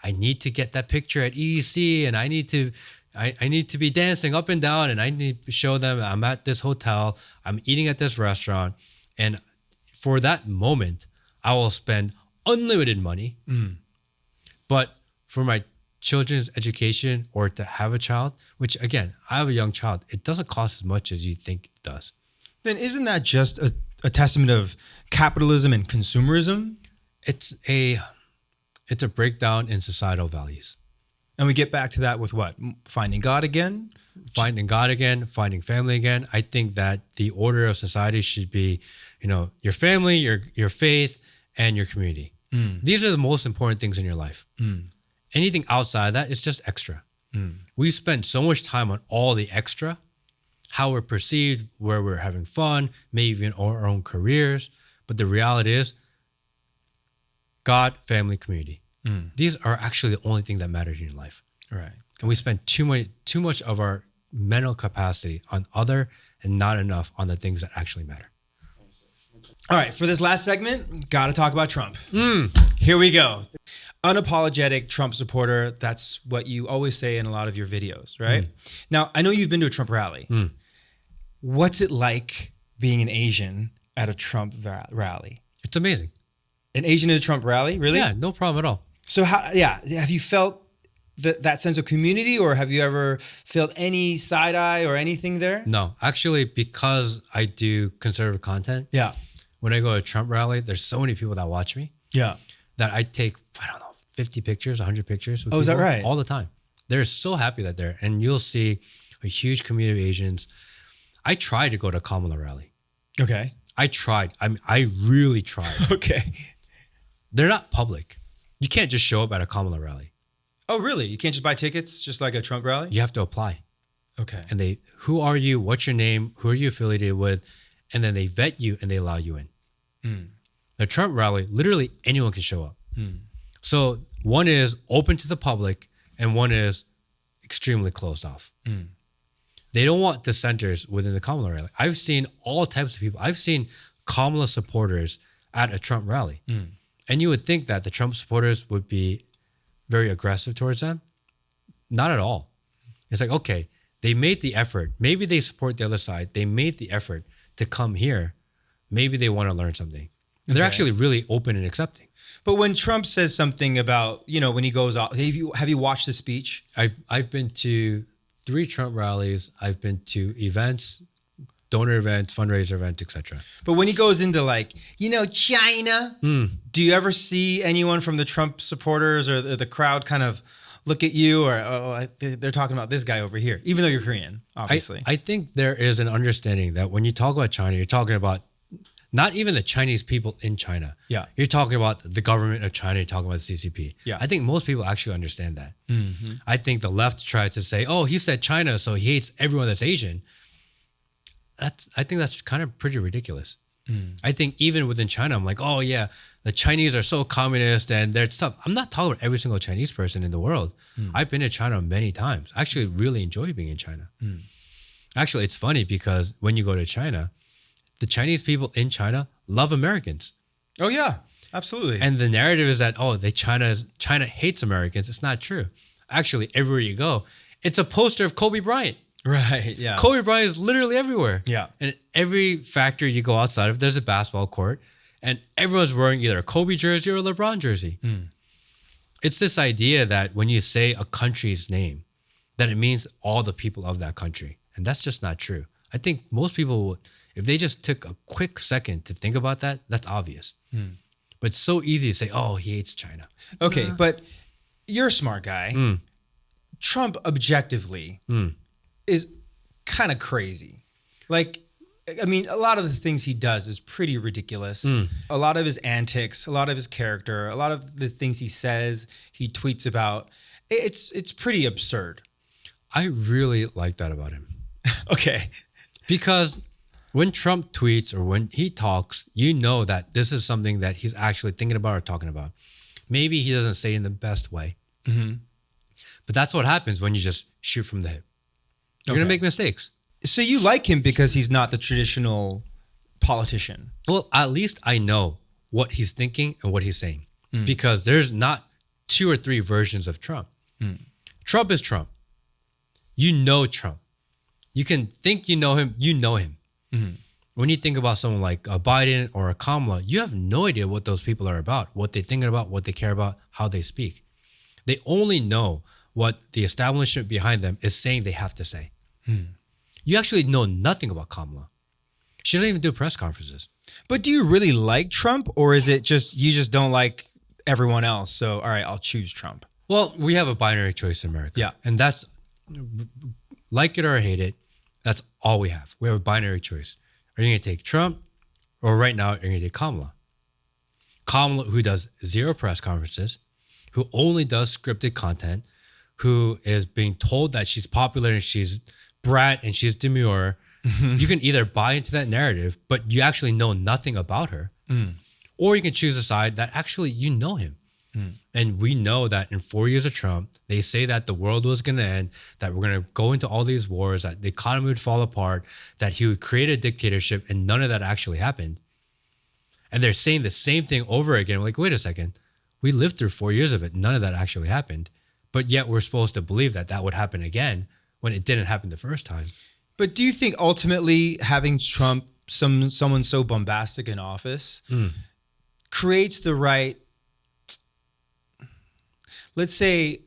I need to get that picture at EEC, and I need to be dancing up and down, and I need to show them I'm at this hotel, I'm eating at this restaurant, and for that moment, I will spend unlimited money. But for my children's education or to have a child, which again, I have a young child, it doesn't cost as much as you think it does. Then isn't that just a testament of capitalism and consumerism? It's a breakdown in societal values. And we get back to that with what? Finding God again? Finding God again, finding family again. I think that the order of society should be, your family, your faith, and your community. These are the most important things in your life. Anything outside of that is just extra. We spend so much time on all the extra, how we're perceived, where we're having fun, maybe even our own careers. But the reality is God, family, community. These are actually the only thing that matters in your life. Right. And we spend too much of our mental capacity on other and not enough on the things that actually matter. All right, for this last segment, got to talk about Trump. Here we go. Unapologetic Trump supporter. That's what you always say in a lot of your videos, right? Now, I know you've been to a Trump rally. What's it like being an Asian at a Trump rally? It's amazing. An Asian at a Trump rally? Really? Yeah, no problem at all. So, have you felt that sense of community, or have you ever felt any side eye or anything there? No, actually, because I do conservative content. Yeah. When I go to a Trump rally, there's so many people that watch me. Yeah. That I take, 50 pictures, 100 pictures with people is that right? all the time. They're so happy that they're, and you'll see a huge community of Asians. I tried to go to a Kamala rally. Okay. I tried. I really tried. Okay. They're not public. You can't just show up at a Kamala rally. Oh, really? You can't just buy tickets just like a Trump rally? You have to apply. Okay. And who are you? What's your name? Who are you affiliated with? And then they vet you and they allow you in. The Trump rally, literally anyone can show up. So one is open to the public and one is extremely closed off. They don't want dissenters within the Kamala rally. I've seen all types of people. I've seen Kamala supporters at a Trump rally. And you would think that the Trump supporters would be very aggressive towards them. Not at all. It's like, okay, they made the effort. Maybe they support the other side. They made the effort to come here. Maybe they want to learn something. And they're actually really open and accepting. But when Trump says something about, when he goes off, have you watched the speech? I've been to 3 Trump rallies. I've been to events, donor events, fundraiser events, etc. But when he goes into China, do you ever see anyone from the Trump supporters or the crowd kind of look at you or they're talking about this guy over here, even though you're Korean, obviously? I think there is an understanding that when you talk about China, you're talking about not even the Chinese people in China. Yeah. You're talking about the government of China. You're talking about the CCP. Yeah. I think most people actually understand that. I think the left tries to say, oh, he said China, so he hates everyone that's Asian. I think that's kind of pretty ridiculous. I think even within China, I'm like, oh yeah, the Chinese are so communist and they're tough. I'm not talking about every single Chinese person in the world. I've been to China many times. I actually really enjoy being in China. Actually, it's funny because when you go to China, the Chinese people in China love Americans. Oh yeah, absolutely. And the narrative is that, China hates Americans. It's not true. Actually, everywhere you go, it's a poster of Kobe Bryant. Right, yeah. Kobe Bryant is literally everywhere. Yeah. And every factory you go outside of, there's a basketball court, and everyone's wearing either a Kobe jersey or a LeBron jersey. It's this idea that when you say a country's name, that it means all the people of that country. And that's just not true. I think most people would, if they just took a quick second to think about that, that's obvious. But it's so easy to say, oh, he hates China. Okay, but you're a smart guy. Trump objectively is kind of crazy. Like, I mean, a lot of the things he does is pretty ridiculous. A lot of his antics, a lot of his character, a lot of the things he says, he tweets about, it's pretty absurd. I really like that about him. Okay. Because when Trump tweets or when he talks, you know that this is something that he's actually thinking about or talking about. Maybe he doesn't say it in the best way. But that's what happens when you just shoot from the hip. You're going to make mistakes. So you like him because he's not the traditional politician. Well, at least I know what he's thinking and what he's saying. Because there's not 2 or 3 versions of Trump. Trump is Trump. You know Trump. You can think you know him. You know him. When you think about someone like a Biden or a Kamala, you have no idea what those people are about, what they're thinking about, what they care about, how they speak. They only know what the establishment behind them is saying they have to say. You actually know nothing about Kamala. She doesn't even do press conferences. But do you really like Trump, or is it just you just don't like everyone else? So, all right, I'll choose Trump. Well, we have a binary choice in America. Yeah. And that's, like it or hate it, that's all we have. We have a binary choice. Are you going to take Trump, or right now, are you going to take Kamala? Kamala, who does 0 press conferences, who only does scripted content, who is being told that she's popular and she's brat and she's demure. You can either buy into that narrative, but you actually know nothing about her, or you can choose a side that actually you know him. And we know that in 4 years of Trump, they say that the world was going to end, that we're going to go into all these wars, that the economy would fall apart, that he would create a dictatorship, and none of that actually happened. And they're saying the same thing over again. We're like, wait a second. We lived through 4 years of it. None of that actually happened. But yet we're supposed to believe that that would happen again when it didn't happen the first time. But do you think ultimately having Trump, someone so bombastic in office, creates the right, let's say,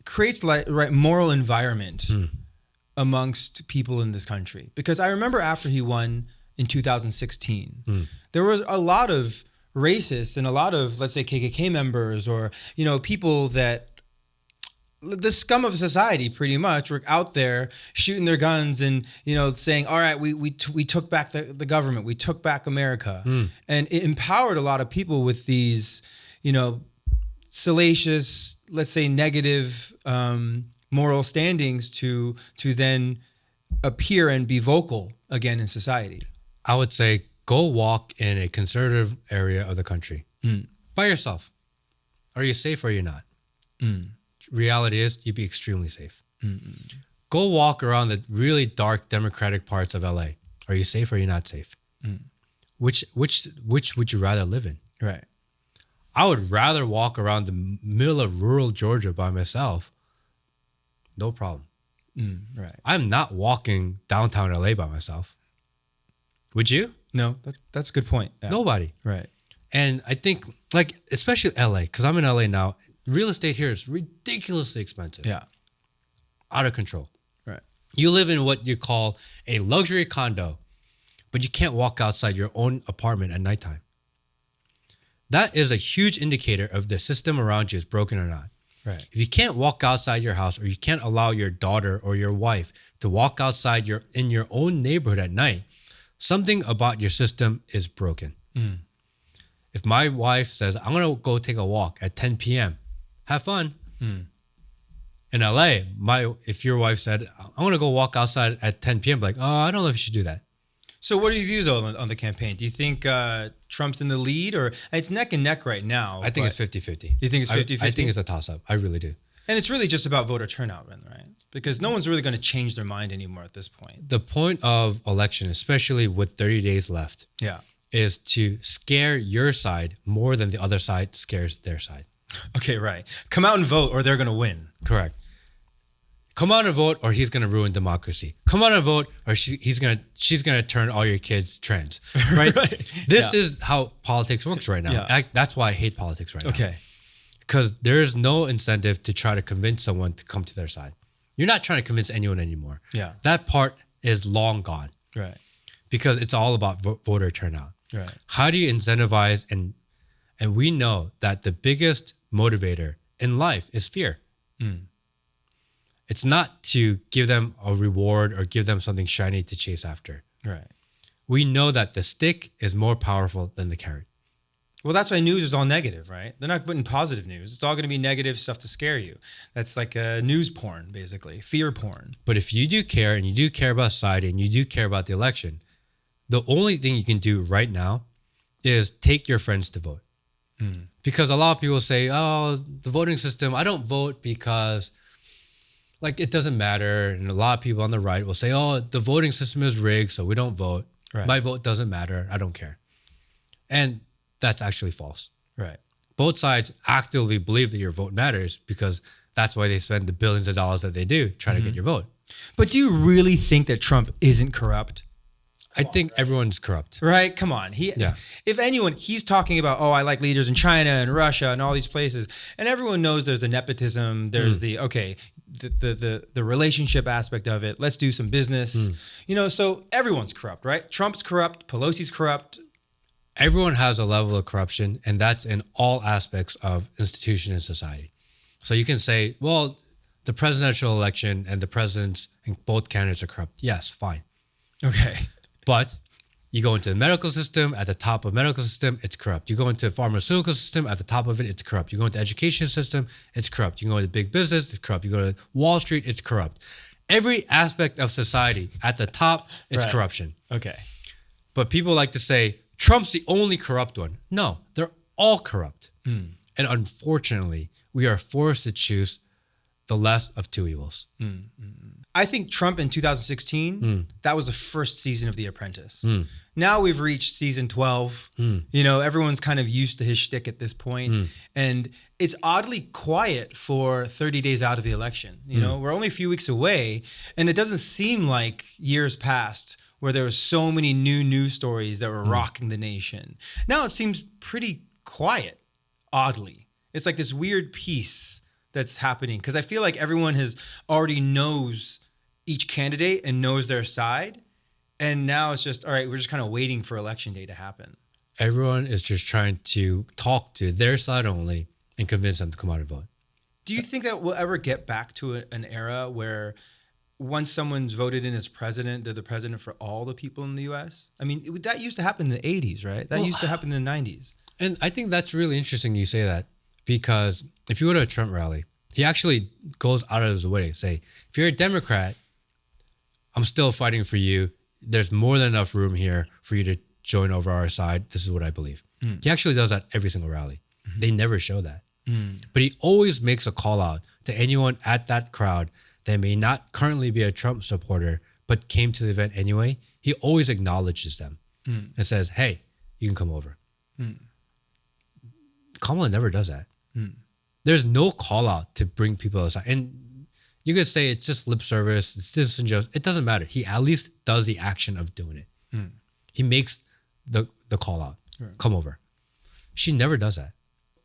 creates the right moral environment amongst people in this country? Because I remember after he won in 2016, there was a lot of racists and a lot of, let's say, KKK members or, people that the scum of society pretty much were out there shooting their guns and, saying, all right, we took back the government. We took back America. And it empowered a lot of people with these, salacious, let's say negative moral standings to then appear and be vocal again in society. I would say go walk in a conservative area of the country by yourself. Are you safe or are you not? Reality is you'd be extremely safe. Go walk around the really dark democratic parts of LA. Are you safe or are you not safe? Which would you rather live in? Right. I would rather walk around the middle of rural Georgia by myself. No problem. Right. I'm not walking downtown LA by myself. Would you? No, that's a good point. Yeah. Nobody. Right. And I think, especially LA, because I'm in LA now, real estate here is ridiculously expensive. Yeah. Out of control. Right. You live in what you call a luxury condo, but you can't walk outside your own apartment at nighttime. That is a huge indicator of the system around you is broken or not. Right. If you can't walk outside your house or you can't allow your daughter or your wife to walk outside in your own neighborhood at night, something about your system is broken. If my wife says, I'm going to go take a walk at 10 p.m., have fun. In LA, if your wife said, I want to go walk outside at 10 p.m., like, oh, I don't know if you should do that. So what are your views on the campaign? Do you think Trump's in the lead, or it's neck and neck right now? I think it's 50-50. You think it's 50-50? I think it's a toss-up. I really do. And it's really just about voter turnout, right? Because no one's really going to change their mind anymore at this point. The point of election, especially with 30 days left, is to scare your side more than the other side scares their side. Okay, right. Come out and vote or they're going to win. Correct. Come out and vote or he's going to ruin democracy. Come out and vote or she's going to turn all your kids trans. Right? Right. This is how politics works right now. Yeah. That's why I hate politics right now. Okay. Because there's no incentive to try to convince someone to come to their side. You're not trying to convince anyone anymore. Yeah. That part is long gone. Right. Because it's all about voter turnout. Right. How do you incentivize and we know that the biggest motivator in life is fear. It's not to give them a reward or give them something shiny to chase after. Right. We know that the stick is more powerful than the carrot. Well, that's why news is all negative, right? They're not putting positive news. It's all going to be negative stuff to scare you. That's like news porn, basically, fear porn. But if you do care and you do care about society and you do care about the election, the only thing you can do right now is take your friends to vote. Because a lot of people say, oh, the voting system, I don't vote because like it doesn't matter. And a lot of people on the right will say, oh, the voting system is rigged, so we don't vote. Right. My vote doesn't matter. I don't care. And that's actually false. Right. Both sides actively believe that your vote matters because that's why they spend the billions of dollars that they do trying to get your vote. But do you really think that Trump isn't corrupt? I think everyone's corrupt. Right? Come on. If anyone, he's talking about, oh, I like leaders in China and Russia and all these places. And everyone knows there's the nepotism. There's the relationship aspect of it. Let's do some business. So everyone's corrupt, right? Trump's corrupt. Pelosi's corrupt. Everyone has a level of corruption, and that's in all aspects of institution and society. So you can say, well, the presidential election and the presidents and both candidates are corrupt. Yes, fine. Okay. But you go into the medical system, at the top of medical system, it's corrupt. You go into the pharmaceutical system, at the top of it, it's corrupt. You go into the education system, it's corrupt. You go into big business, it's corrupt. You go to Wall Street, it's corrupt. Every aspect of society, at the top, it's corruption. Okay. But people like to say, Trump's the only corrupt one. No, they're all corrupt. And unfortunately, we are forced to choose the less of two evils. I think Trump in 2016, that was the first season of The Apprentice. Now we've reached season 12. Everyone's kind of used to his shtick at this point. And it's oddly quiet for 30 days out of the election. We're only a few weeks away, and it doesn't seem like years passed where there were so many new news stories that were rocking the nation. Now it seems pretty quiet, oddly. It's like this weird peace that's happening because I feel like everyone already knows each candidate and knows their side. And now it's just, all right, we're just kind of waiting for election day to happen. Everyone is just trying to talk to their side only and convince them to come out and vote. Do you think that we'll ever get back to an era where once someone's voted in as president, they're the president for all the people in the U.S.? I mean, that used to happen in the 80s, right? That used to happen in the 90s. And I think that's really interesting you say that because if you go to a Trump rally, he actually goes out of his way to say, if you're a Democrat, I'm still fighting for you. There's more than enough room here for you to join over our side. This is what I believe. He actually does that every single rally. They never show that. But he always makes a call out to anyone at that crowd that may not currently be a Trump supporter, but came to the event anyway. He always acknowledges them and says, hey, you can come over. Kamala never does that. There's no call out to bring people aside. And you could say it's just lip service, it's disingenuous. It doesn't matter. He at least does the action of doing it. He makes the call out. Right. Come over. She never does that.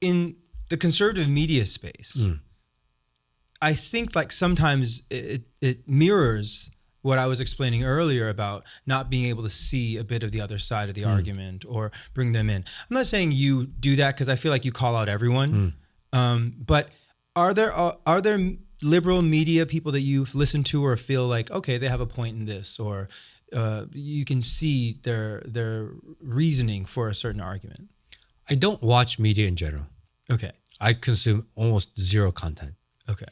In the conservative media space, I think like sometimes it mirrors what I was explaining earlier about not being able to see a bit of the other side of the argument or bring them in. I'm not saying you do that because I feel like you call out everyone. But are there liberal media people that you've listened to or feel like, okay, they have a point in this, or you can see their reasoning for a certain argument? I don't watch media in general. Okay. I consume almost zero content. Okay.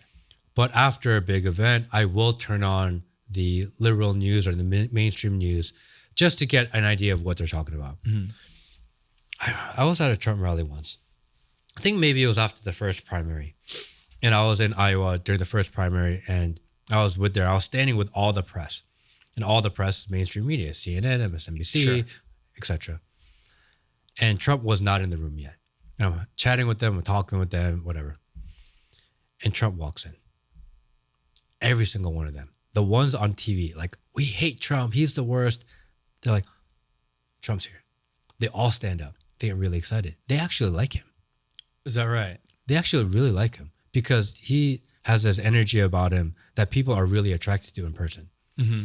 But after a big event, I will turn on the liberal news or the mainstream news just to get an idea of what they're talking about. I was at a Trump rally once. I think maybe it was after the first primary. And I was in Iowa during the first primary, and I was standing with all the press. And all the press is mainstream media, CNN, MSNBC, etc. And Trump was not in the room yet. And I'm chatting with them, I'm talking with them, whatever. And Trump walks in. Every single one of them. The ones on TV, like, we hate Trump, he's the worst. They're like, Trump's here. They all stand up. They get really excited. They actually like him. Is that right? They actually really like him because he has this energy about him that people are really attracted to in person. Mm-hmm.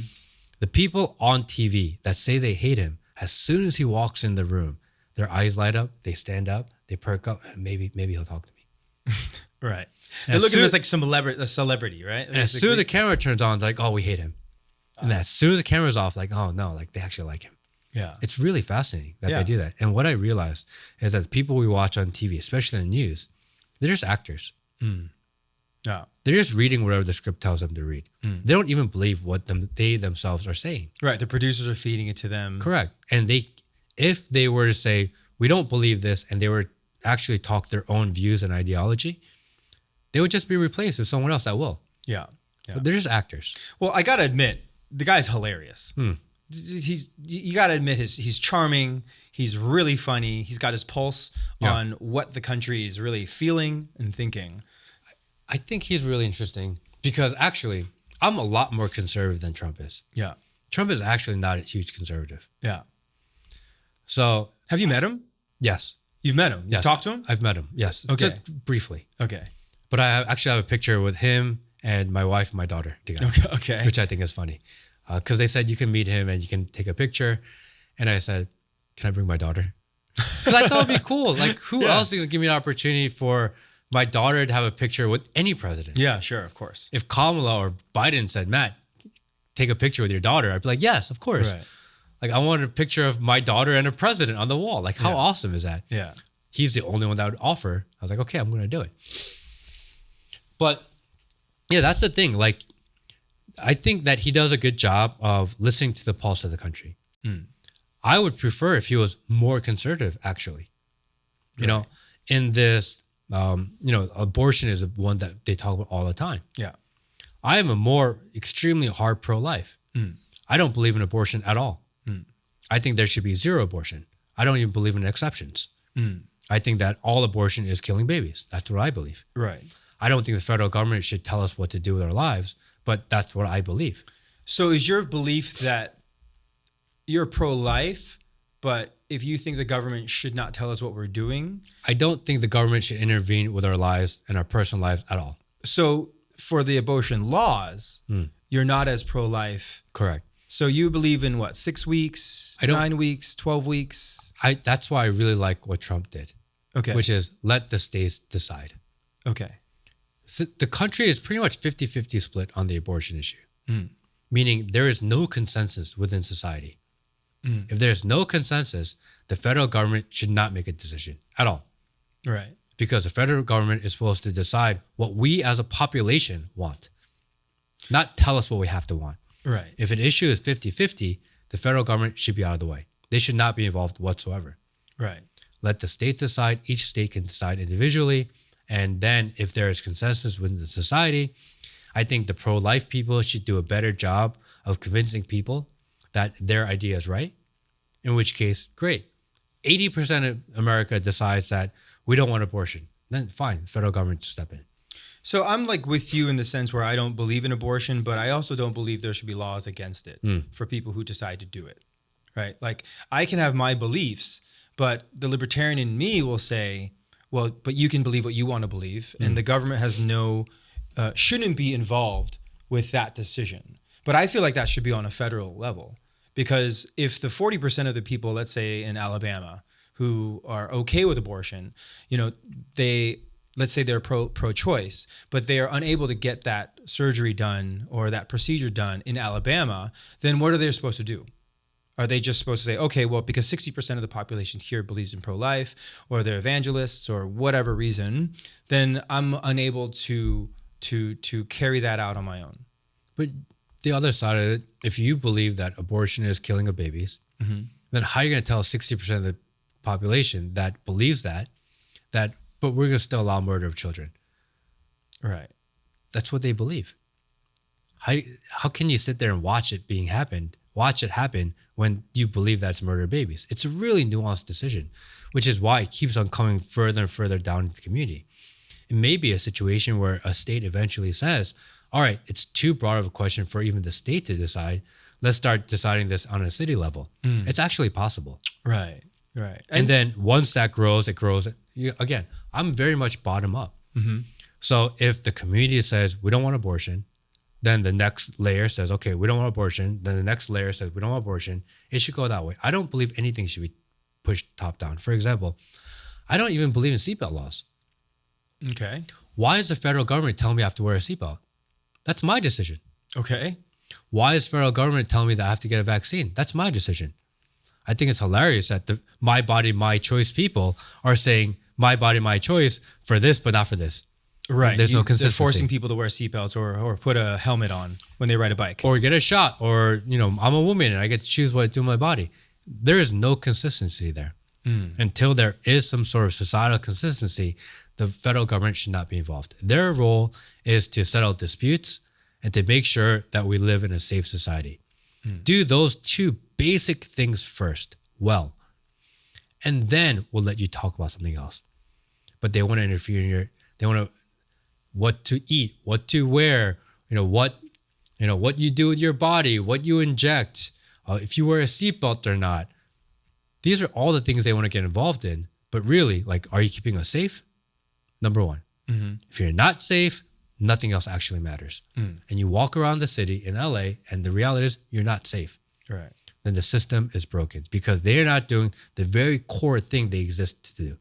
The people on TV that say they hate him, as soon as he walks in the room, their eyes light up, they stand up, they perk up, and maybe he'll talk to me. Right. And look at him as like a celebrity, right? And as soon as the camera turns on, like, oh, we hate him. And as soon as the camera's off, like, oh no, like they actually like him. Yeah. It's really fascinating that they do that. And what I realized is that the people we watch on TV, especially in the news, they're just actors. Yeah. They're just reading whatever the script tells them to read. They don't even believe what they themselves are saying. Right. The producers are feeding it to them. Correct. And if they were to say, we don't believe this, and they were actually talk their own views and ideology, they would just be replaced with someone else that will. Yeah. So they're just actors. Well, I got to admit, the guy's hilarious. You got to admit he's charming. He's really funny. He's got his pulse on what the country is really feeling and thinking. I think he's really interesting because actually, I'm a lot more conservative than Trump is. Yeah. Trump is actually not a huge conservative. Yeah. So. Have you met him? Yes. You've met him? You've talked to him? I've met him, yes. Okay. Just briefly. Okay. But I actually have a picture with him and my wife and my daughter together. Okay. Which I think is funny. Because they said you can meet him and you can take a picture. And I said, can I bring my daughter? Because I thought it'd be cool. Like, who else is going to give me an opportunity for my daughter to have a picture with any president? Yeah, sure, of course. If Kamala or Biden said, Matt, take a picture with your daughter, I'd be like, yes, of course. Right. Like, I wanted a picture of my daughter and a president on the wall. Like, how awesome is that? Yeah. He's the only one that would offer. I was like, okay, I'm going to do it. But yeah, that's the thing. Like, I think that he does a good job of listening to the pulse of the country. I would prefer if he was more conservative, actually. You know, in this, abortion is one that they talk about all the time. Yeah. I am a more extremely hard pro-life. I don't believe in abortion at all. I think there should be zero abortion. I don't even believe in exceptions. I think that all abortion is killing babies. That's what I believe. Right. I don't think the federal government should tell us what to do with our lives, but that's what I believe. So is your belief that you're pro-life, but if you think the government should not tell us what we're doing? I don't think the government should intervene with our lives and our personal lives at all. So for the abortion laws, you're not as pro-life. Correct. So you believe in what, 6 weeks, 9 weeks, 12 weeks? That's why I really like what Trump did. Okay. Which is let the states decide. Okay. So the country is pretty much 50-50 split on the abortion issue. Meaning there is no consensus within society. If there's no consensus, the federal government should not make a decision at all. Right. Because the federal government is supposed to decide what we as a population want, not tell us what we have to want. Right. If an issue is 50-50, the federal government should be out of the way. They should not be involved whatsoever. Right. Let the states decide. Each state can decide individually. And then if there is consensus within the society, I think the pro-life people should do a better job of convincing people that their idea is right. In which case, great. 80% of America decides that we don't want abortion. Then fine, the federal government should step in. So I'm like with you in the sense where I don't believe in abortion, but I also don't believe there should be laws against it for people who decide to do it, right? Like I can have my beliefs, but the libertarian in me will say, well, but you can believe what you want to believe, and the government has shouldn't be involved with that decision. But I feel like that should be on a federal level, because if the 40% of the people, let's say in Alabama, who are okay with abortion, let's say they're pro-choice, but they are unable to get that surgery done or that procedure done in Alabama, then what are they supposed to do? Are they just supposed to say, okay, well, because 60% of the population here believes in pro-life, or they're evangelists, or whatever reason, then I'm unable to carry that out on my own? But the other side of it, if you believe that abortion is killing of babies, then how are you going to tell 60% of the population that believes that, but we're going to still allow murder of children? Right. That's what they believe. How can you sit there and watch it happen when you believe that's murder of babies? It's a really nuanced decision, which is why it keeps on coming further and further down into the community. It may be a situation where a state eventually says, all right, it's too broad of a question for even the state to decide. Let's start deciding this on a city level. It's actually possible. Right. And then once that grows, it grows. Again, I'm very much bottom up. So if the community says we don't want abortion, then the next layer says, okay, we don't want abortion. Then the next layer says we don't want abortion. It should go that way. I don't believe anything should be pushed top down. For example, I don't even believe in seatbelt laws. Okay. Why is the federal government telling me I have to wear a seatbelt? That's my decision. Okay. Why is federal government telling me that I have to get a vaccine? That's my decision. I think it's hilarious that the my body, my choice people are saying my body, my choice for this, but not for this. Right. There's no consistency. They're forcing people to wear seatbelts or put a helmet on when they ride a bike. Or get a shot, or, I'm a woman and I get to choose what I do with my body. There is no consistency there. Until there is some sort of societal consistency, the federal government should not be involved. Their role is to settle disputes and to make sure that we live in a safe society. Do those two basic things first, well, and then we'll let you talk about something else. But they want to interfere in what to eat, what to wear, what you do with your body, what you inject, if you wear a seatbelt or not. These are all the things they want to get involved in. But really, are you keeping us safe? Number one. If you're not safe, nothing else actually matters. And you walk around the city in LA and the reality is you're not safe. Right. Then the system is broken because they are not doing the very core thing they exist to do.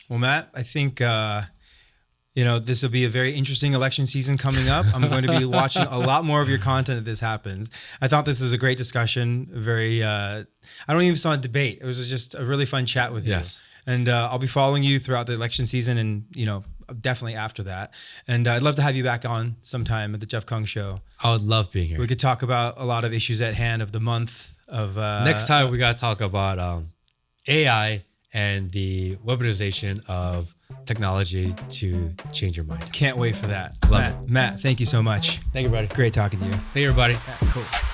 Well, Matt, I think this will be a very interesting election season coming up. I'm going to be watching a lot more of your content if this happens. I thought this was a great discussion. I don't even saw a debate. It was just a really fun chat with you. Yes. And I'll be following you throughout the election season and, definitely after that. And I'd love to have you back on sometime at the Jeff Kung Show. I would love being here. We could talk about a lot of issues at hand of the month of... Next time we got to talk about AI and the weaponization of technology to change your mind. Can't wait for that. Love it. Matt, thank you so much. Thank you, buddy. Great talking to you. Thank you, everybody. Cool.